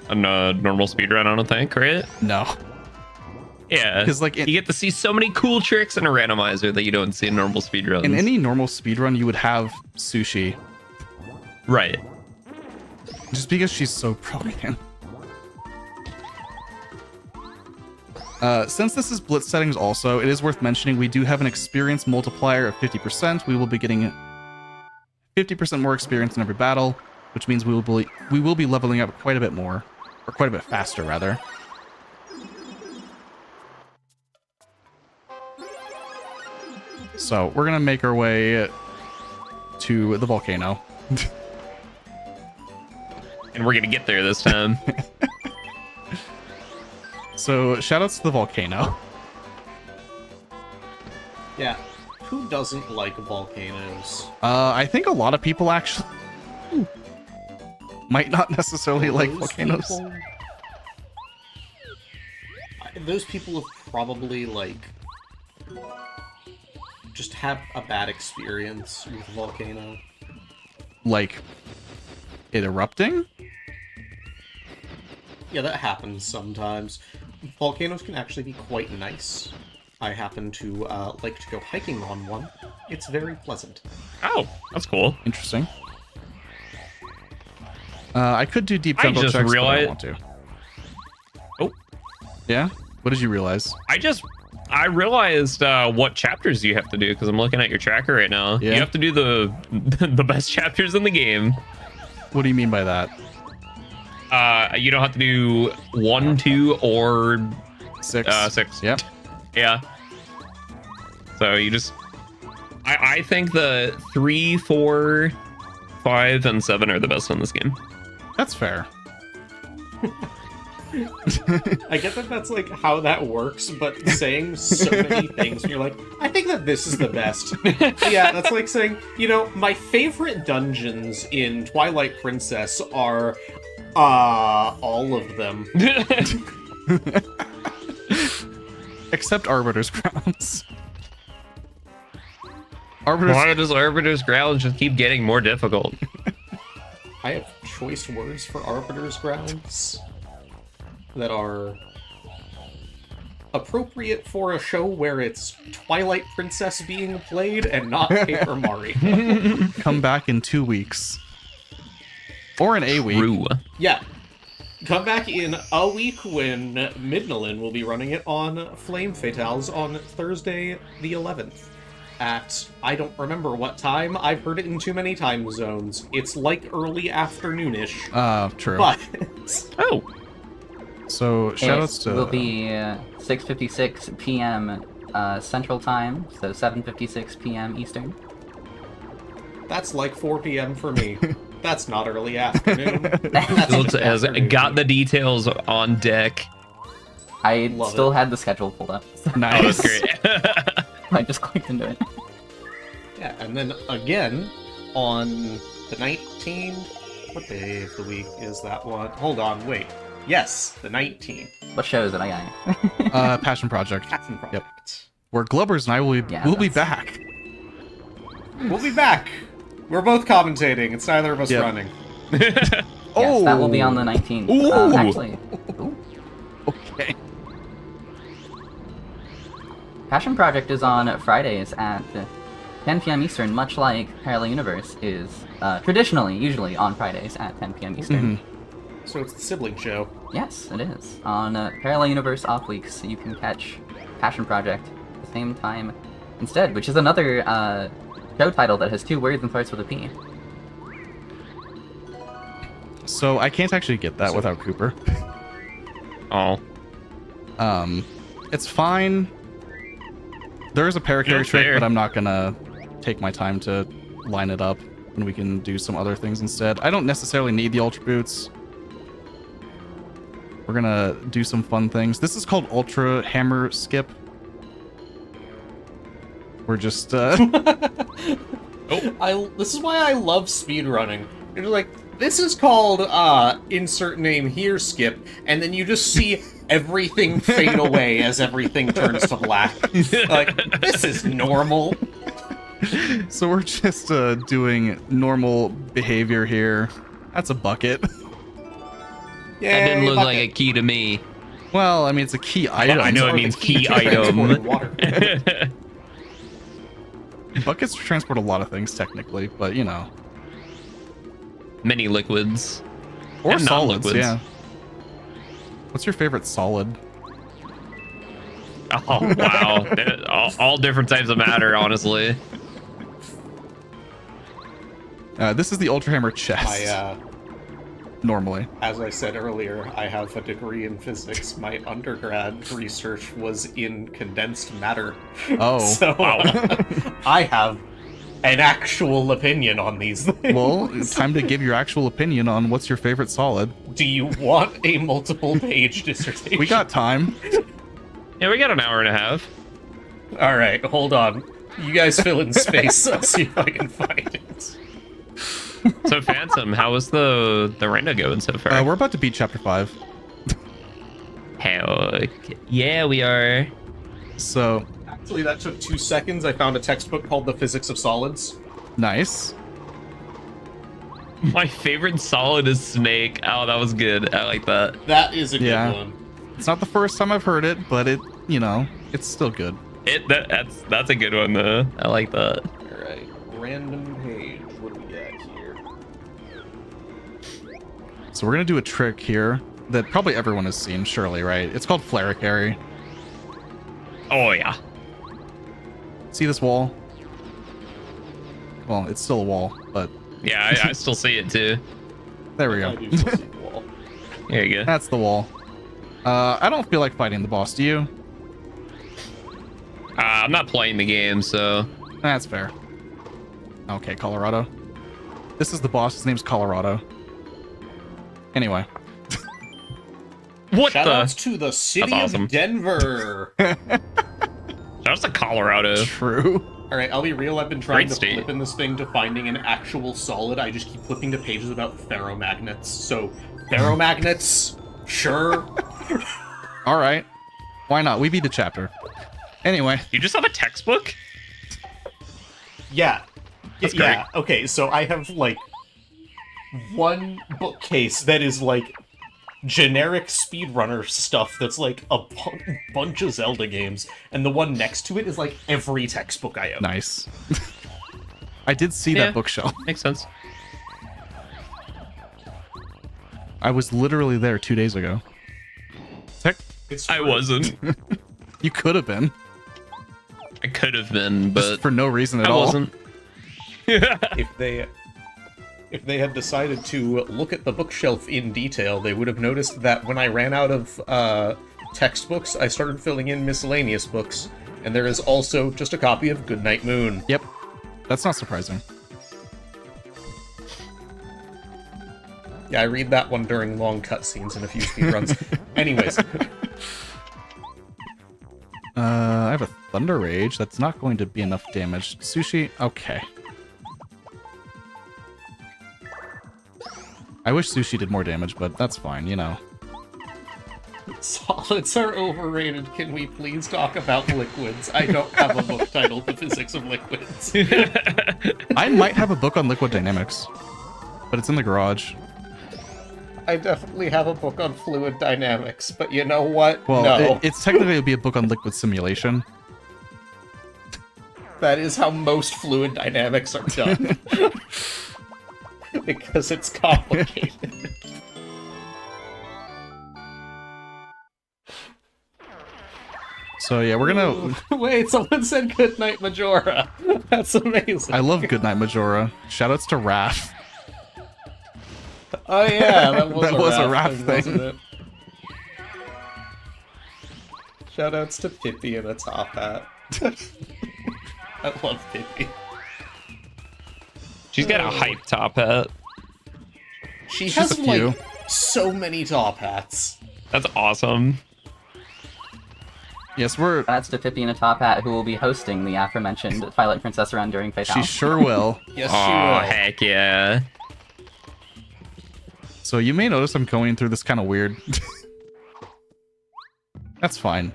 normal speedrun, I don't think, right? No. Yeah, 'Cause, like, you get to see so many cool tricks in a randomizer that you don't see in normal speedruns. In any normal speedrun, you would have Sushi. Right. Just because she's so broken. Since this is blitz settings also, it is worth mentioning we do have an experience multiplier of 50%. We will be getting 50% more experience in every battle, which means we will be leveling up quite a bit more, or quite a bit faster rather. So we're gonna make our way to the volcano. And we're gonna get there this time. So shoutouts to the volcano. Yeah. Who doesn't like volcanoes? I think a lot of people actually might not necessarily like Those volcanoes. people- Those people have probably, like, just had a bad experience with a volcano. Like it erupting? Yeah, that happens sometimes. Volcanoes can actually be quite nice. I happen to like to go hiking on one. It's very pleasant. Oh, that's cool. Interesting. I could do deep I jungle just checks, but I realized- don't want to. Oh, Yeah? What did you realize? I realized what chapters you have to do because I'm looking at your tracker right now. Yeah? You have to do the the best chapters in the game. What do you mean by that? You don't have to do 1, 2, or 6? 6. Yep. Yeah. So you just, I think the 3, 4, 5, and 7 are the best in this game. That's fair. I get that that's like how that works, but saying so many things, and you're like, I think that this is the best. Yeah, that's like saying, you know, my favorite dungeons in Twilight Princess are all of them. Except Arbiter's Grounds. Arbiter's... Why does Arbiter's Grounds just keep getting more difficult? I have choice words for Arbiter's Grounds that are appropriate for a show where it's Twilight Princess being played and not Paper Mario. Come back in 2 weeks. Or in a week. True. Yeah. Come back in a week when Midnolin will be running it on Flame Fatales on Thursday the 11th. At, I don't remember what time, I've heard it in too many time zones. It's like early afternoonish. True. But, Oh, So, shoutouts It to... will be 6:56 p.m. Central Time, so 7:56 p.m. Eastern. that's like 4 p.m. for me. That's not early afternoon. That's Zilch just has afternoon. got the details on deck. I Love still it. had the schedule pulled up, so Oh, Nice. that's great. I just clicked into it. Yeah, and then again, on the 19th... What day of the week is that one? Hold on, wait. Yes, the 19th. What show is it? I got it. Passion Project. Captain Project. Where Glubbers and I will be, Yeah, will be that's- back. We'll be back. We're both commentating. It's neither of us Yep. running. Yes, that will be on the 19th. Ooh. Actually, ooh. Okay. Passion Project is on Fridays at 10 p.m. Eastern, much like Parallel Universe is traditionally, usually on Fridays at 10 p.m. Eastern. So it's the sibling show. Yes, it is. On Parallel Universe off weeks, you can catch Passion Project at the same time instead, which is another show title that has 2 words and starts with a P. So, I can't actually get that without Cooper. Oh, It's fine. There is a paracarry That's trick, fair. but I'm not gonna take my time to line it up when we can do some other things instead. I don't necessarily need the Ultra Boots. We're gonna do some fun things. This is called Ultra Hammer Skip. We're just, This is why I love speedrunning. You're like, this is called insert name here skip, and then you just see everything fade away as everything turns to black. Like, this is normal. So we're just doing normal behavior here. That's a bucket. That didn't look like a key to me. Well, I mean, it's a key item. I know it means key item. Buckets transport a lot of things, technically, but you know. Many liquids. Or And solids, non-liquids. yeah. What's your favorite solid? Oh, wow. all different types of matter, honestly. This is the Ultra Hammer chest. Normally. As I said earlier, I have a degree in physics. My undergrad research was in condensed matter. Oh. So I have an actual opinion on these things. Well, it's time to give your actual opinion on what's your favorite solid. Do you want a multiple-page dissertation? We got time. Yeah, we got an hour and a half. All right, hold on. You guys fill in space. I'll see if I can find it. So, Phantom, how was the rando going so far? We're about to beat chapter 5. Heck yeah, we are. So, Actually, that took 2 seconds. I found a textbook called The Physics of Solids. nice. My favorite solid is Snake. Oh, that was good. I like that. That is a good Yeah. one. It's not the first time I've heard it, but it, you know, it's still good. That's a good one though. I like that. All right, random page. What do we got here? So we're gonna do a trick here that probably everyone has seen, surely, right? It's called flare carry. Oh yeah. See this wall? Well, it's still a wall, but Yeah, I still see it too. there we I go. do still see the wall. There you go. That's the wall. I don't feel like fighting the boss, do you? I'm not playing the game, so That's fair. Okay, Colorado. This is the boss. His name's Colorado. Anyway. what Shoutouts the? to the city That's awesome. of Denver. That's a Colorado. True. All right, I'll be real. I've been trying Great to state. flip in this thing to finding an actual solid. I just keep flipping to pages about ferromagnets. So, ferromagnets, sure. All right. Why not? We beat the chapter. Anyway. You just have a textbook? Yeah. That's Yeah. Okay, so I have, like, one bookcase that is, like, generic speedrunner stuff that's, like, a bunch of Zelda games, and the one next to it is, like, every textbook I own. Nice. I did see Yeah. that bookshelf. Makes sense. I was literally there 2 days ago. Tech, It's I true. wasn't. you could have been. I could have been, Just but for no reason at I all. wasn't. If they had decided to look at the bookshelf in detail, they would have noticed that when I ran out of textbooks, I started filling in miscellaneous books, and there is also just a copy of Goodnight Moon. Yep. That's not surprising. Yeah, I read that one during long cutscenes and a few speedruns. Anyways, I have a Thunder Rage. That's not going to be enough damage. Sushi? Okay. I wish Sushi did more damage, but that's fine, you know. solids are overrated. Can we please talk about liquids? I don't have a book titled The Physics of Liquids. I might have a book on liquid dynamics, but it's in the garage. I definitely have a book on fluid dynamics, but you know what? Well, no. it's technically it'd be a book on liquid simulation. That is how most fluid dynamics are done. Because it's complicated. So yeah, we're gonna. Wait, someone said goodnight Majora. That's amazing. I love Goodnight Majora. Shoutouts to Raph. Oh yeah, that was, That was a Raph thing, thing. wasn't it? Shoutouts to Pippi and a top hat. I love Pippi. She's got a hype top hat. She She's has a few. like so many top hats. That's awesome. Yes, we're. That's to Pippi in a top hat, who will be hosting the aforementioned Twilight Princess run during Fate She House. sure will. Yes, Oh, she will. heck yeah. So you may notice I'm going through this kind of weird. That's fine.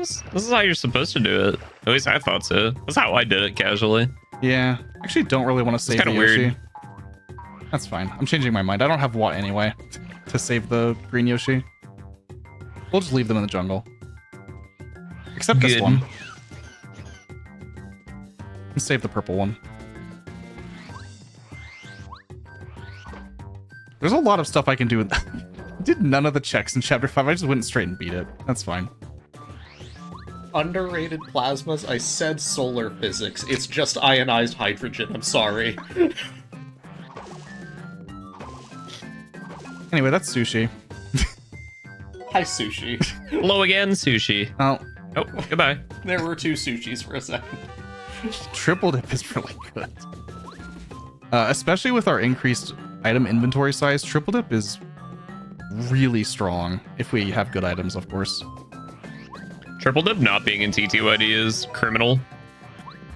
games? This is how you're supposed to do it. At least I thought so. That's how I did it casually. Yeah. Actually, don't really want to save the kinda Yoshi. weird. That's fine. I'm changing my mind. I don't have what anyway to save the green Yoshi. We'll just leave them in the jungle. Except this Good. one. And save the purple one. There's a lot of stuff I can do. Did none of the checks in Chapter 5. I just went straight and beat it. That's fine. Underrated plasmas? I said solar physics. It's just ionized hydrogen. I'm sorry. Anyway, that's sushi. Hi, sushi. Hello again, sushi. Oh, Oh, goodbye. There were 2 sushis for a second. triple dip is really good. Especially with our increased item inventory size, triple dip is really strong if we have good items, of course. Triple dip not being in TTYD is criminal.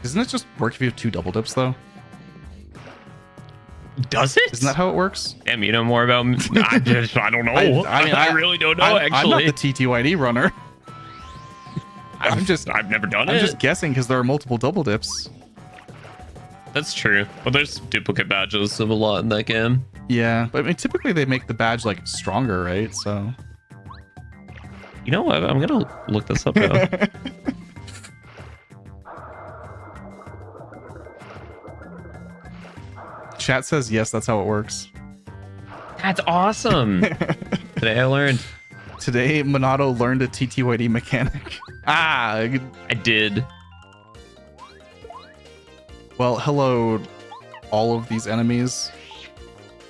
Doesn't it just work if you have 2 double dips, though? Does it? Isn't that how it works? Damn, you know more about me. I don't know. I really don't know, I'm not actually. the TTYD runner. I've never done I'm it. just guessing because there are multiple double dips. That's true. Well, there's duplicate badges of a lot in that game. Yeah, but I mean, typically they make the badge like stronger, right? So You know what? I'm gonna look this up now. chat says yes, that's how it works. That's awesome. Today I learned. Today, Monado learned a TTYD mechanic. I did. Well, hello, all of these enemies.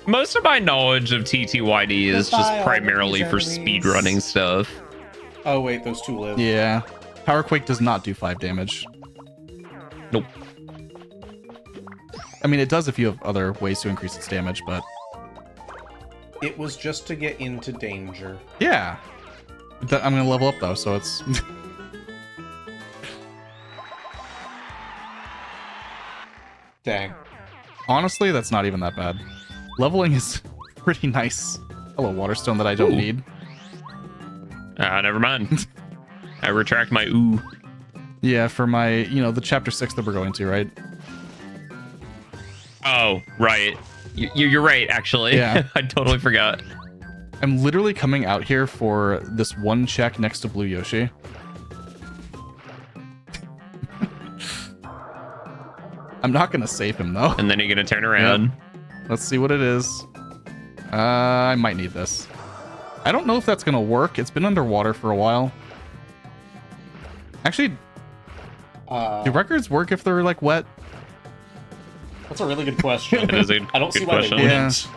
Most of my knowledge of TTYD is Goodbye, all just of primarily these for enemies. speedrunning stuff. Oh, wait, those 2 live. Yeah, Power Quake does not do 5 damage. Nope. I mean, it does if you have other ways to increase its damage, but It was just to get into danger. yeah. I'm gonna level up though, so it's Dang. honestly that's not even that bad. Leveling is pretty nice. Hello, Waterstone that I don't Ooh. need. Never mind. I retract my ooh. Yeah, for my, the chapter 6 that we're going to, right? Oh, right. You're right, actually. Yeah. I totally forgot. I'm literally coming out here for this one check next to Blue Yoshi. I'm not gonna save him though. And then you're gonna turn around. Let's see what it is. I might need this. I don't know if that's gonna work. It's been underwater for a while. Actually, do records work if they're like wet? That's a really good question. That is a I don't see good why question. they wouldn't.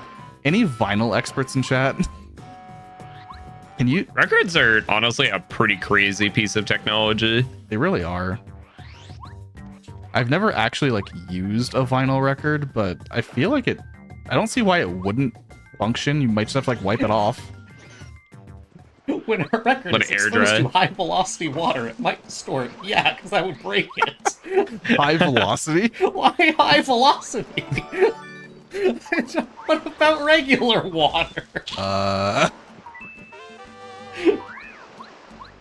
Any vinyl experts in chat? Can you? Records are honestly a pretty crazy piece of technology. They really are. I've never actually like used a vinyl record, but I feel like it. I don't see why it wouldn't function. You might just have to like wipe it off. When a record Let is it air exposed dry. to high velocity water, it might distort. Yeah, because that would break it. High velocity. Why high velocity? What about regular water?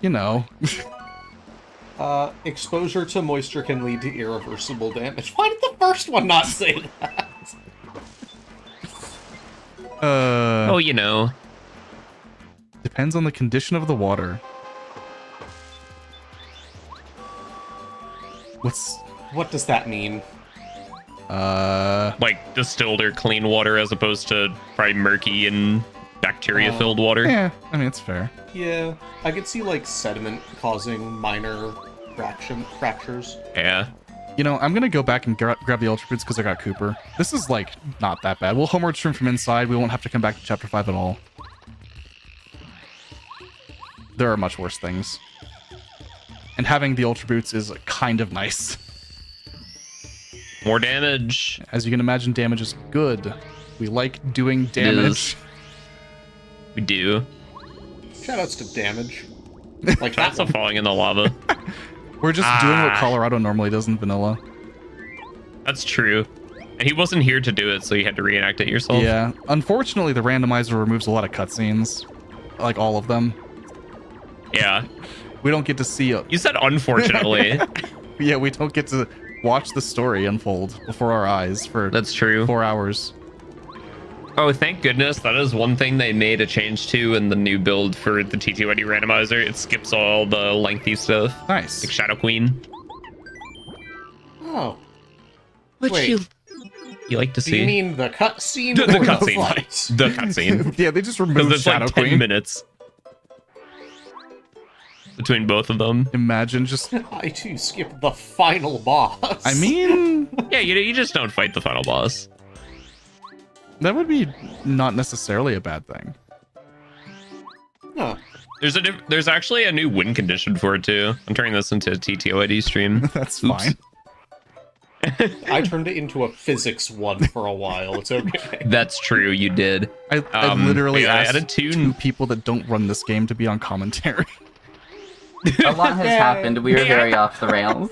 You know. Exposure to moisture can lead to irreversible damage. Why did the first one not say that? Oh, you know. Depends on the condition of the water. What does that mean? Like distilled or clean water as opposed to probably murky and bacteria-filled water. Yeah, I mean, it's fair. Yeah, I could see like sediment causing minor fractures. Yeah. You know, I'm gonna go back and grab the Ultra Boots because I got Cooper. This is like not that bad. We'll homeward stream from inside. We won't have to come back to chapter 5 at all. There are much worse things. And having the Ultra Boots is kind of nice. More damage. As you can imagine, damage is good. We like doing damage. We do. Shoutouts to damage. Like Shots that of one. falling in the lava. We're just doing what Colorado normally does in vanilla. That's true. And he wasn't here to do it, so you had to reenact it yourself. Yeah. Unfortunately, the randomizer removes a lot of cutscenes. Like all of them. Yeah. we don't get to see. You said unfortunately. Yeah, we don't get to watch the story unfold before our eyes for That's true. 4 hours. Oh, thank goodness. That is one thing they made a change to in the new build for the TTYD randomizer. It skips all the lengthy stuff. Nice. Like Shadow Queen. Oh. Which Wait. you like to Do see? you mean the cutscene? The or the cutscene. fight? The cutscene. Yeah, they just Because removed it's Shadow like 10 Queen. minutes between both of them. Imagine just. I too skipped the final boss. I mean, Yeah, you just don't fight the final boss. that would be not necessarily a bad thing. Huh. There's actually a new win condition for it too. I'm turning this into a TTOID stream. That's Oops. fine. I turned it into a physics one for a while. It's okay. That's true, you did. I literally I asked added two people that don't run this game to be on commentary. A lot has happened. We are very off the rails.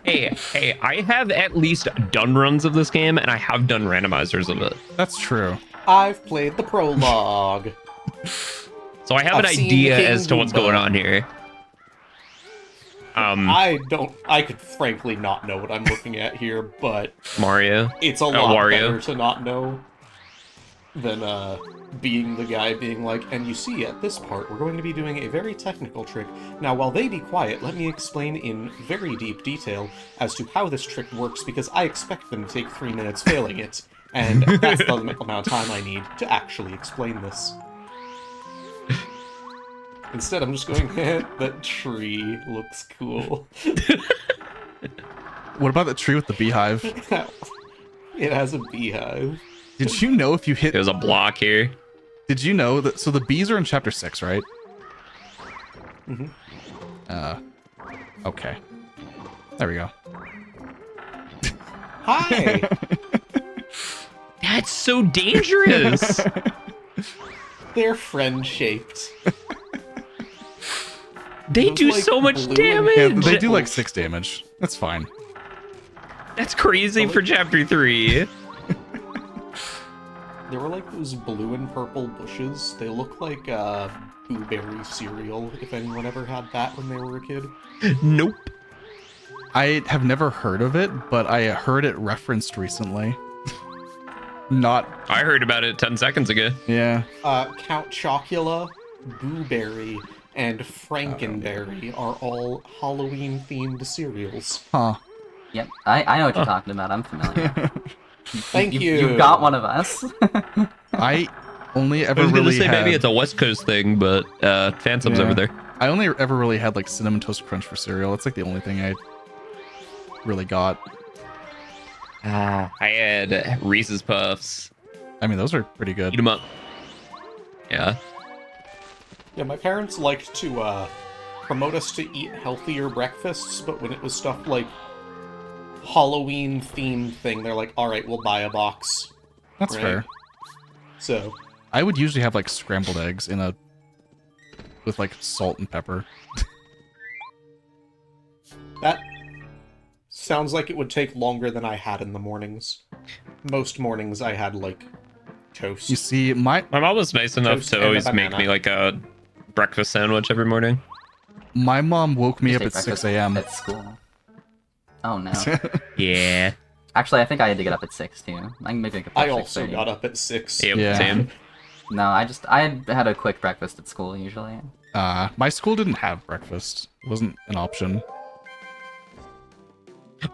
Hey, I have at least done runs of this game, and I have done randomizers of it. That's true. I've played the prologue. So I have an I've seen idea King as to what's Goomba. going on here. I could frankly not know what I'm looking at here, but Mario. it's a lot Wario. better to not know than being the guy being like, and you see, at this part, we're going to be doing a very technical trick. Now, while they be quiet, let me explain in very deep detail as to how this trick works, because I expect them to take 3 minutes failing it, and that's the amount of time I need to actually explain this. Instead, I'm just going, that tree looks cool. What about the tree with the beehive? It has a beehive. Did you know if you hit? There's a block here. Did you know that? So the bees are in chapter 6, right? Okay. There we go. Hi! That's so dangerous. They're friend-shaped. They Those, do like, so much blue damage. Yeah, they do like 6 damage. That's fine. That's crazy for chapter 3. There were like those blue and purple bushes. They look like blueberry cereal, if anyone ever had that when they were a kid. Nope. I have never heard of it, but I heard it referenced recently. Not. I heard about it 10 seconds ago. Yeah. Count Chocula, Boo Berry, and Frankenberry are all Halloween-themed cereals. Huh. Yep, I know what you're talking about. I'm familiar. Thank you. You've got one of us. I only I ever was gonna really say had. maybe it's a West Coast thing, but Phantom's Yeah. over there. I only ever really had like Cinnamon Toast Crunch for cereal. It's like the only thing I really got. I had Reese's Puffs. I mean, those are pretty Eat good. them up. Yeah. Yeah, my parents liked to promote us to eat healthier breakfasts, but when it was stuff like Halloween-themed thing, they're like, alright, we'll buy a box. That's Right. fair. So, I would usually have like scrambled eggs in a with like salt and pepper. that sounds like it would take longer than I had in the mornings. Most mornings I had, like, toast. You see, my My mom was nice enough Toast to and a always make banana. me like a breakfast sandwich every morning. mom woke me Just up take at 6 breakfast a.m. At school. Oh no. Yeah. Actually, I think I had to get up at 6 too. I can maybe get up I at also 6:30. got up at 6. Yep, Yeah. same. No, I had a quick breakfast at school usually. My school didn't have breakfast. It wasn't an option.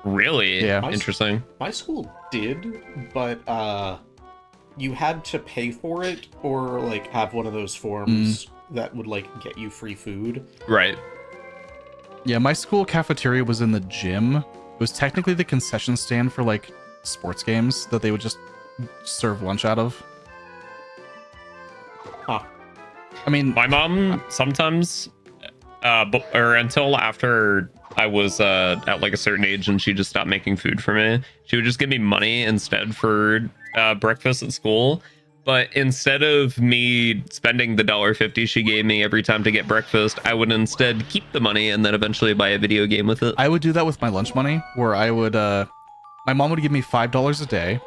Really? Yeah. Interesting. My school did, but you had to pay for it or like have one of those forms that would like get you free food. Right. Yeah, my school cafeteria was in the gym. It was technically the concession stand for like sports games that they would just serve lunch out of. Huh. I mean, My mom sometimes, or until after I was at like a certain age and she just stopped making food for me, she would just give me money instead for breakfast at school. But instead of me spending the $1.50 she gave me every time to get breakfast, I would instead keep the money and then eventually buy a video game with it. I would do that with my lunch money, where I would, my mom would give me $5 a day,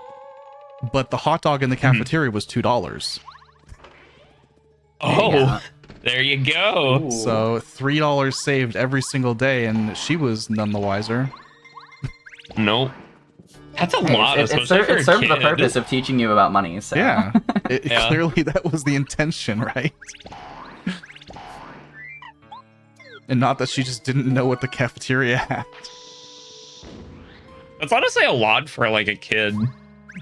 but the hot dog in the cafeteria was $2. Oh, Yeah. There you go. Ooh. So $3 saved every single day, and she was none the wiser. Nope. That's a lot, It especially for a served the kid. purpose of teaching you about money. So. Yeah, Yeah. Clearly that was the intention, right? And not that she just didn't know what the cafeteria had. That's honestly a lot for like a kid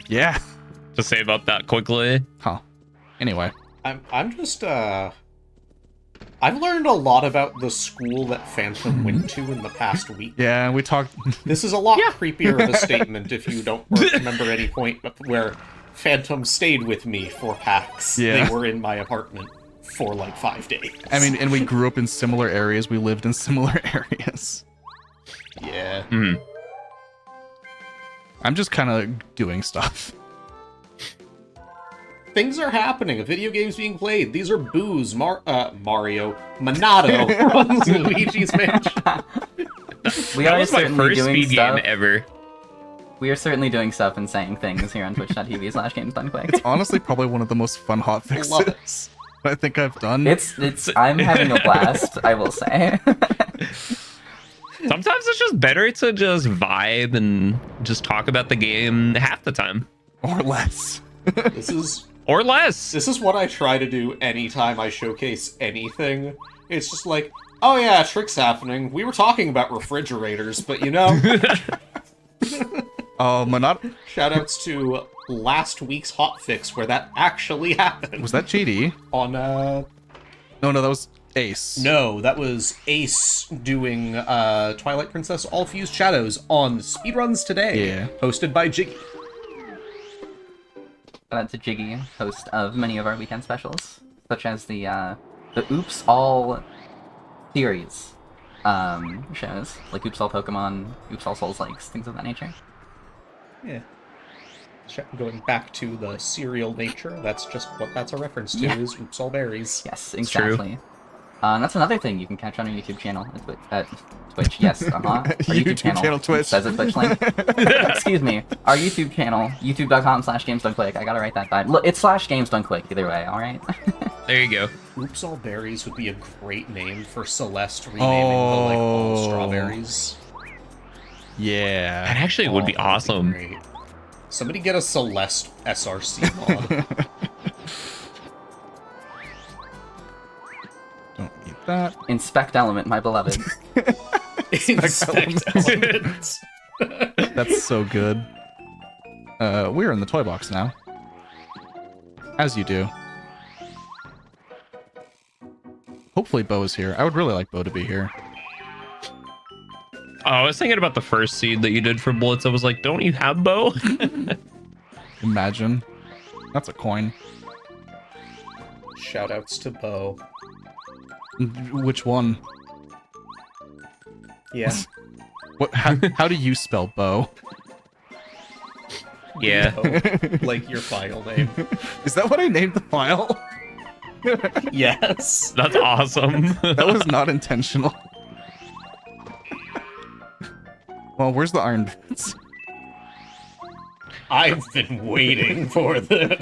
Yeah. to save up that quickly. Huh. Anyway. I'm just I've learned a lot about the school that Phantom went to in the past week. Yeah, we talked. This is a lot creepier of a statement if you don't remember any point where Phantom stayed with me for PAX. Yeah. They were in my apartment for like 5 days. I mean, and we grew up in similar areas. We lived in similar areas. yeah. Hmm. I'm just kind of doing stuff. Things are happening. A video game's being played. These are Boo's, Mario, Monado from Luigi's Mansion. We That are was my certainly first doing speed stuff. game ever. We are certainly doing stuff and saying things here on twitch.tv/games done quick. It's honestly probably one of the most fun hot Love it. fixes I think I've done. I'm having a blast, I will say. Sometimes it's just better to just vibe and just talk about the game half the time. Or less. Or less. This is what I try to do anytime I showcase anything. It's just like, oh yeah, trick's happening. We were talking about refrigerators, but you know, Monado. shoutouts to last week's hotfix where that actually happened. Was that JD? On No, that was Ace. No, that was Ace doing Twilight Princess All Fused Shadows on Speedruns Today, Yeah. hosted by Jiggy. Shout out to Jiggy, host of many of our weekend specials, such as the Oops All series shows, like Oops All Pokemon, Oops All Souls Likes, things of that nature. Yeah. Going back to the serial nature, that's just what that's a reference to, Yeah. is Oops All Berries. Yes, It's true. exactly. That's another thing you can catch on our YouTube channel at Twitch. Yes, Our YouTube channel, Twitch. Says a Twitch link. Excuse me. Our YouTube channel, youtube.com/gamesdonequick. I gotta write that down. Look, it's /gamesdonequick either way. All right. There you go. Oops All Berries would be a great name for Celeste renaming the like all strawberries. Yeah. That actually would be That'd awesome. great. Somebody get a Celeste SRC mod. Don't need that. Inspect element, my beloved. Inspect elements. That's so good. We're in the toy box now. As you do. Hopefully Bo is here. I would really like Bo to be here. Oh, I was thinking about the first seed that you did for Blitz. I was like, don't you have Bo? Imagine. That's a coin. Shoutouts to Bo. Which one? Yeah. What? How do you spell Bo? Yeah. Bo, like your file name. Is that what I named the file? Yes. That's awesome. That was not intentional. Well, where's the iron bits? I've been waiting for this.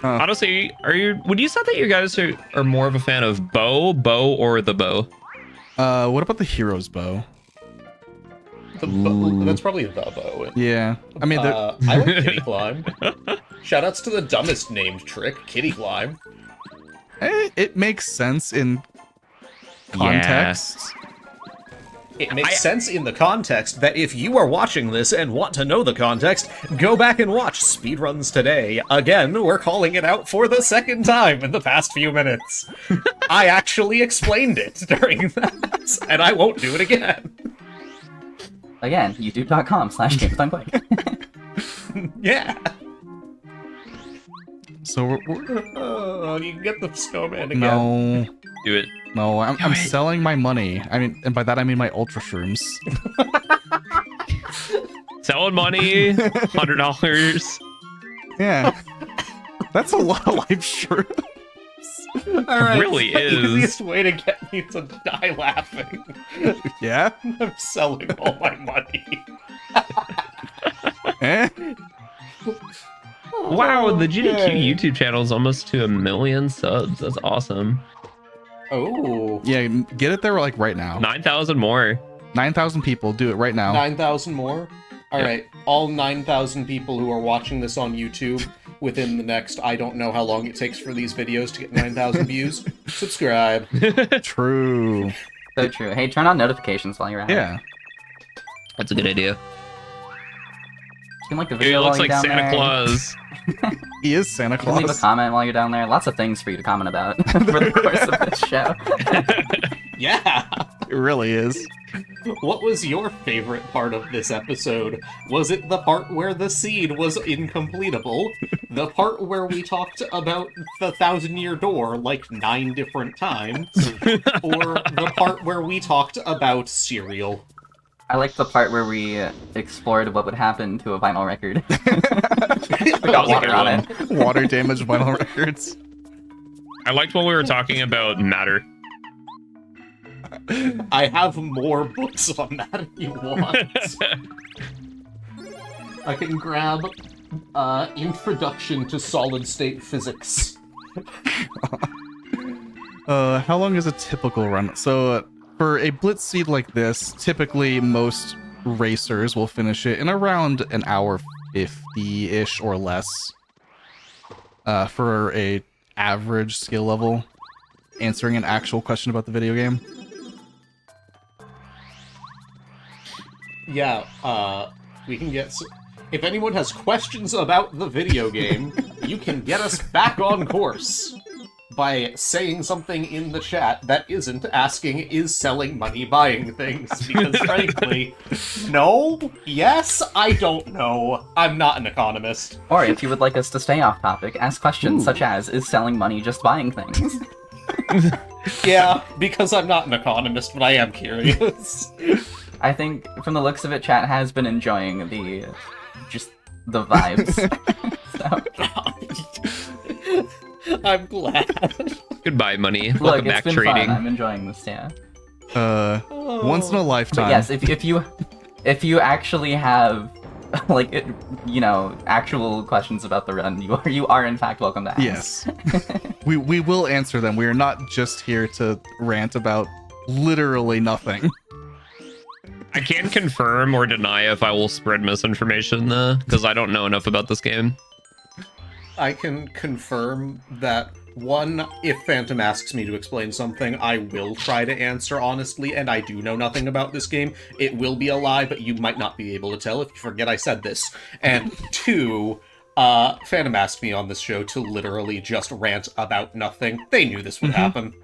Honestly, would you say that you guys are more of a fan of Bo, or the Bow? What about the hero's bow? That's probably the Bo. Yeah. I mean, I like Kitty Climb. Shoutouts to the dumbest named trick, Kitty Climb. it makes sense in context. It makes sense in the context that if you are watching this and want to know the context, go back and watch Speedruns Today. Again, we're calling it out for the second time in the past few minutes. I actually explained it during that, and I won't do it again. Again, youtube.com/gamesdonequick. Yeah. So we're Oh, you can get the snowman again. no, Do it. no. I'm selling my money. I mean, and by that I mean my ultra shrooms. Selling money, $100. Yeah, that's a lot of life shrooms. All right, really the is. easiest way to get me to die laughing. Yeah. I'm selling all my money. Eh? What wow, the GDQ yay. YouTube channel is almost to 1 million subs. That's awesome. Oh. Yeah, get it there like right now. 9,000 more. 9,000 people, do it right now. 9,000 more? All Yep. right, all 9,000 people who are watching this on YouTube within the next, I don't know how long it takes for these videos to get 9,000 views, subscribe. True. So true. Hey, turn on notifications while you're at it. Yeah. That's a good idea. You can like the Dude, he video while looks you're like down Santa there. Claus. He is Santa You can leave a Claus. comment while you're down there. Lots of things for you to comment about for the course of this show. Yeah! It really is. What was your favorite part of this episode? Was it the part where the seed was incompletable? The part where we talked about the 1,000-year door like 9 different times? Or the part where we talked about cereal? I like the part where we explored what would happen to a vinyl record. We That got was a water good on one. it. Water damage vinyl records. I liked when we were talking about matter. I have more books on that if you want. I can grab Introduction to Solid State Physics. How long is a typical run? So, for a blitz seed like this, typically most racers will finish it in around an hour 50-ish or less. For a average skill level, answering an actual question about the video game. Yeah, we can get... If anyone has questions about the video game, you can get us back on course by saying something in the chat that isn't asking, is selling money buying things? Because frankly, no, yes, I don't know. I'm not an economist. Or if you would like us to stay off topic, ask questions Ooh. such as, is selling money just buying things? Yeah, because I'm not an economist, but I am curious. I think, from the looks of it, chat has been enjoying the vibes. So, I'm glad. Goodbye, money. look, Welcome it's back, been trading. fun. I'm enjoying this, yeah. Once in a lifetime. But yes, if you actually have, like, actual questions about the run, you are in fact welcome to ask. Yes. we will answer them. We are not just here to rant about literally nothing. I can't confirm or deny if I will spread misinformation, because I don't know enough about this game. I can confirm that, one, if Phantom asks me to explain something, I will try to answer honestly, and I do know nothing about this game. It will be a lie, but you might not be able to tell if you forget I said this. And two, Phantom asked me on this show to literally just rant about nothing. They knew this would happen.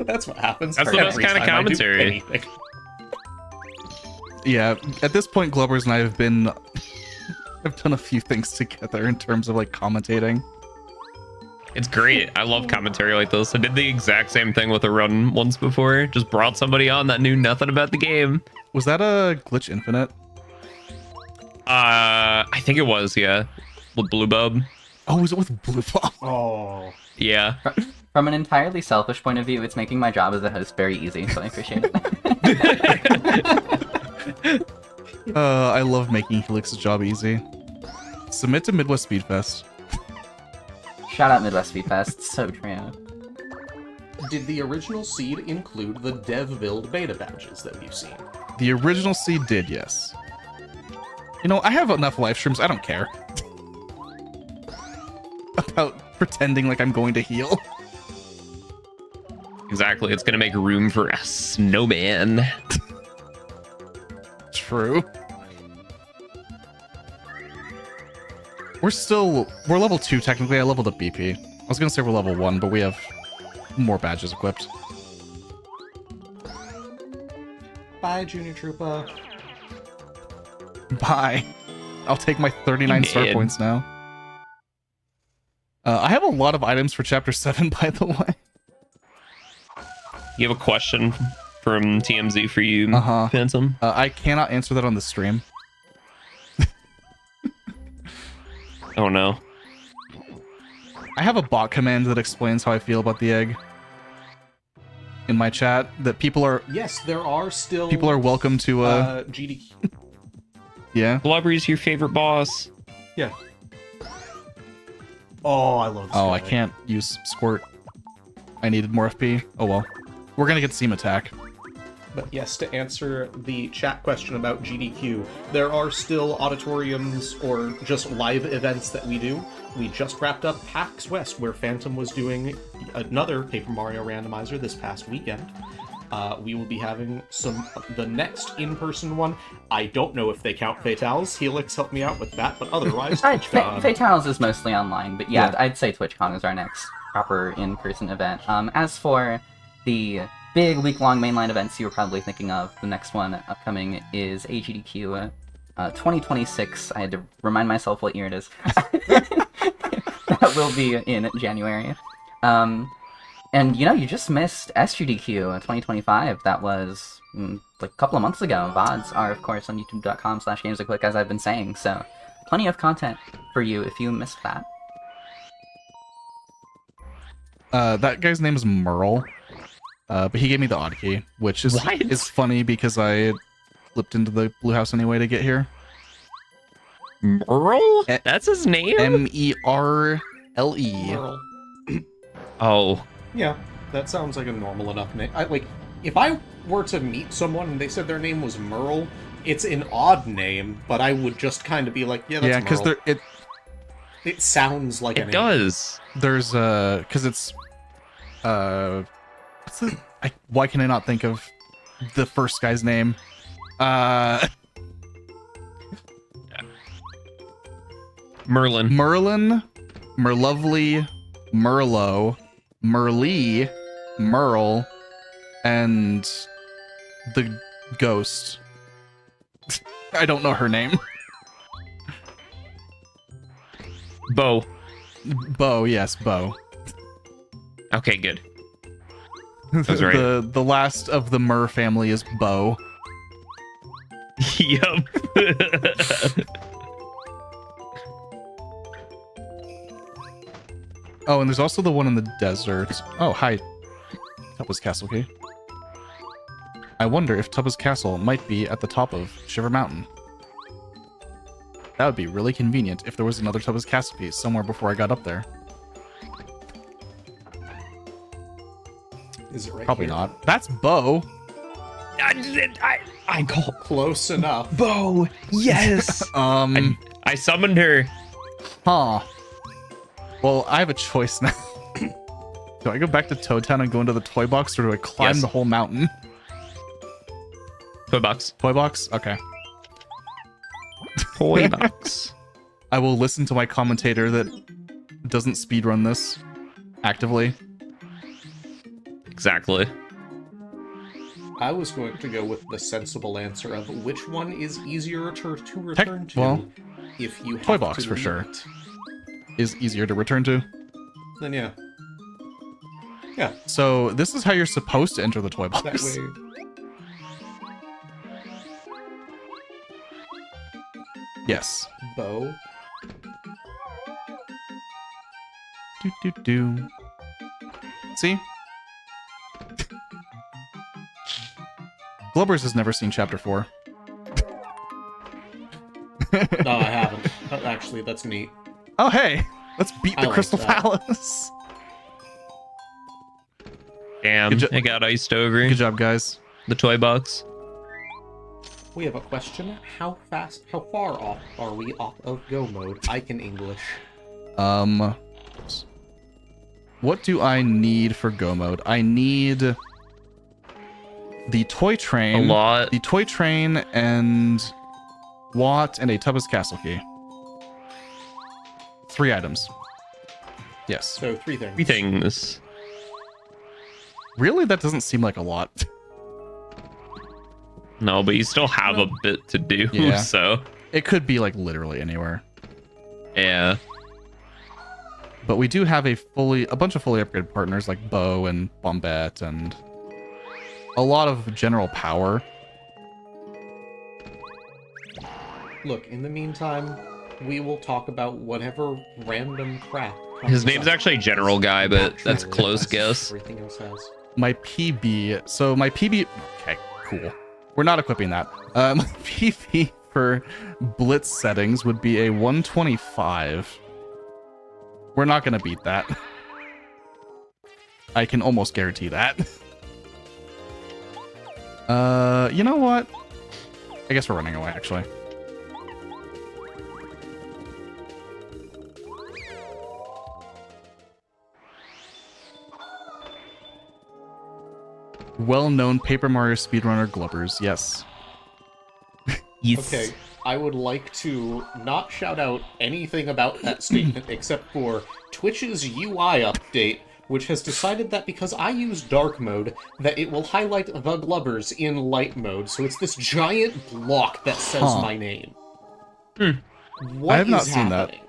That's what happens. That's for the best every kind of time I do commentary. anything. Yeah, at this point, Glubbers and I have done a few things together in terms of like commentating. It's great. I love commentary like this. I did the exact same thing with a run once before. Just brought somebody on that knew nothing about the game. Was that a Glitch Infinite? I think it was, yeah. With Blue Bub. Oh, was it with Blue Ball? Oh. Yeah. From an entirely selfish point of view, it's making my job as a host very easy, so I appreciate it. I love making Helix's job easy. Submit to Midwest Speedfest. Shout out Midwest Speed Fest, so true. Did the original seed include the dev build beta badges that we've seen? The original seed did, yes. You know, I have enough live streams, I don't care. About pretending like I'm going to heal. Exactly. It's going to make room for a snowman. True. We're level 2 technically. I leveled up BP. I was gonna say we're level 1, but we have more badges equipped. Bye, Junior Troopa. Bye. I'll take my 39 star Man. points now. I have a lot of items for chapter 7, by the way. You have a question from TMZ for you, Uh-huh. Phantom? I cannot answer that on the stream. Oh no. I have a bot command that explains how I feel about the egg in my chat. That people are Yes, there are still welcome to GDQ. yeah. Blubbery's your favorite boss. Yeah. Oh, I love this Oh, guy. I can't use squirt. I needed more FP. Oh well. We're gonna get Seam Attack. But yes, to answer the chat question about GDQ, there are still auditoriums or just live events that we do. We just wrapped up PAX West, where Phantom was doing another Paper Mario randomizer this past weekend. We will be having the next in-person one. I don't know if they count Fatales. Helix helped me out with that, but otherwise, TwitchCon. Fatales is mostly online, but yeah, Yeah. I'd say TwitchCon is our next proper in-person event. As for the big week-long mainline events you were probably thinking of, the next one upcoming is AGDQ 2026. I had to remind myself what year it is. That will be in January. And you just missed SGDQ 2025. That was like a couple of months ago. VODs are, of course, on youtube.com/gamesaclick, as I've been saying. So plenty of content for you if you missed that. That guy's name is Merle. But he gave me the odd key, which is funny because I flipped into the blue house anyway to get here. Merle? That's his name? Merle. Merle. Oh. Yeah, that sounds like a normal enough name. If I were to meet someone and they said their name was Merle, it's an odd name, but I would just kind of be like, yeah, that's Yeah, Merle. because It sounds like a It name. does. there's because it's what's the, why can I not think of the first guy's name? Merlin. Merlovely, Merlo, Merlee, Merle, and the ghost. I don't know her name. Bo. Bo, yes, Bo. Okay, good. That's right. The last of the Mur family is Bo. Yup. Oh, and there's also the one in the desert. Oh, hi. Tubba's Castle key. I wonder if Tubba's Castle might be at the top of Shiver Mountain. That would be really convenient if there was another Tubba's Castle piece somewhere before I got up there. Is it right Probably here? not. That's Bo. I call Close enough. Bo. Yes. I summoned her. Huh. Well, I have a choice now. Do I go back to Toad Town and go into the toy box, or do I climb Yes. the whole mountain? Toy box. Toy box? Okay. Toy box. I will listen to my commentator that doesn't speedrun this actively. Exactly. I was going to go with the sensible answer of which one is easier to return to well, if you have toy box to for leave sure. it. Is easier to return to. Then yeah. Yeah, So this is how you're supposed to enter the toy that box. way. Yes. Bo. Do. See? Glubbers has never seen chapter 4. No, I haven't. Actually, that's neat. Oh hey! Let's beat I the like Crystal that. Palace. Damn, Good jo- it got iced over. Good job, guys. The toy box. We have a question. How far off are we off of go mode? I can English. What do I need for go mode? I need the toy train. A lot. The toy train and Watt and a Tubba's Castle key. 3 items. Yes. So 3 things. 3 things. Really? That doesn't seem like a lot. No, but you still have a bit to do, Yeah. so It could be like literally anywhere. yeah. But we do have a bunch of fully upgraded partners like Bo and Bombette and a lot of general power. Look, in the meantime, we will talk about whatever random crap comes His name's up. actually General Guy, but that's a close guess. Everything else has. My PB. So my PB. Okay, cool. We're not equiping that. My PB for blitz settings would be a 125. We're not going to beat that. I can almost guarantee that. You know what? I guess we're running away, actually. Well-known Paper Mario speedrunner Glubbers, yes. Yes. Okay, I would like to not shout out anything about that statement except for Twitch's UI update, which has decided that because I use dark mode, that it will highlight the Glubbers in light mode, so it's this giant block that says my name. What I have not is seen that. happening?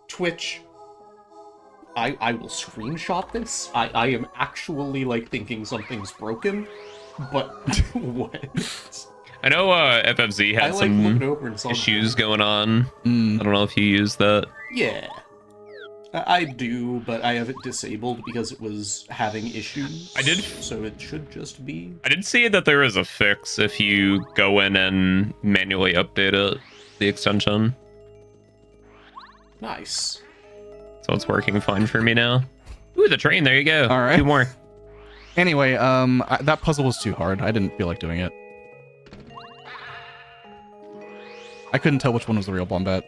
Twitch, I will screenshot this. I am actually, like, thinking something's broken, but what? I know FFZ had some over and saw issues going on. I don't know if you used that. Yeah. I do, but I have it disabled because it was having issues. I did. So it should just be... I did see that there was a fix if you go in and manually update it, the extension. Nice. So it's working fine for me now. Ooh, the train, there you go. All right. 2 more. Anyway, that puzzle was too hard. I didn't feel like doing it. I couldn't tell which one was the real Bombette.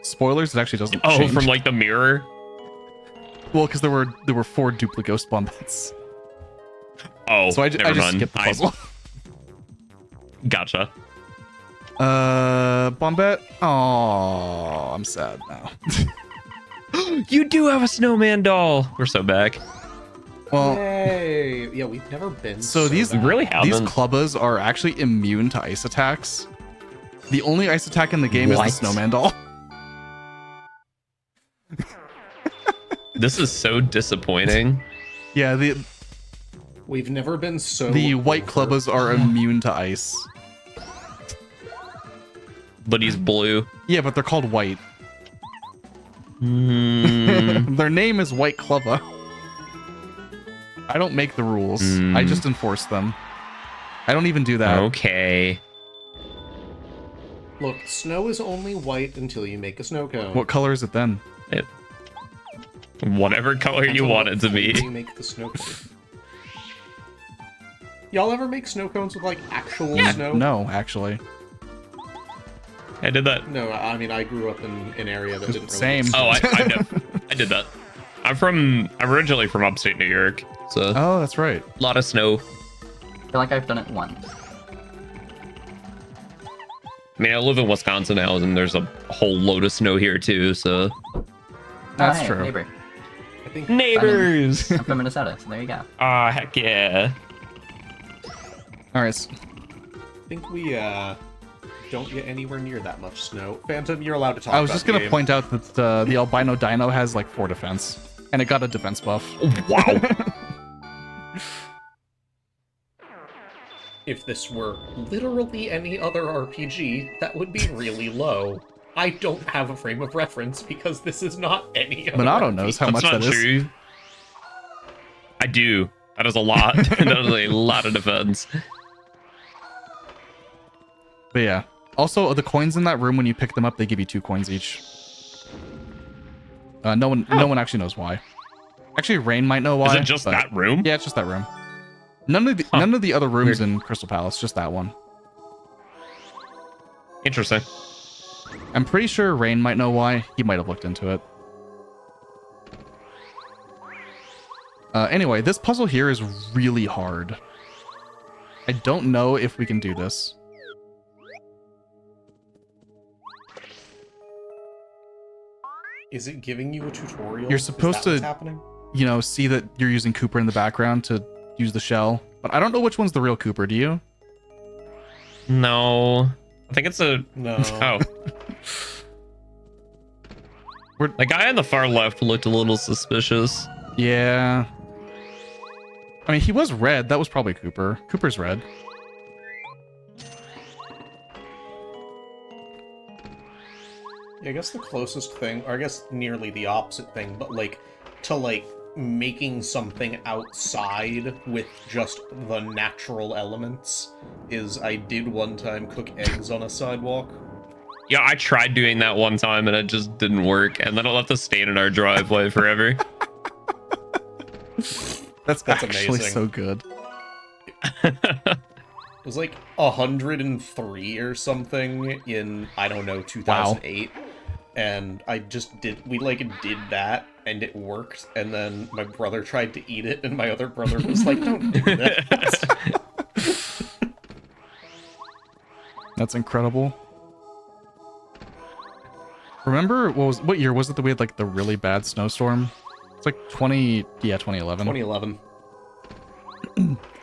Spoilers, it actually doesn't change. From like the mirror? Well, because there were 4 duplicate Bombettes. Oh, So I never just mind. skipped the puzzle. Gotcha. Bombette? Oh, I'm sad now. You do have a snowman doll. We're so back. Well, Yay! Yeah, we've never been so these We really these haven't. clubbas are actually immune to ice attacks. The only ice attack in the game is What? the snowman doll. This is so disappointing. Yeah, We've never been so... the white over- clubbas are immune to ice. But he's blue. Yeah, but they're called white. Mm, Their name is White Clubba. I don't make the rules. I just enforce them. I don't even do that. okay. Look, snow is only white until you make a snow cone. What color is it then? Whatever color Depends you on want what it to be. flavor you make the snow cone. Y'all ever make snow cones with, like, actual snow? No, actually. I did that. No, I mean, I grew up in an area that didn't really... Same. Oh, I did that. I'm originally from upstate New York, so Oh, that's right. a lot of snow. I feel like I've done it once. I mean, I live in Wisconsin now, and there's a whole load of snow here too. So That's Hey, true. Neighbor. I think neighbors. I'm from Minnesota, so there you go. Ah, heck yeah. All right. I think we don't get anywhere near that much snow. Phantom, you're allowed to talk I was about just the gonna game. point out that the albino dino has like 4 defense, and it got a defense buff. Wow. If this were literally any other RPG, that would be really low. I don't have a frame of reference because this is not any other Monado RPG. knows how That's much not that is. true. I do. That is a lot. That is a lot of defense. But yeah. Also, the coins in that room, when you pick them up, they give you 2 coins each. No one actually knows why. Actually, Rain might know why. Is it just but- that room? Yeah, it's just that room. None of the other rooms in Crystal Palace, just that one. Interesting. I'm pretty sure Rain might know why. He might have looked into it. Anyway, this puzzle here is really hard. I don't know if we can do this. Is it giving you a tutorial? You're supposed Is that what's to- happening? You know, see that you're using Cooper in the background to use the shell. But I don't know which one's the real Cooper, do you? No. I think it's a... No. Oh. The guy on the far left looked a little suspicious. Yeah. I mean, he was red. That was probably Cooper. Cooper's red. Yeah, I guess the closest thing, or I guess nearly the opposite thing, but like to like making something outside with just the natural elements is I did one time cook eggs on a sidewalk. Yeah, I tried doing that one time and it just didn't work, and then it left a stain in our driveway forever. That's actually amazing. so good. It was like 103 or something in, I don't know, 2008. Wow. And we did that, and it worked, and then my brother tried to eat it, and my other brother was like, don't do that. That's incredible. Remember, what year was it that we had, like, the really bad snowstorm? It's like 2011. 2011.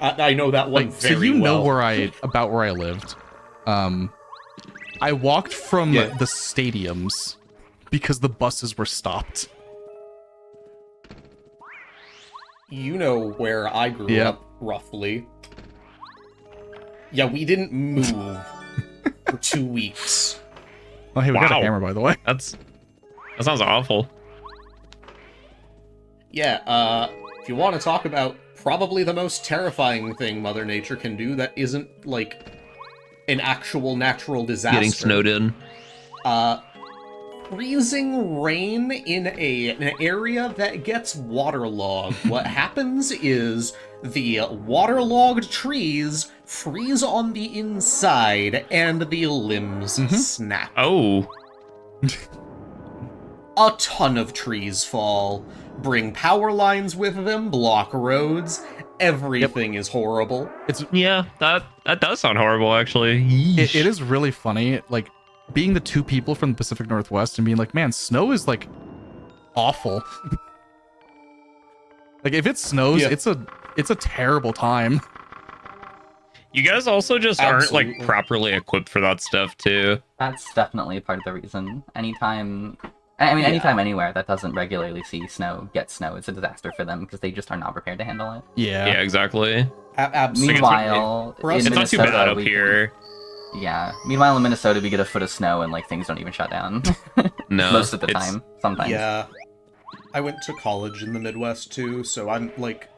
I know that one very well. So you know where I lived. I walked from the stadiums because the buses were stopped. You know where I grew up, roughly. Yeah, we didn't move for 2 weeks. Oh, hey, we got a hammer, by the way. That sounds awful. Yeah, if you want to talk about probably the most terrifying thing Mother Nature can do that isn't, like, an actual natural disaster. Getting snowed in. Freezing rain in an area that gets waterlogged. What happens is the waterlogged trees freeze on the inside and the limbs snap. Oh. A ton of trees fall. Bring power lines with them, block roads. Everything is horrible. That does sound horrible, actually. It is really funny, like, being the two people from the Pacific Northwest and being like, man, snow is, like, awful. Like, if it snows, it's a terrible time. You guys also just aren't, like, properly equipped for that stuff, too. That's definitely part of the reason. Anytime, anywhere that doesn't regularly see snow, get snow, it's a disaster for them because they just are not prepared to handle it. Yeah. Yeah, exactly. Absolutely. Meanwhile, it's not too bad up here. Yeah. Meanwhile, in Minnesota, we get a foot of snow and, like, things don't even shut down. No. Most of the time. Sometimes. Yeah. I went to college in the Midwest, too, so I'm, like,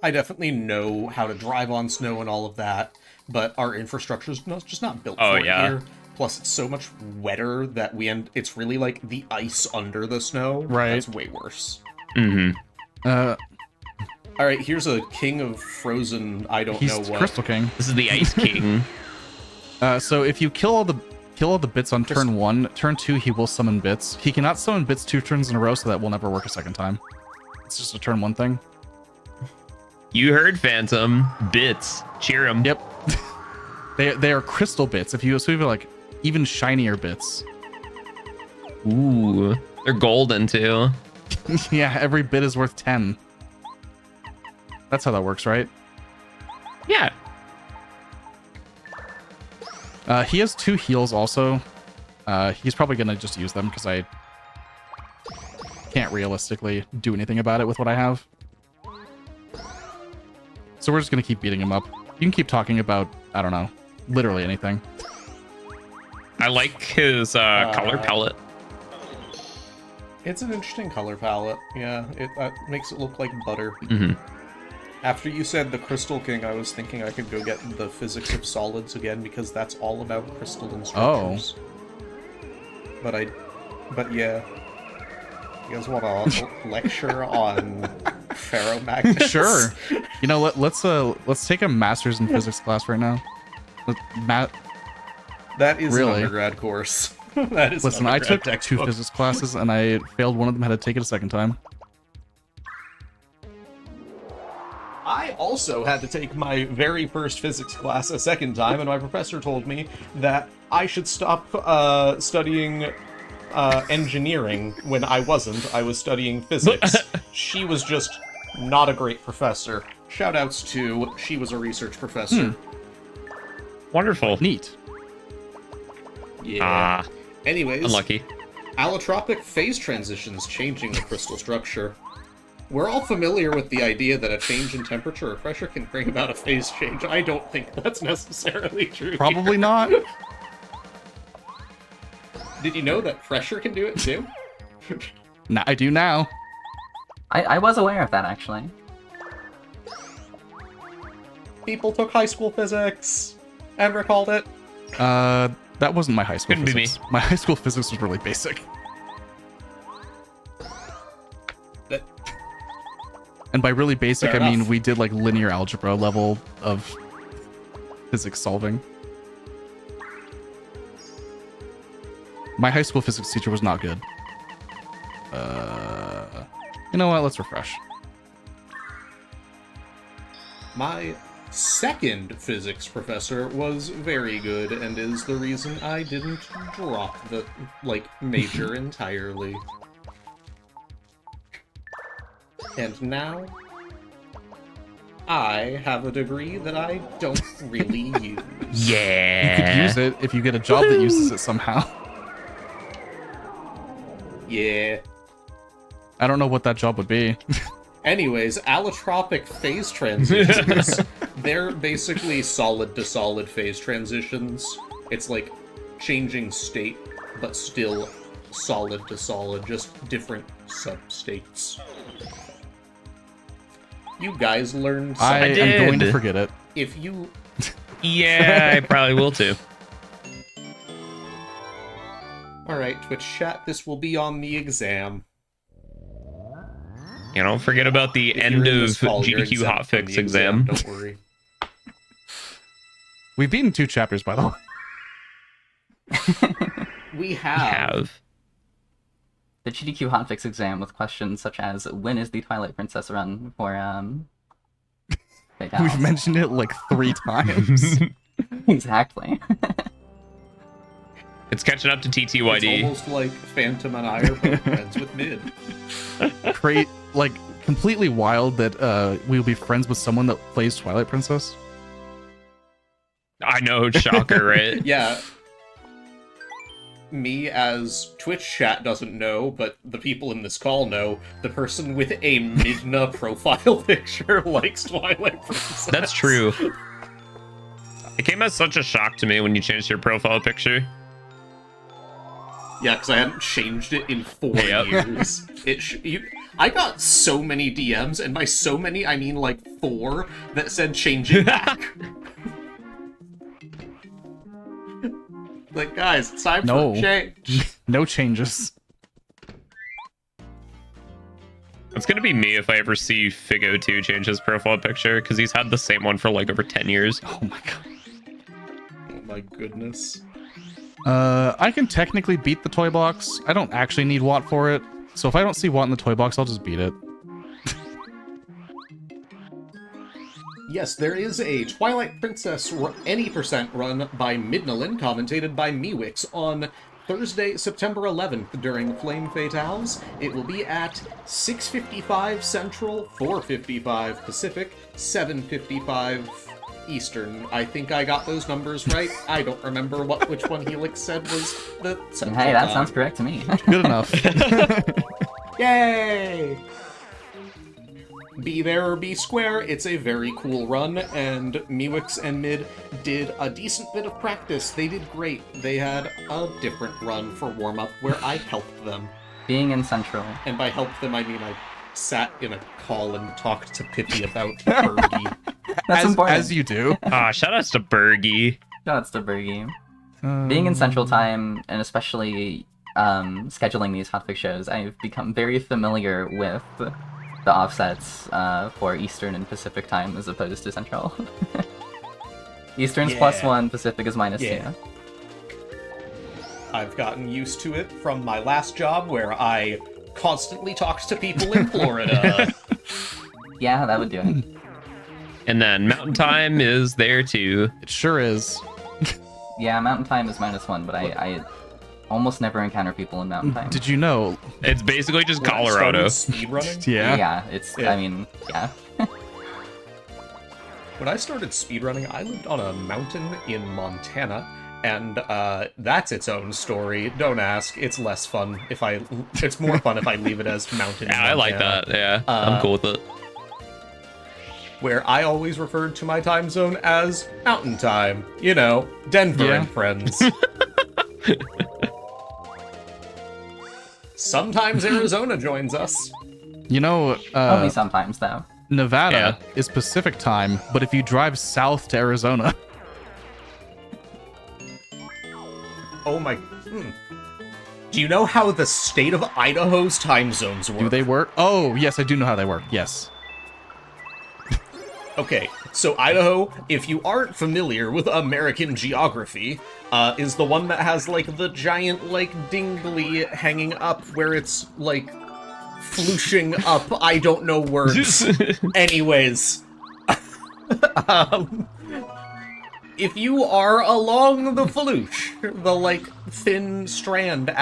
I definitely know how to drive on snow and all of that, but our infrastructure's just not built for it here. Plus, it's so much wetter that it's really like the ice under the snow. Right. That's way worse. Mm-hmm. All right, here's a king of frozen, I don't know what. He's Crystal King. This is the Ice King. So if you kill all the bits on turn 1, turn 2 he will summon bits. He cannot summon bits 2 turns in a row, so that will never work a second time. It's just a turn 1 thing. You heard Phantom. Bits. Cheer him. Yep. they are crystal bits. If you assume like even shinier bits. Ooh, they're golden too. Yeah, every bit is worth 10. That's how that works, right? Yeah. He has 2 heals also. He's probably gonna just use them because I can't realistically do anything about it with what I have. So we're just gonna keep beating him up. You can keep talking about, I don't know, literally anything. I like his color palette. It's an interesting color palette. Yeah, it makes it look like butter. Mm-hmm. After you said the Crystal King, I was thinking I could go get the Physics of Solids again because that's all about crystalline structures. Oh. But yeah. You guys want to lecture on ferromagnets? Sure. You know, let's take a master's in physics class right now. That is an undergrad course. That is. Listen, I took 2 physics classes and I failed one of them. Had to take it a second time. I also had to take my very first physics class a second time, and my professor told me that I should stop studying engineering when I wasn't. I was studying physics. She was just not a great professor. Shoutouts to she was a research professor. Wonderful. Neat. Yeah. Anyways, unlucky. Allotropic phase transitions changing the crystal structure. We're all familiar with the idea that a change in temperature or pressure can bring about a phase change. I don't think that's necessarily true. Probably not. Did you know that pressure can do it too? I do now. I was aware of that, actually. People took high school physics and recalled it. That wasn't my high school Couldn't be me. physics. My high school physics was really basic. That- And by really basic, Fair I mean enough. we did like linear algebra level of physics solving. My high school physics teacher was not good. You know what? Let's refresh. My second physics professor was very good and is the reason I didn't drop the, major entirely. And now, I have a degree that I don't really use. Yeah. You could use it if you get a job that uses it somehow. Yeah. I don't know what that job would be. Anyways, allotropic phase transitions, they're basically solid-to-solid phase transitions. It's like changing state, but still solid-to-solid, just different substates. You guys learned I something. am going to did. forget it. If you... Yeah, I probably will too. Alright, Twitch chat, this will be on the exam. You don't forget about the If end you're in of this call, you're GDQ exempt from Hotfix the exam. Don't worry. We've beaten 2 chapters, by the way. We have. The GDQ Hotfix exam with questions such as, when is the Twilight Princess run for, Fate We've Owls? mentioned it like 3 times. Exactly. It's catching up to It's TTYD. almost like Phantom and I are both friends with Mid. Great, like completely wild that we'll be friends with someone that plays Twilight Princess. I know, shocker, right? Yeah. Me, as Twitch chat doesn't know, but the people in this call know, the person with a Midna profile picture likes Twilight Princess. That's true. It came as such a shock to me when you changed your profile picture. Yeah, because I hadn't changed it in 4 Yep. years. I got so many DMs, and by so many, I mean like 4, that said change it back. Like, guys, it's time No. for change. No changes. It's gonna be me if I ever see Figo2 change his profile picture, because he's had the same one for like over 10 years. Oh my god. Oh my goodness. I can technically beat the toy box. I don't actually need Watt for it. So if I don't see Watt in the toy box, I'll just beat it. Yes, there is a Twilight Princess any percent run by Midnalin, commentated by Miwix, on Thursday, September 11th during Flame Fatales. It will be at 6:55 Central, 4:55 Pacific, 7:55 Eastern. I think I got those numbers right. I don't remember which one Helix said was the Central Hey, that time. sounds correct to me. Good enough. Yay! Be there or be square, it's a very cool run, and Miwix and Mid did a decent bit of practice. They did great. They had a different run for warm-up where I helped them. Being in Central. And by help them, I mean I sat in a call and talked to Pippi about Fergie. That's important. As you do. Ah, shout outs to Bergie. Shoutouts to Bergie. Being in Central Time, and especially scheduling these hotfix shows, I've become very familiar with the offsets for Eastern and Pacific time as opposed to Central. Eastern's Yeah. +1, Pacific is -2. Yeah. I've gotten used to it from my last job where I constantly talked to people in Florida. Yeah, that would do it. And then Mountain Time is there too. It sure is. Yeah, Mountain Time is -1, but I almost never encounter people in Mountain Time. Did you know? It's basically just When I Colorado. started speedrunning, Yeah. It's, Yeah. I mean, yeah. when I started speedrunning, I lived on a mountain in Montana, and that's its own story. Don't ask. It's less fun if I. It's more fun if I leave it as mountain. in Yeah, I like Montana, that. Yeah, I'm cool with it. Where I always referred to my time zone as Mountain Time. You know, Denver Yeah. and friends. Sometimes Arizona joins us. You know, Only sometimes, though. Nevada is Pacific time, but if you drive south to Arizona, Oh my. Do you know how the state of Idaho's time zones work? do they work? Oh, yes, I do know how they work. Yes. Okay, so Idaho, if you aren't familiar with American geography, is the one that has, like, the giant, like, dingly hanging up where it's, like, flooshing up. I don't know words. Anyways. If you are along the floosh, the, like, thin strand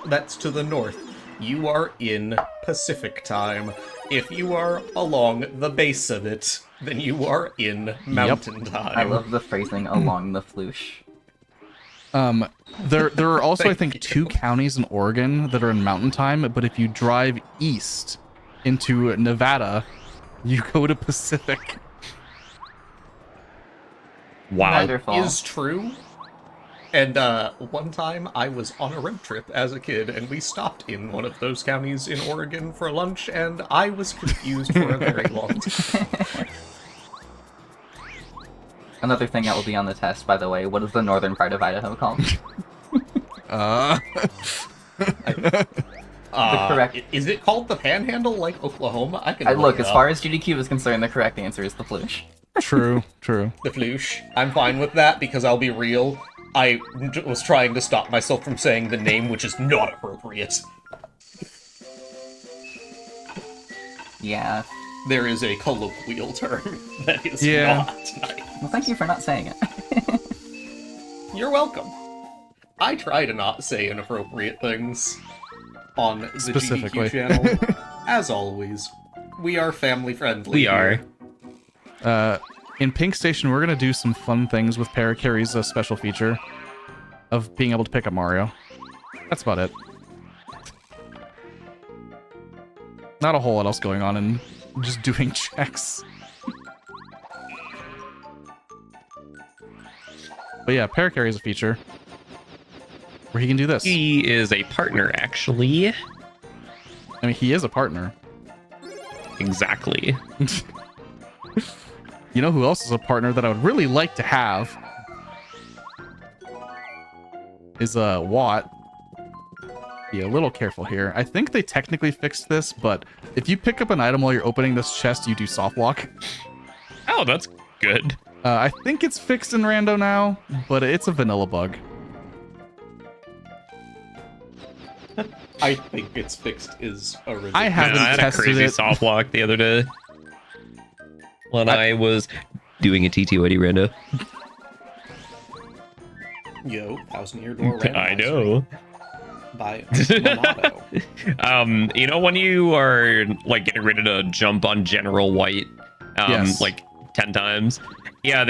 that's to the north, you are in Pacific time. If you are along the base of it, then you are in Mountain time. I love the phrasing along the floosh. There are also, I Thank think, 2 counties in Oregon that are in Mountain time, but if you drive east into Nevada, you go to Pacific. Wow. Wonderful. Is true. And one time I was on a road trip as a kid, and we stopped in one of those counties in Oregon for lunch, and I was confused for a very long time. Another thing that will be on the test, by the way. What is the northern part of Idaho called? correct- Is it called the Panhandle like Oklahoma? I can Look, it as up. far as GDQ is concerned, the correct answer is the floosh. True, true. The floosh. I'm fine with that because I'll be real. I was trying to stop myself from saying the name, which is not appropriate. Yeah. There is a colloquial term that is Yeah. not nice. Well, thank you for not saying it. You're welcome. I try to not say inappropriate things on the Specifically. GDQ channel. As always, we are family friendly. We are. In Pink Station, we're gonna do some fun things with Paracarry's special feature of being able to pick up Mario. That's about it. Not a whole lot else going on, and just doing checks. But yeah, Paracarry is a feature where he can do this. He is a partner, actually. I mean, he is a partner. Exactly. You know who else is a partner that I would really like to have? Is Watt. Be a little careful here. I think they technically fixed this, but if you pick up an item while you're opening this chest, you do soft lock. Oh, that's good. I think it's fixed in Rando now, but it's a vanilla bug. I think it's fixed is original. I haven't I had a tested crazy it. soft lock the other day when I was doing a TTYD rando. Yo, 1,000-year door I randomizer know. by Monado. You know when you are like getting ready to jump on General White, Yes. like 10 times? Yeah,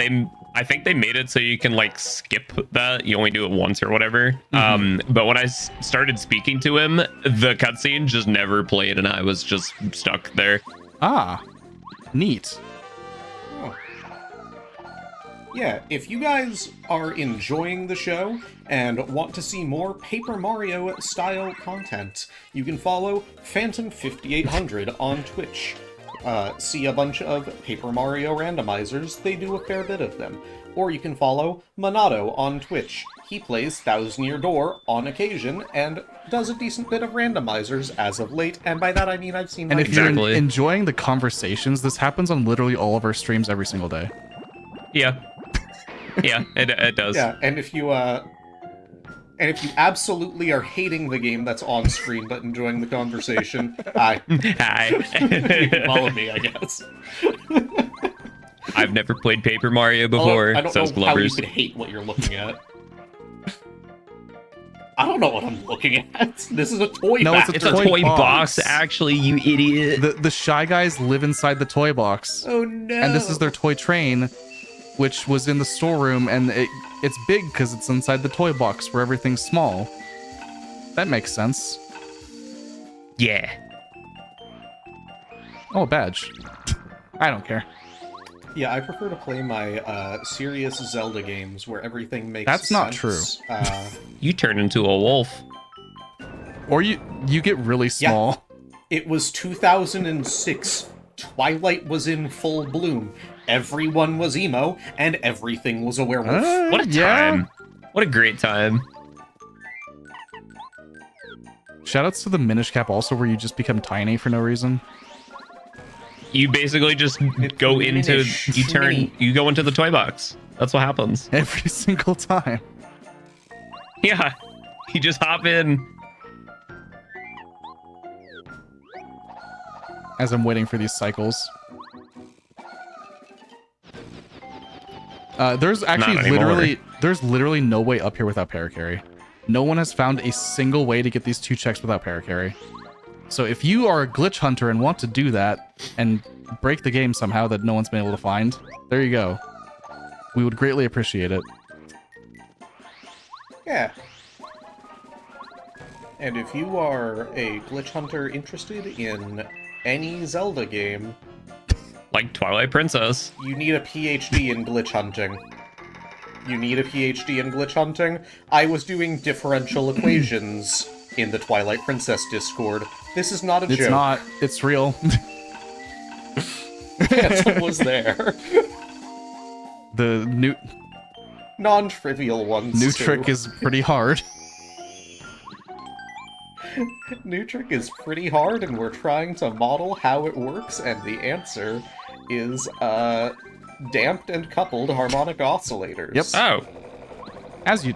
I think they made it so you can like skip that. You only do it once or whatever. But when I started speaking to him, the cutscene just never played, and I was just stuck there. Ah, neat. Yeah, if you guys are enjoying the show and want to see more Paper Mario style content, you can follow Phantom5800 on Twitch. See a bunch of Paper Mario randomizers, they do a fair bit of them. Or you can follow Monado on Twitch. He plays 1,000-Year Door on occasion and does a decent bit of randomizers as of late, and by that I mean I've seen And if Exactly. you're enjoying the conversations, this happens on literally all of our streams every single day. Yeah. Yeah, it does. Yeah, and if you absolutely are hating the game that's on screen but enjoying the conversation, Hi. you can follow me, I guess. I've never played Paper Mario before, I don't says know how you Glovers. could hate what you're looking at. I don't know what I'm looking at. This is a toy No, box. It's a Toy toy box. box, actually, you idiot. The Shy Guys live inside the toy box. Oh no. And this is their toy train, which was in the storeroom, and it's big because it's inside the toy box where everything's small. That makes sense. Yeah. Oh, a badge. I don't care. Yeah, I prefer to play my serious Zelda games where everything makes That's not sense. You turn into a wolf. Or you get really small. It was 2006. Twilight was in full bloom. Everyone was emo, and everything was a werewolf. What a time. What a great time. Shoutouts to the Minish Cap also, where you just become tiny for no reason. You basically just go into you go into the toy box. That's what happens. Every single time. Yeah. You just hop in. As I'm waiting for these cycles. There's actually literally no way up here without paracarry. No one has found a single way to get these 2 checks without paracarry. So if you are a glitch hunter and want to do that and break the game somehow that no one's been able to find, there you go. We would greatly appreciate it. Yeah. And if you are a glitch hunter interested in any Zelda game, like Twilight Princess, you need a PhD in glitch hunting. You need a PhD in glitch hunting? I was doing differential equations in the Twilight Princess Discord. This is not a joke. It's not. It's real. Phantom was there. The new non-trivial ones. new too. trick is pretty hard. New trick is pretty hard, and we're trying to model how it works, and the answer is damped and coupled harmonic oscillators. Yep. oh, As you...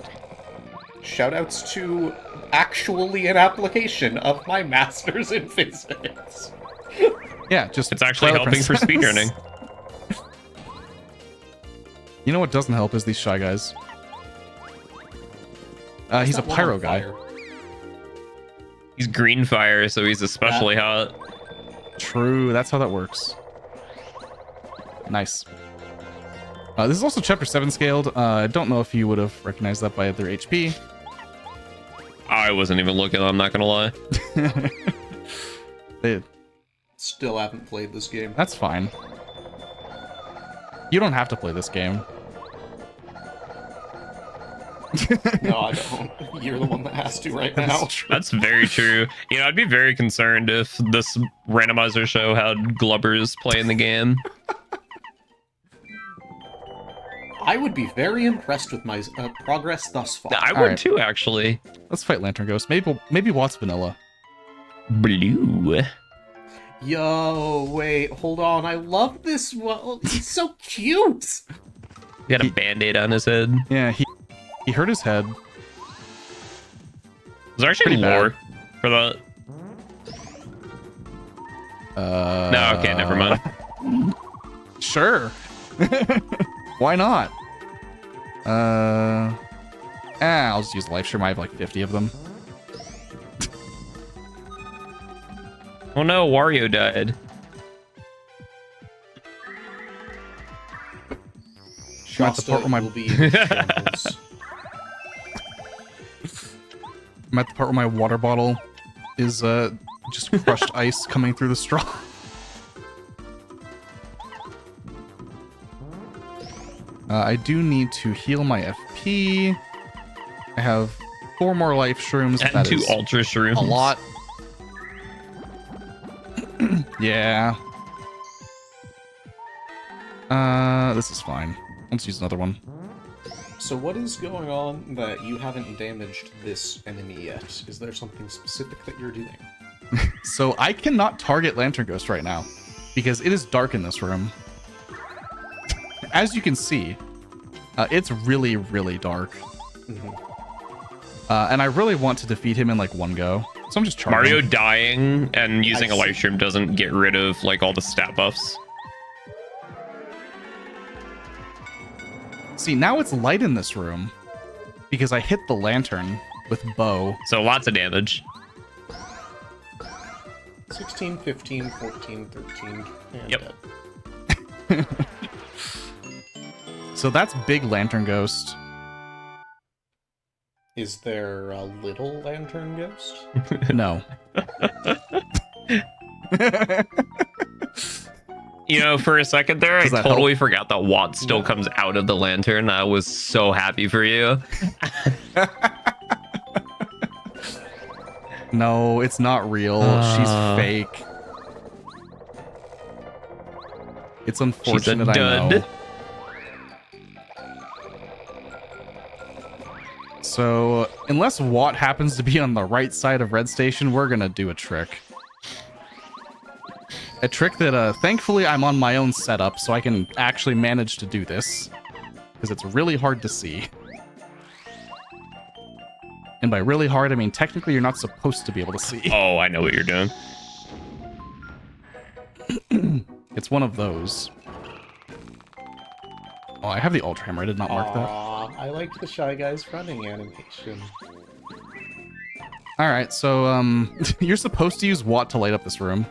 Shoutouts to actually an application of my master's in physics. Yeah, just... it's actually Twilight helping for Princess. speedrunning. You know what doesn't help is these Shy Guys. He's a That one pyro on guy. fire. He's green fire, so he's especially hot. True, that's how that works. Nice. This is also chapter 7 scaled. I don't know if you would have recognized that by their HP. I wasn't even looking, I'm not gonna lie. Still haven't played this game. That's fine. You don't have to play this game. No, I don't. You're the one that has to right now. That's true. That's very true. You know, I'd be very concerned if this randomizer show had glubbers playing the game. I would be very impressed with my progress thus far. I would Alright. too, actually. Let's fight Lantern Ghost. Maybe Watts Vanilla. Blue. Yo, wait, hold on. I love this one. He's so cute. He got a band-aid on his head. Yeah, he hurt his head. Is there actually Pretty bad. lore for that? No, okay, never mind. Sure. Why not? I'll just use life stream. I have like 50 of them. Oh no, Wario died. I'm at the part where my will be in shambles. I'm at the part where my water bottle is just crushed ice coming through the straw. I do need to heal my FP. I have 4 more life shrooms. And That 2 is ultra shrooms. a lot. Yeah. This is fine. Let's use another one. So what is going on that you haven't damaged this enemy yet? Is there something specific that you're doing? So I cannot target Lantern Ghost right now because it is dark in this room. As you can see, it's really, really dark. And I really want to defeat him in like one go. So I'm just charging. Mario dying and using I a life see. stream doesn't get rid of like all the stat buffs. See, now it's light in this room because I hit the lantern with bow. So lots of damage. 16, 15, 14, 13, and Yep. dead. So that's big Lantern Ghost. Is there a little lantern ghost? No. You know, for a second there, I Does that totally forgot that Watt still comes out of the lantern. I was so happy for you. No, it's not real. She's fake. It's unfortunate, I know. dud. So, unless Watt happens to be on the right side of Red Station, we're gonna do a trick. A trick that, thankfully, I'm on my own setup, so I can actually manage to do this. Because it's really hard to see. And by really hard, I mean technically you're not supposed to be able to see. Oh, I know what you're doing. It's one of those. Oh, I have the Ultra Hammer. I did not mark that. Aw, I liked the Shy Guys running animation. Alright, so, you're supposed to use Watt to light up this room.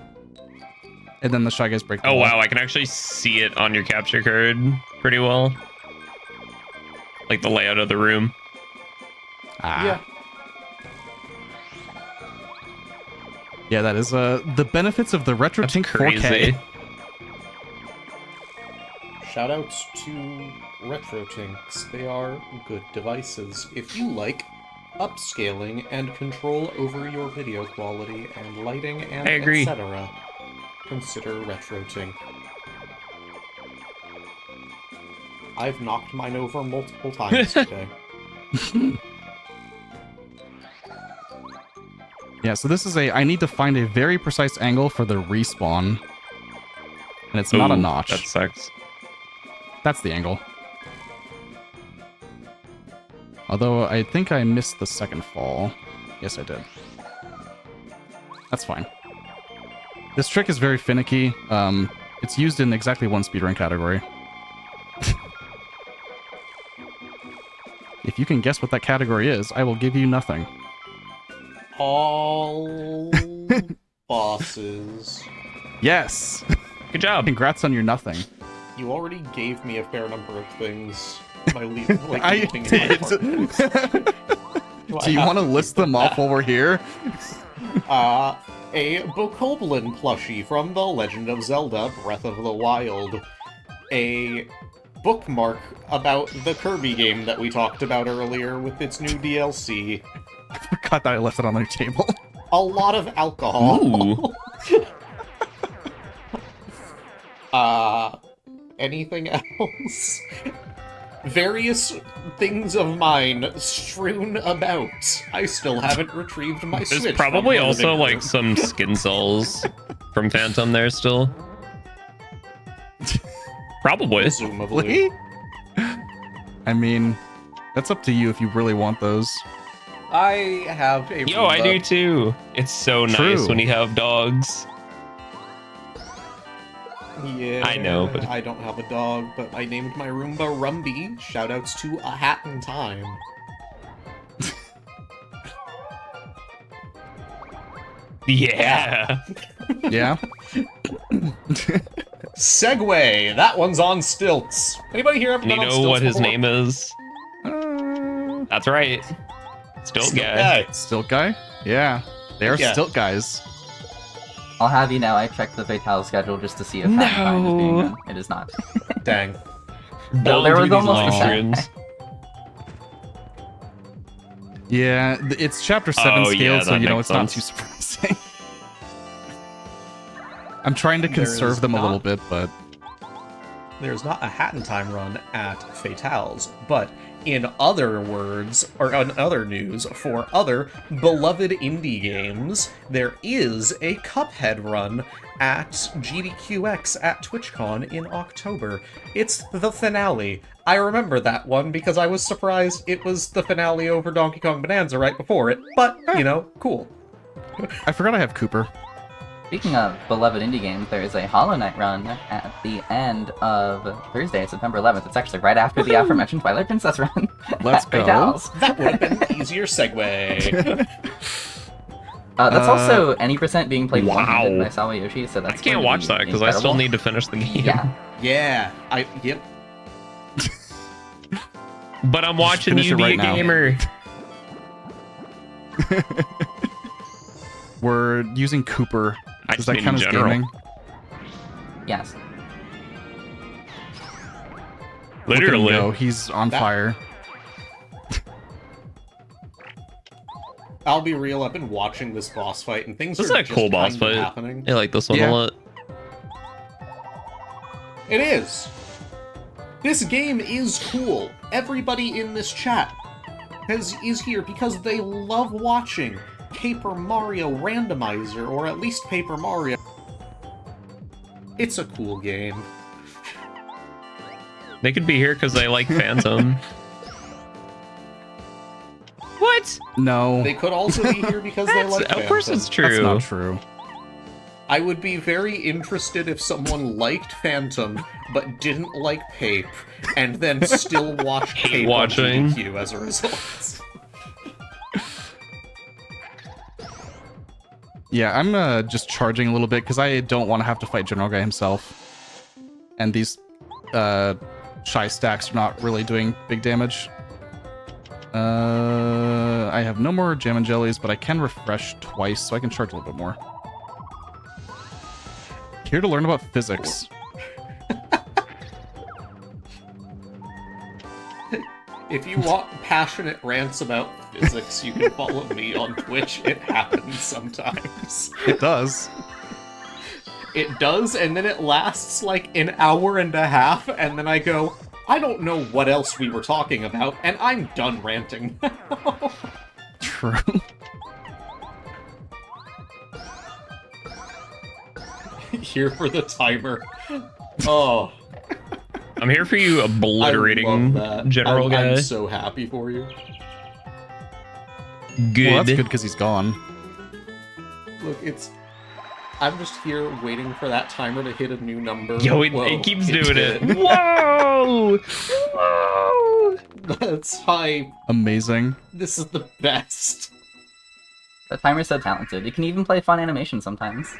And then the Shy Guys break the Oh, wall. wow. I can actually see it on your capture card pretty well. Like the layout of the room. Ah. Yeah. Yeah, that is, the benefits of the Retro That's Tink crazy. 4K. Shoutouts to RetroTinks. They are good devices. If you like upscaling and control over your video quality and lighting and I agree. etc., consider RetroTink. I've knocked mine over multiple times today. Yeah, so this is I need to find a very precise angle for the respawn. And it's not a Ooh, notch. That sucks. That's the angle. Although I think I missed the second fall. Yes, I did. That's fine. This trick is very finicky. It's used in exactly one speedrun category. If you can guess what that category is, I will give you nothing. All bosses. Yes! Good job. Congrats on your nothing. You already gave me a fair number of things by I leaving in my did. apartment. Do you want to list them off while we're here? A Bokoblin plushie from The Legend of Zelda Breath of the Wild. A bookmark about the Kirby game that we talked about earlier with its new DLC. I forgot that I left it on their table. A lot of alcohol. Ooh. Anything else? Various things of mine strewn about. I still haven't retrieved my Switch. There's from probably the also living like room. some skin cells from Phantom there still. Probably. Presumably. I mean, that's up to you if you really want those. I have a Yo, I Roomba. do too. It's so nice True. when you have dogs. Yeah, I know, but- I don't have a dog, but I named my Roomba Rumby. Shoutouts to A Hat in Time. Yeah. Yeah? Segway! That one's on stilts. Anybody here ever And you been on know stilts what his before? name is? That's right. Stilt Stilt guy. guy. Stilt guy? Yeah. They are Yeah. stilt guys. I'll have you know, I checked the Fatale schedule just to see if that time is being done. It is not. Dang. Though there was These almost live a streams. Yeah, it's chapter 7 Oh, scale, yeah, so that you know makes it's not sense. too surprising. I'm trying to There is conserve them a little not- bit, but There's not a Hat in Time run at Fatales, but in other words, or in other news, for other beloved indie games, there is a Cuphead run at GDQX at TwitchCon in October. It's the finale. I remember that one because I was surprised it was the finale over Donkey Kong Bonanza right before it, but, you know, cool. I forgot I have Cooper. Speaking of beloved indie games, there is a Hollow Knight run at the end of Thursday, September 11th. It's actually right after the aforementioned Twilight Princess run. Let's at go. Fatales. That would have been an easier segue. That's also any percent being played Wow. one-handed by Sawayoshi, so that's I can't going to watch be that because I still incredible. need to finish the game. Yeah. Yeah, yep. But I'm watching finish you it be right a now. gamer. We're using Cooper. I Does just that mean count in as general. gaming? Yes. Look at him Literally. go. He's on That- fire. I'll be real, I've been watching this boss fight, and things This is are a just cool boss kind of fight. happening. I like this one Yeah. a lot. It is. This game is cool. Everybody in this chat is here because they love watching Paper Mario Randomizer, or at least Paper Mario. It's a cool game. They could be here because they like Phantom. What? No, They could also be here because they like Of course Phantom. it's true. that's not true. I would be very interested if someone liked Phantom but didn't like Pape, and then still watched Hate Pape watching. on GDQ as a result. Yeah, I'm just charging a little bit because I don't want to have to fight General Guy himself. And these shy stacks are not really doing big damage. I have no more jam and jellies, but I can refresh twice, so I can charge a little bit more. Here to learn about physics. If you want passionate rants about physics, you can follow me on Twitch. It happens sometimes. It does. It does, and then it lasts like an hour and a half, and then I go, I don't know what else we were talking about, and I'm done ranting now. True. Here for the timer. Oh, I'm here for you I obliterating love that. General Guy. I'm so happy for you. Good. Well, that's good because he's gone. Look, I'm just here waiting for that timer to hit a new number. Yo, it Whoa, keeps doing it. did. Whoa! Whoa! That's hype. Amazing. This is the best. The timer's so talented. It can even play fun animation sometimes.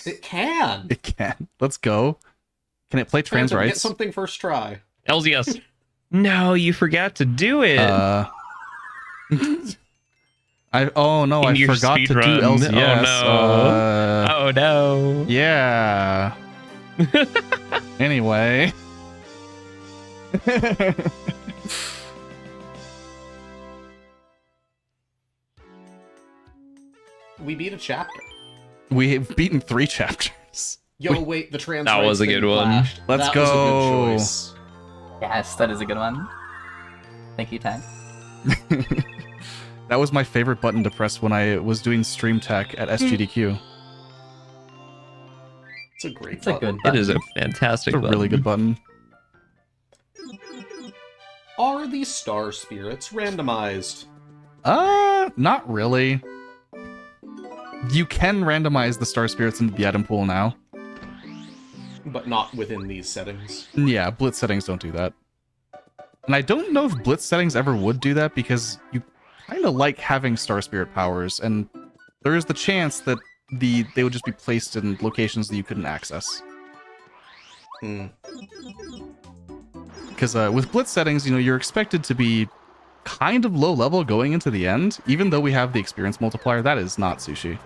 It can. It can. Let's go. Can it play trans Phantom, get rights? something first try. LZS. No, you forgot to do it. Oh no, In I your forgot to do speedrun. LZS. Oh no. Yeah. Anyway. We beat a chapter. We've beaten 3 chapters. Yo, wait, the trans That rights was a thing good one. flashed. Let's That go. Was a good choice. Yes, that is a good one. Thank you, Tag. That was my favorite button to press when I was doing stream tech at SGDQ. It's a great It's a button. good It is a fantastic It's a really good button. Are these star spirits randomized? Not really. You can randomize the star spirits into the item pool now. But not within these settings. Yeah, blitz settings don't do that. And I don't know if blitz settings ever would do that because you kind of like having star spirit powers, and there is the chance that they would just be placed in locations that you couldn't access. Hmm. Because with blitz settings, you know, you're expected to be kind of low level going into the end, even though we have the experience multiplier. That is not sushi.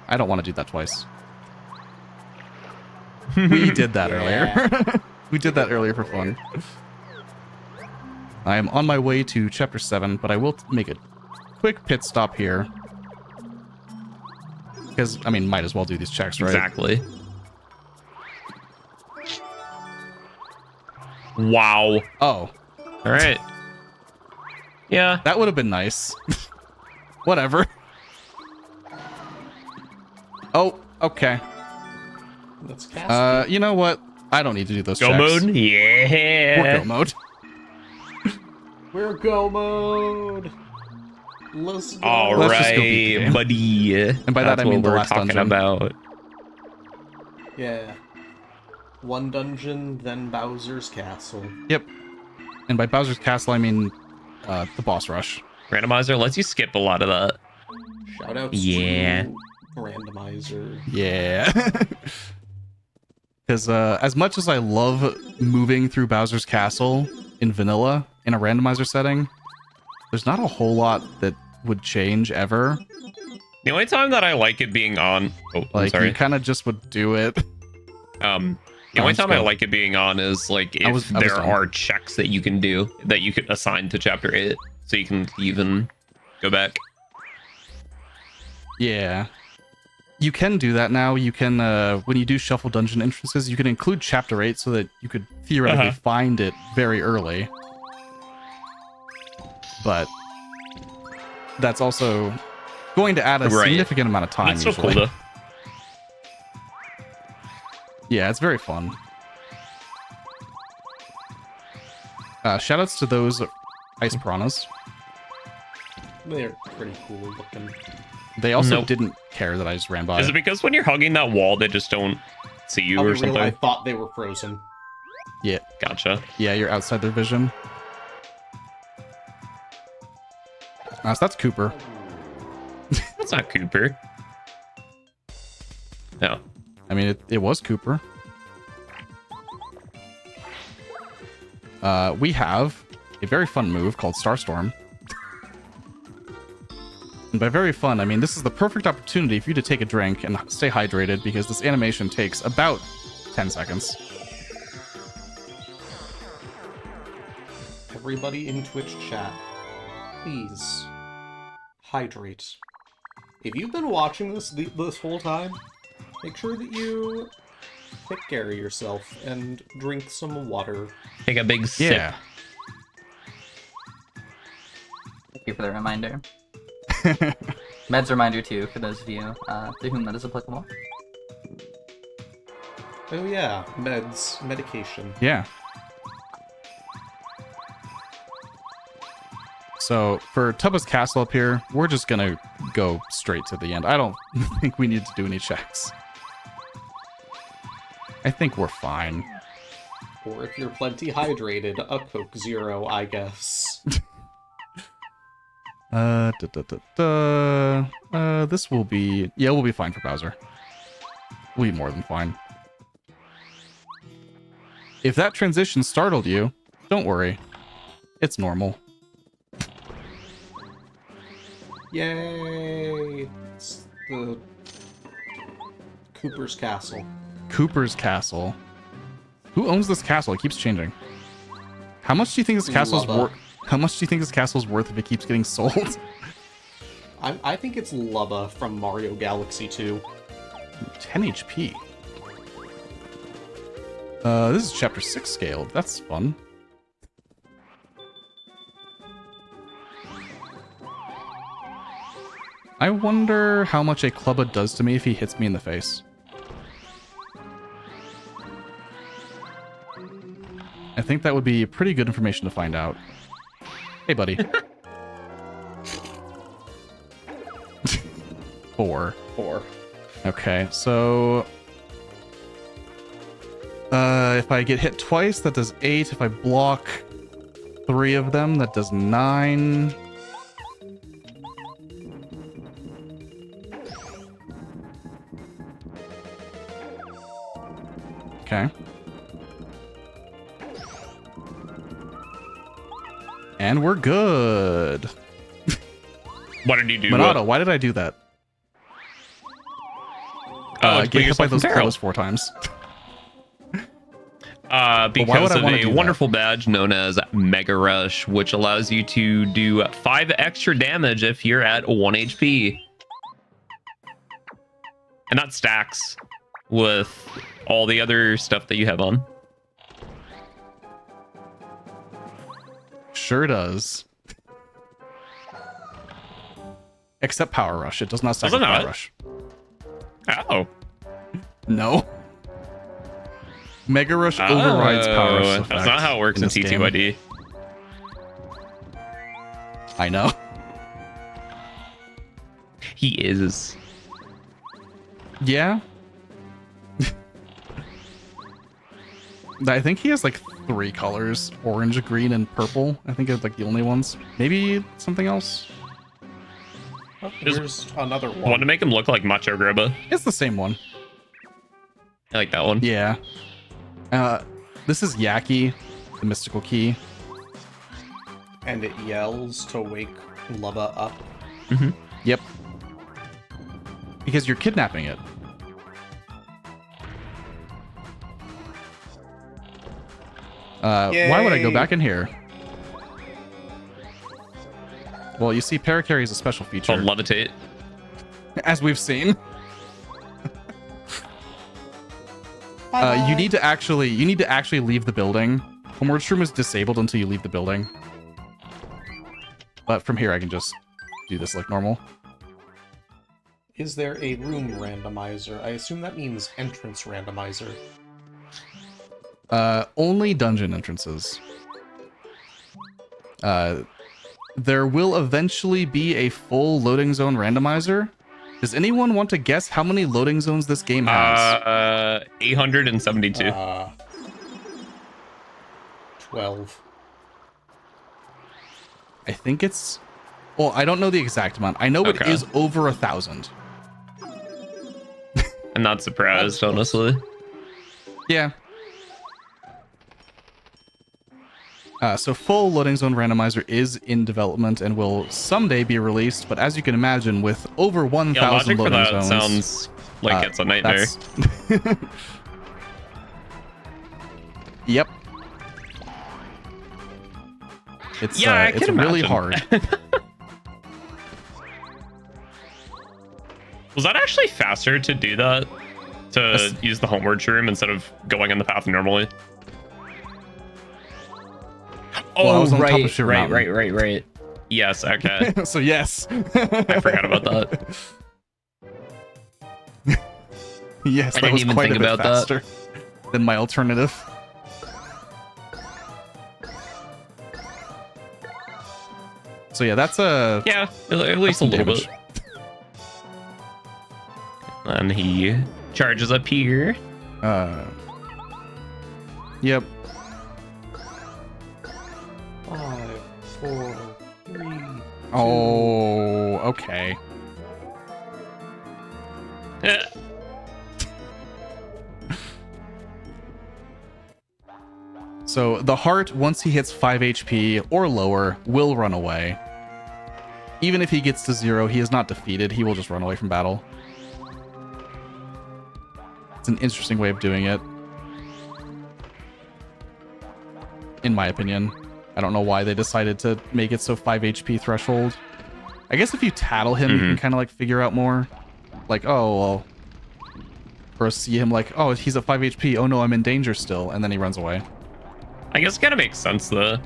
I don't want to do that twice. We did that earlier. We did that earlier for fun. I am on my way to chapter 7, but I will make a quick pit stop here. Because, I mean, might as well do these checks, right? Exactly. Wow. Oh, All right. Yeah. that would have been nice. Whatever. Oh, okay. That's cast. You know what? I don't need to do those Go checks. mode. Yeah. Or go mode. We're go mode. Let's go. All Let's just go beat the right, game. buddy. And by that, That's I mean what the we're last talking dungeon. about. Yeah. One dungeon, then Bowser's Castle. Yep. And by Bowser's Castle, I mean the boss rush. Randomizer lets you skip a lot of that. Shout out Yeah. to Randomizer. Yeah. Because as much as I love moving through Bowser's Castle in vanilla in a randomizer setting, there's not a whole lot that would change ever. The only time that I like it being on, oh, I'm Like, sorry. you kind of just would do it. The only Sounds time I good. like it being on is like if I was there done. are checks that you can do that you can assign to chapter 8, so you can even go back. Yeah. You can do that now. You can, when you do shuffle dungeon entrances, you can include chapter 8 so that you could theoretically find it very early. But that's also going to add a significant amount of time. That's so usually. cool, though. Yeah, it's very fun. Shoutouts to those ice piranhas. They're pretty cool looking. They also didn't care that I just ran by. Is it because when you're hugging that wall, they just don't see you or something? I thought they were frozen. Yeah. Gotcha. Yeah, you're outside their vision. So that's Cooper. That's not Cooper. No. I mean, it was Cooper. We have a very fun move called Starstorm. And by very fun, I mean this is the perfect opportunity for you to take a drink and stay hydrated because this animation takes about 10 seconds. Everybody in Twitch chat, please hydrate. If you've been watching this whole time, make sure that you take care of yourself and drink some water. Take a big sip. Yeah. Thank you for the reminder. Meds reminder too, for those of you to whom that is applicable. Oh yeah, medication. Yeah. So for Tubba's Castle up here, we're just gonna go straight to the end. I don't think we need to do any checks. I think we're fine. Or if you're plenty hydrated, a Coke Zero, I guess. This will be... Yeah, we'll be fine for Bowser. We'll be more than fine. If that transition startled you, don't worry. It's normal. Yay! It's the Cooper's Castle. Cooper's Castle. Who owns this castle? It keeps changing. How much do you think this castle's worth? How much do you think this castle's worth if it keeps getting sold? I think it's Lubba from Mario Galaxy 2. 10 HP. This is chapter 6 scaled. That's fun. I wonder how much a Clubba does to me if he hits me in the face. I think that would be pretty good information to find out. Hey, buddy. 4. Okay, so... if I get hit twice, that does 8. If I block 3 of them, that does 9. Okay. And we're good. What did you do? Monado, why did I do that? Get hit by those arrows 4 times. Because of a wonderful badge known as Mega Rush, which allows you to do 5 extra damage if you're at 1 HP. And that stacks with all the other stuff that you have on. Sure does. Except Power Rush. It does not stack with Power Rush. Oh. No. Mega Rush overrides Power Rush. That's not how it works in TTYD. I know. He is. Yeah. I think he has like 3 colors: orange, green, and purple. I think it's like the only ones. Maybe something else. Oh, there's another one. I want to make him look like Macho Grubba. It's the same one. I like that one. Yeah. This is Yaki, the mystical key. And it yells to wake Lubba up. Mm-hmm. Yep. Because you're kidnapping it. Why would I go back in here? Well, you see, Paracarry is a special feature. Called Levitate. as we've seen. You need to actually leave the building. Homeward room is disabled until you leave the building. But from here, I can just do this like normal. Is there a room randomizer? I assume that means entrance randomizer. Only dungeon entrances. There will eventually be a full loading zone randomizer. Does anyone want to guess how many loading zones this game has? 872. 12. I think it's... Well, I don't know the exact amount. I know it is over 1,000. I'm not surprised, honestly. Yeah. So full loading zone randomizer is in development and will someday be released, but as you can imagine, with over 1,000 loading zones... sounds like it's a nightmare. Yep. It's, I it's can really imagine. hard. Was that actually faster to do that? To use the homeward room instead of going on the path normally? Well, I was on top of right. Sugar Mountain. Right. Yes, okay. So yes. I forgot about that. Yes, I that didn't was even quite think a bit about that. faster than my alternative. So yeah, that's a... Yeah, at least a little bit. And he charges up here. Yep. 5, 4, 3. Oh, okay. So the heart, once he hits 5 HP or lower, will run away. Even if he gets to 0, he is not defeated. He will just run away from battle. It's an interesting way of doing it. In my opinion. I don't know why they decided to make it so 5 HP threshold. I guess if you tattle him, you can kind of like figure out more. Like, oh, well. Or see him like, oh, he's at 5 HP. Oh no, I'm in danger still. And then he runs away. I guess it kind of makes sense though.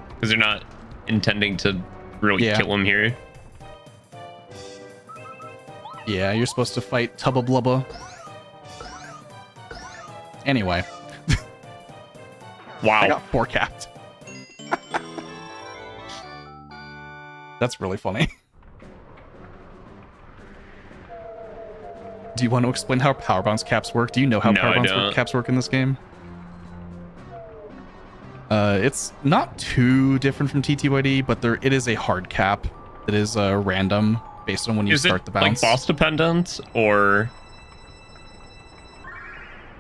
Because they're not intending to really kill him here. Yeah, you're supposed to fight Tubba Blubba. Anyway. Wow. I got 4 capped. That's really funny. Do you want to explain how power bounce caps work? Do you know how power bounce caps work in this game? It's not too different from TTYD, but it is a hard cap. It is random based on when you start the bounce. Is it like boss dependent or?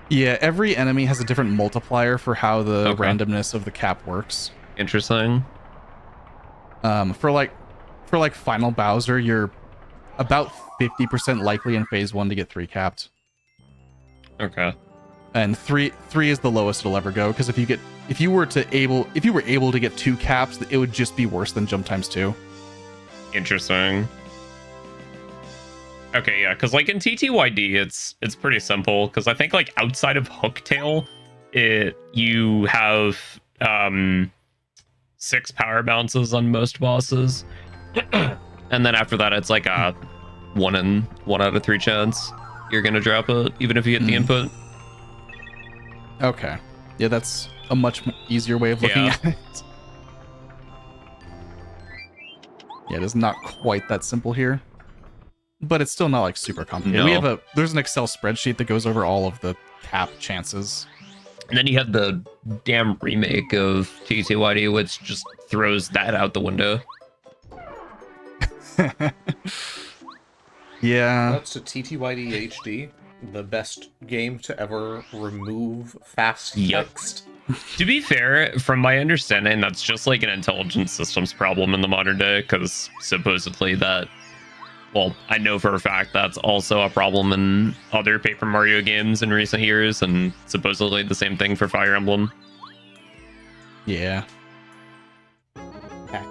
Yeah, every enemy has a different multiplier for how the randomness of the cap works. Interesting. For like Final Bowser, you're about 50% likely in phase 1 to get 3 capped. Okay. And 3 is the lowest it'll ever go, because if you were able to get 2 caps, it would just be worse than jump times 2. Interesting. Okay, yeah, because like in TTYD, it's pretty simple. Because I think like outside of Hooktail, you have 6 power bounces on most bosses, and then after that, it's like a 1 out of 3 chance you're gonna drop it, even if you get the input. Okay, yeah, that's a much easier way of looking at it. Yeah, it is not quite that simple here. But it's still not like super complicated. No. There's an Excel spreadsheet that goes over all of the cap chances. And then you have the damn remake of TTYD, which just throws that out the window. Yeah. That's a TTYD HD, the best game to ever remove fast text. To be fair, from my understanding, that's just like an intelligent systems problem in the modern day, because supposedly that... Well, I know for a fact that's also a problem in other Paper Mario games in recent years, and supposedly the same thing for Fire Emblem. Yeah. Heck.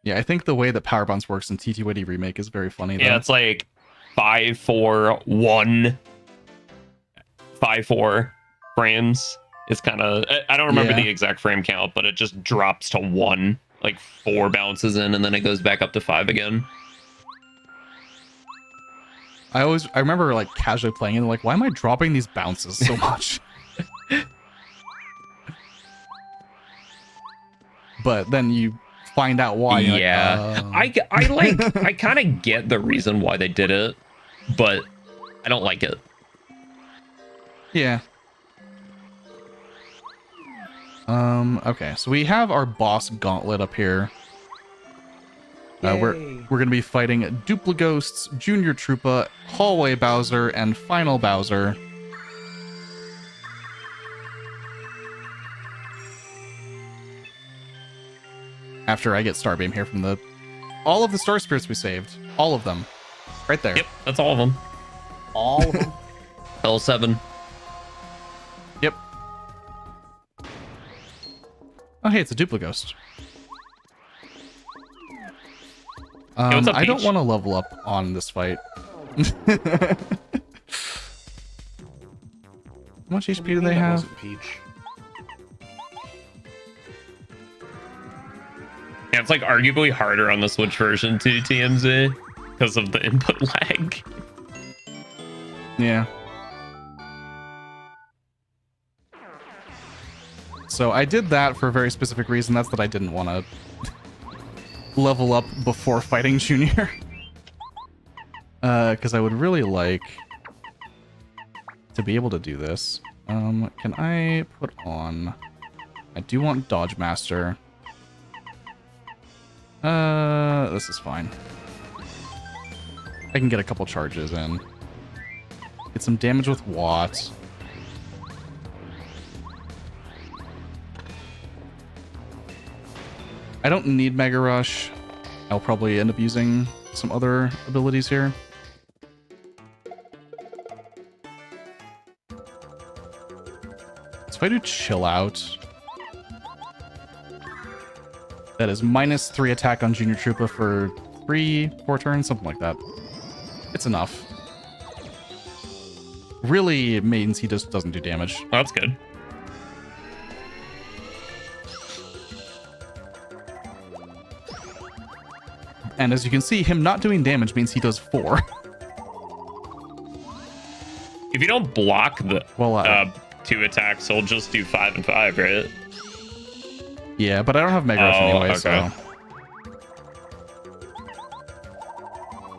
Yeah, I think the way that power bounce works in TT Remake is very funny. Yeah, though. it's like 5, 4, 1, 5, 4 frames. It's kind of, I don't remember Yeah. the exact frame count, but it just drops to 1, like 4 bounces in, and then it goes back up to 5 again. I remember like casually playing it, like, why am I dropping these bounces so much? But then you find out why. You're Yeah, like, I kind of get the reason why they did it, but I don't like it. Yeah. Okay, so we have our boss gauntlet up here. We're gonna be fighting Duplighosts, Junior Troopa, Hallway Bowser, and Final Bowser. After I get Starbeam here from all of the Star Spirits we saved. All of them. Right there. Yep, that's all of them. All of them. L7. Yep. Oh, hey, it's a Duplighost. what's up, I don't Peach? want to level up on this fight. How much HP do they That have? wasn't Peach. Yeah, it's like arguably harder on the Switch version to TMZ because of the input lag. Yeah. So I did that for a very specific reason. That's that I didn't want to level up before fighting Junior. Because I would really like to be able to do this. Can I put on... I do want Dodge Master. This is fine. I can get a couple charges in. Get some damage with Watt. I don't need Mega Rush. I'll probably end up using some other abilities here. So if I do Chill Out, that is -3 attack on Junior Troopa for 4 turns, something like that. It's enough. Really means he just doesn't do damage. Oh, that's good. And as you can see, him not doing damage means he does 4. If you don't block the Well, 2 attacks, he'll just do 5 and 5, right? yeah, but I don't have Mega Rush anyway, okay. so...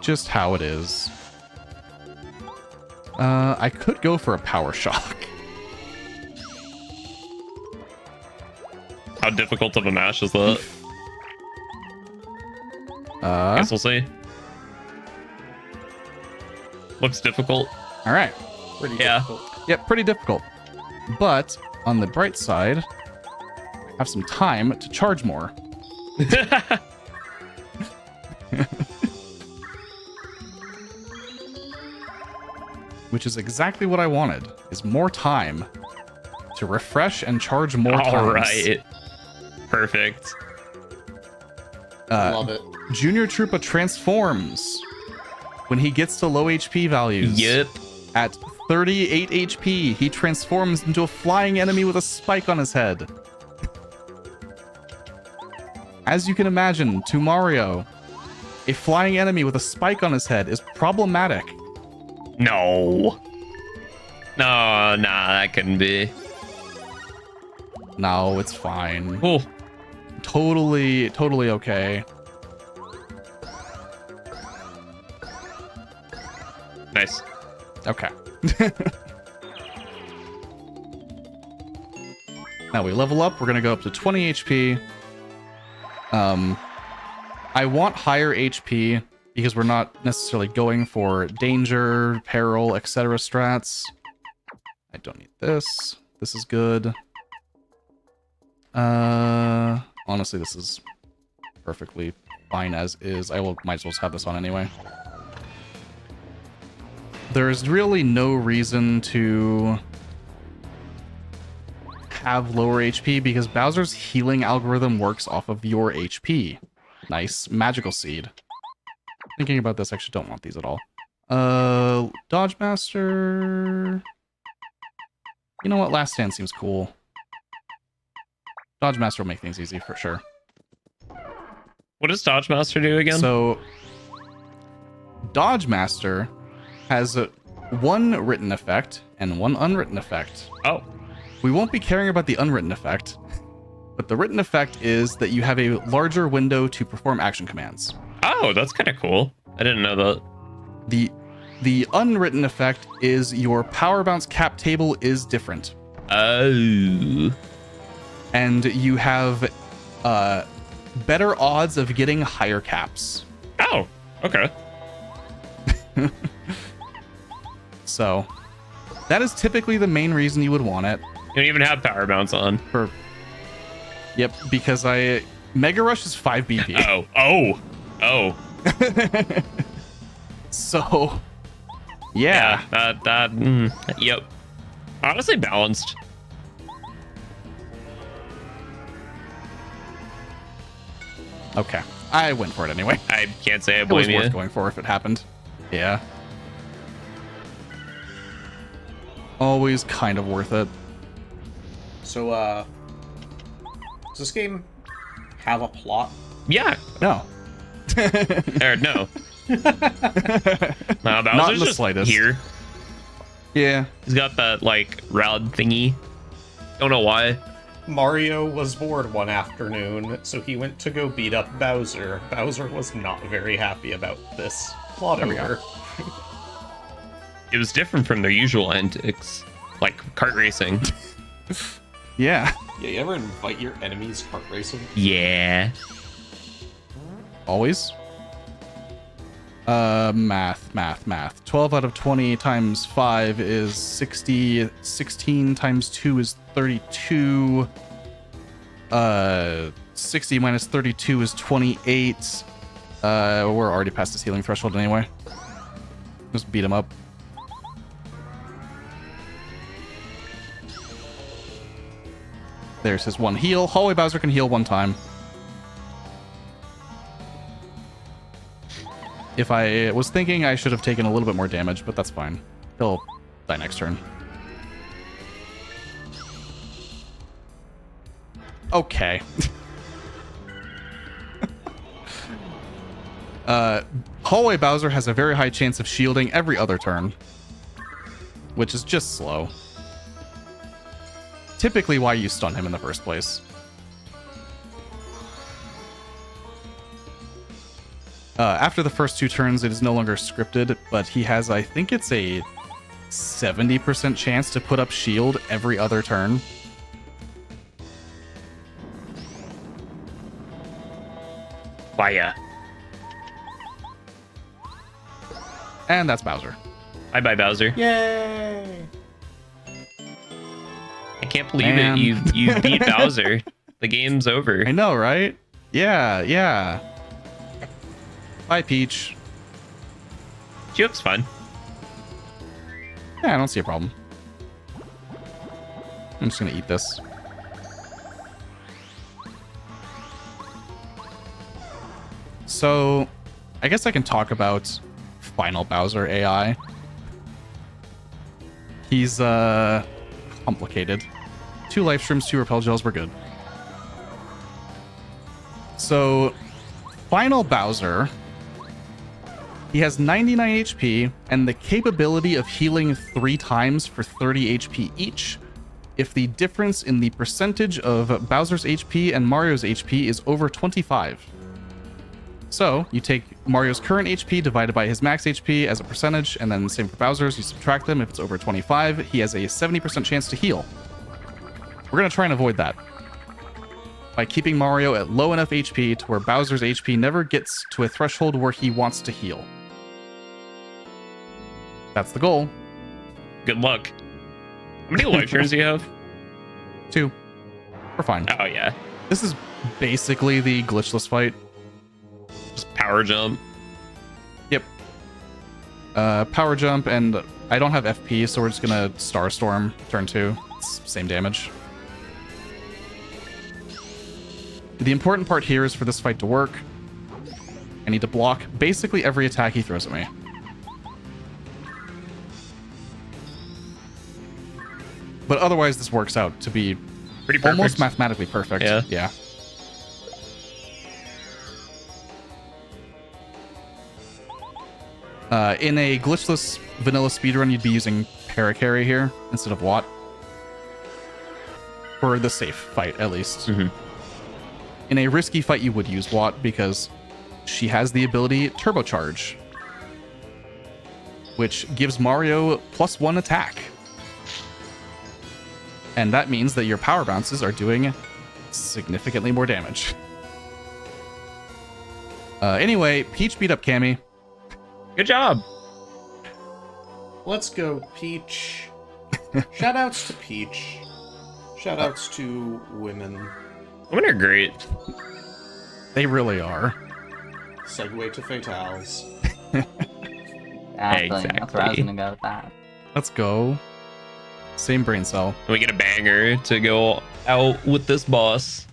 Just how it is. I could go for a Power Shock. How difficult of a match is that? Guess we'll see. Looks difficult. All right. Pretty Yeah. difficult. Yep, pretty difficult. But on the bright side, I have some time to charge more. Which is exactly what I wanted, is more time to refresh and charge more times. All right. Perfect. Love it. Junior Troopa transforms when he gets to low HP values. Yep. At 38 HP, he transforms into a flying enemy with a spike on his head. As you can imagine, to Mario, a flying enemy with a spike on his head is problematic. No. No, nah, that couldn't be. No, it's fine. Oh, Totally okay. nice. Okay. Now we level up. We're gonna go up to 20 HP. I want higher HP because we're not necessarily going for danger, peril, etc. strats. I don't need this. This is good. Honestly, this is perfectly fine as is. Might as well just have this on anyway. There's really no reason to have lower HP because Bowser's healing algorithm works off of your HP. Nice. Magical Seed. Thinking about this, I actually don't want these at all. Dodge Master. You know what? Last Stand seems cool. Dodge Master will make things easy for sure. What does Dodge Master do again? So, Dodge Master has one written effect and one unwritten effect. Oh. We won't be caring about the unwritten effect, but the written effect is that you have a larger window to perform action commands. Oh, that's kind of cool. I didn't know that. The unwritten effect is your power bounce cap table is different. Oh. And you have better odds of getting higher caps. Oh, okay. So that is typically the main reason you would want it. You don't even have power bounce on. Yep, because Mega Rush is 5 BP. Oh. So yeah. Yep. Honestly balanced. Okay. I went for it anyway. I can't say I It was blame you. worth going for if it happened. Yeah. Always kind of worth it. So, does this game have a plot? Yeah. No. Or no. No, Not Bowser's in the just slightest. here. Yeah. He's got that like rod thingy. Don't know why. Mario was bored one afternoon, so he went to go beat up Bowser. Bowser was not very happy about this. Plot There we over. It was different from their usual antics, like kart racing. Yeah. Yeah, you ever invite your enemies kart racing? Yeah. Always. Math. 12 out of 20 times 5 is 60. 16 times 2 is 32. 60 minus 32 is 28. We're already past the healing threshold anyway. Just beat him up. There's his one heal. Hallway Bowser can heal one time. If I was thinking, I should have taken a little bit more damage, but that's fine. He'll die next turn. Okay. Hallway Bowser has a very high chance of shielding every other turn, which is just slow. Typically why you stun him in the first place. After the first 2 turns, it is no longer scripted, but he has, I think it's a 70% chance to put up shield every other turn. Fire. And that's Bowser. Bye, Bowser. Yay! I can't believe Man. it. You beat Bowser. The game's over. I know, right? Yeah. Bye, Peach. She looks fun. Yeah, I don't see a problem. I'm just gonna eat this. So, I guess I can talk about Final Bowser AI. He's, complicated. 2 life streams, 2 repel gels, we're good. So, Final Bowser, he has 99 HP and the capability of healing 3 times for 30 HP each if the difference in the percentage of Bowser's HP and Mario's HP is over 25. So, you take Mario's current HP divided by his max HP as a percentage, and then same for Bowser's, you subtract them. If it's over 25, he has a 70% chance to heal. We're going to try and avoid that by keeping Mario at low enough HP to where Bowser's HP never gets to a threshold where he wants to heal. That's the goal. Good luck. How many life turns do you have? 2. We're fine. Oh, yeah. This is basically the glitchless fight. Just power jump. Yep. Power jump, and I don't have FP, so we're just gonna Star Storm turn 2. It's same damage. The important part here is for this fight to work, I need to block basically every attack he throws at me. But otherwise, this works out to be Pretty perfect. almost mathematically perfect. Yeah. In a glitchless vanilla speedrun, you'd be using Paracarry here instead of Watt. For the safe fight, at least. Mm-hmm. In a risky fight, you would use Watt because she has the ability Turbocharge, which gives Mario +1 attack. And that means that your power bounces are doing significantly more damage. Anyway, Peach beat up Cammy. Good job. Let's go, Peach. Shoutouts to Peach. Shoutouts to women. Women are great. They really are. Segue to fatales. That's where I was gonna go with that. Let's go. Same brain cell. We get a banger to go out with this boss.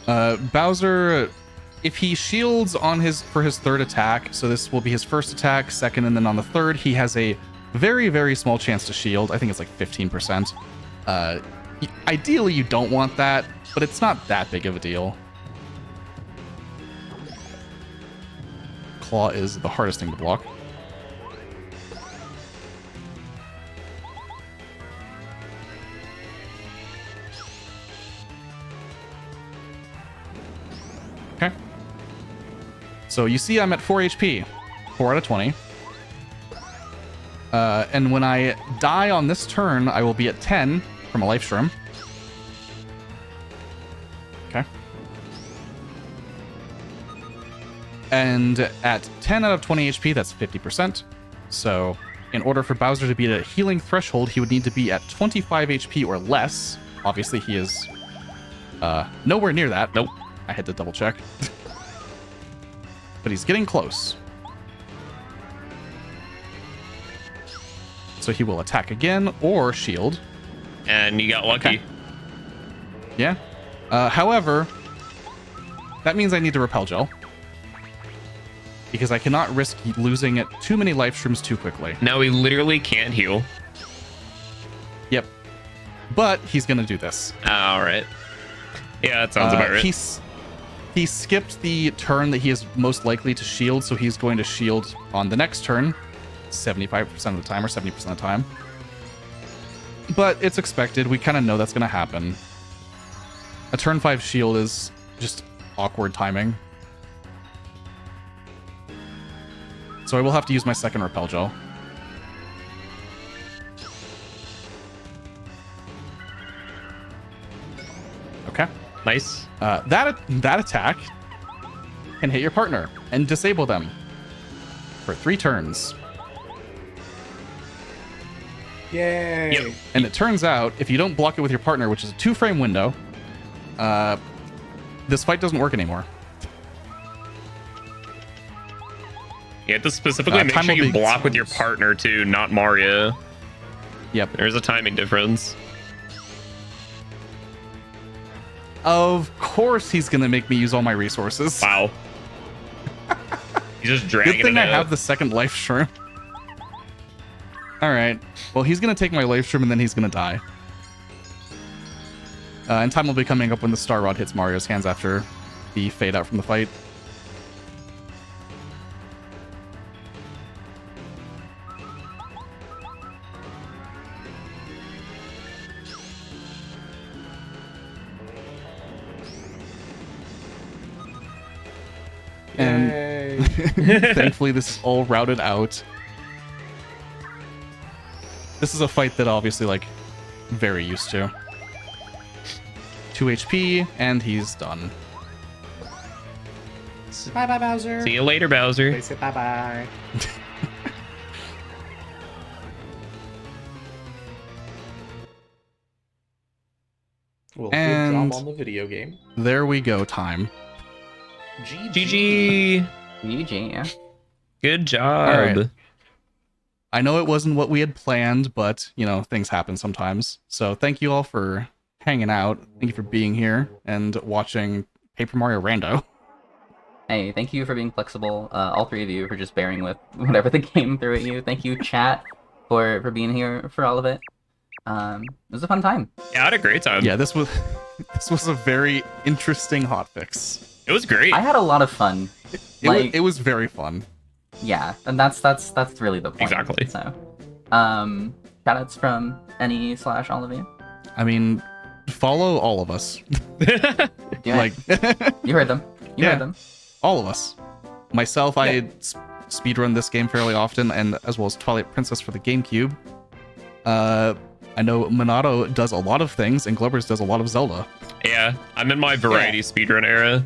Bowser, if he shields on for his third attack, so this will be his first attack, second, and then on the third, he has a very, very small chance to shield. I think it's like 15%. Ideally, you don't want that, but it's not that big of a deal. Claw is the hardest thing to block. Okay. So you see I'm at 4 HP, 4 out of 20. And when I die on this turn, I will be at 10 from a life shroom. Okay. And at 10 out of 20 HP, that's 50%. So in order for Bowser to be at a healing threshold, he would need to be at 25 HP or less. Obviously, he is nowhere near that. Nope. I had to double check. But he's getting close. So he will attack again or shield. And you got lucky. Okay. Yeah. However, that means I need to repel gel. Because I cannot risk losing too many life shrooms too quickly. Now we literally can't heal. Yep. But he's going to do this. All right. Yeah, that sounds about right. He skipped the turn that he is most likely to shield, so he's going to shield on the next turn 75% of the time or 70% of the time. But it's expected. We kind of know that's going to happen. A turn 5 shield is just awkward timing. So I will have to use my second repel gel. Okay. Nice. That attack can hit your partner and disable them for 3 turns. Yay! Yep. And it turns out, if you don't block it with your partner, which is a 2-frame window, this fight doesn't work anymore. You have to specifically make time sure will you be- block with your partner too, not Mario. Yep. There's a timing difference. Of course he's going to make me use all my resources. Wow. He's just dragging Good thing it I out. have the second life shroom. Alright. Well, he's going to take my life shroom and then he's going to die. And time will be coming up when the Star Rod hits Mario's hands after the fade out from the fight. And Yay! thankfully, this is all routed out. This is a fight that obviously, like, very used to. 2 HP, and he's done. Bye bye, Bowser. See you later, Bowser. They say bye bye. Well, And- good job on the video game. There we go, time. GG. GG, yeah. Good job. All right. I know it wasn't what we had planned, but, you know, things happen sometimes. So thank you all for hanging out. Thank you for being here and watching Paper Mario Rando. Hey, thank you for being flexible. All three of you for just bearing with whatever the game threw at you. Thank you, chat, for being here for all of it. It was a fun time. Yeah, I had a great time. Yeah, this was a very interesting hotfix. It was great. I had a lot of fun. It was very fun. Yeah, and that's really the point. Exactly. So, shoutouts from any / all of you. I mean, follow all of us. Yeah, Like, you heard them. You Yeah. heard them. all of us. Myself, I speedrun this game fairly often, and as well as Twilight Princess for the GameCube. I know Minato does a lot of things, and Globers does a lot of Zelda. Yeah, I'm in my variety speedrun era.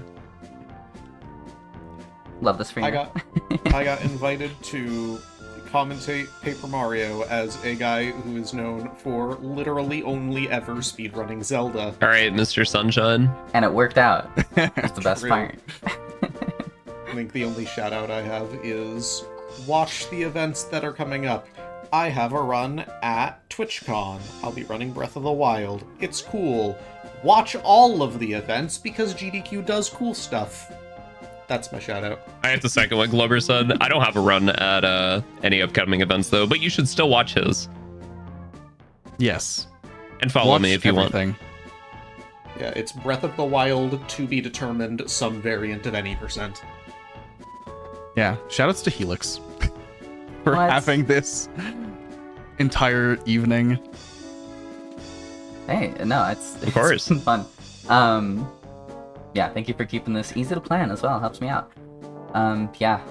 Love this for you. I got invited to commentate Paper Mario as a guy who is known for literally only ever speedrunning Zelda. All right, Mr. Sunshine. And it worked out. That's the best True. part. I think the only shout out I have is watch the events that are coming up. I have a run at TwitchCon. I'll be running Breath of the Wild. It's cool. Watch all of the events because GDQ does cool stuff. That's my shout out. I have to second what Glover said. I don't have a run at any upcoming events though, but you should still watch his Yes. and follow Watch me if you everything. Yeah, it's Breath of the Wild to be determined, some variant of any %. Yeah. Shoutouts to Helix for What? having this entire evening. Hey, no, it's course. been fun. Yeah, thank you for keeping this easy to plan as well. Helps me out. Yeah.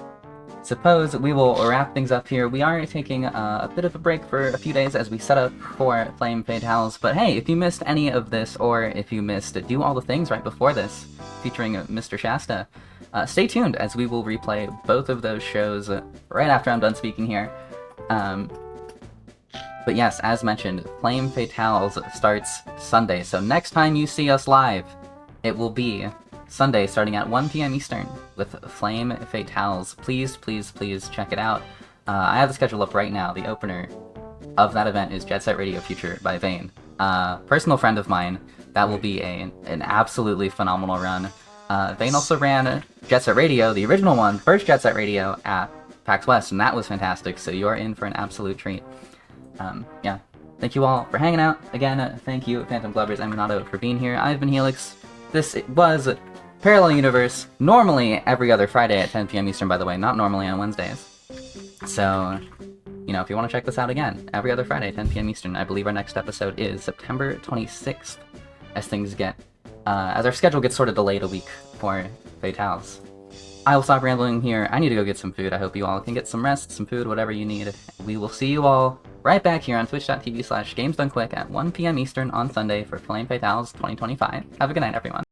Suppose we will wrap things up here. We are taking a bit of a break for a few days as we set up for Flame Fatales. But hey, if you missed any of this, or if you missed Do All the Things right before this, featuring Mr. Shasta, stay tuned as we will replay both of those shows right after I'm done speaking here. But yes, as mentioned, Flame Fatales starts Sunday. So next time you see us live, it will be Sunday starting at 1 p.m. Eastern with Flame Fatales. Please, please, please check it out. I have the schedule up right now. The opener of that event is Jet Set Radio Future by Vane. Personal friend of mine. That will be an absolutely phenomenal run. Vane also ran Jet Set Radio, the original one, first Jet Set Radio at PAX West, and that was fantastic. So you are in for an absolute treat. Yeah. Thank you all for hanging out. Again, thank you, Phantom Glovers and Minato, for being here. I've been Helix. This was Parallel Universe, normally every other Friday at 10 p.m. Eastern, by the way, not normally on Wednesdays. So, you know, if you want to check this out again, every other Friday, 10 p.m. Eastern. I believe our next episode is September 26th, as things get, as our schedule gets sort of delayed a week for Fatales. I will stop rambling here. I need to go get some food. I hope you all can get some rest, some food, whatever you need. We will see you all right back here on twitch.tv/gamesdonequick at 1 p.m. Eastern on Sunday for Flame Fatales 2025. Have a good night, everyone.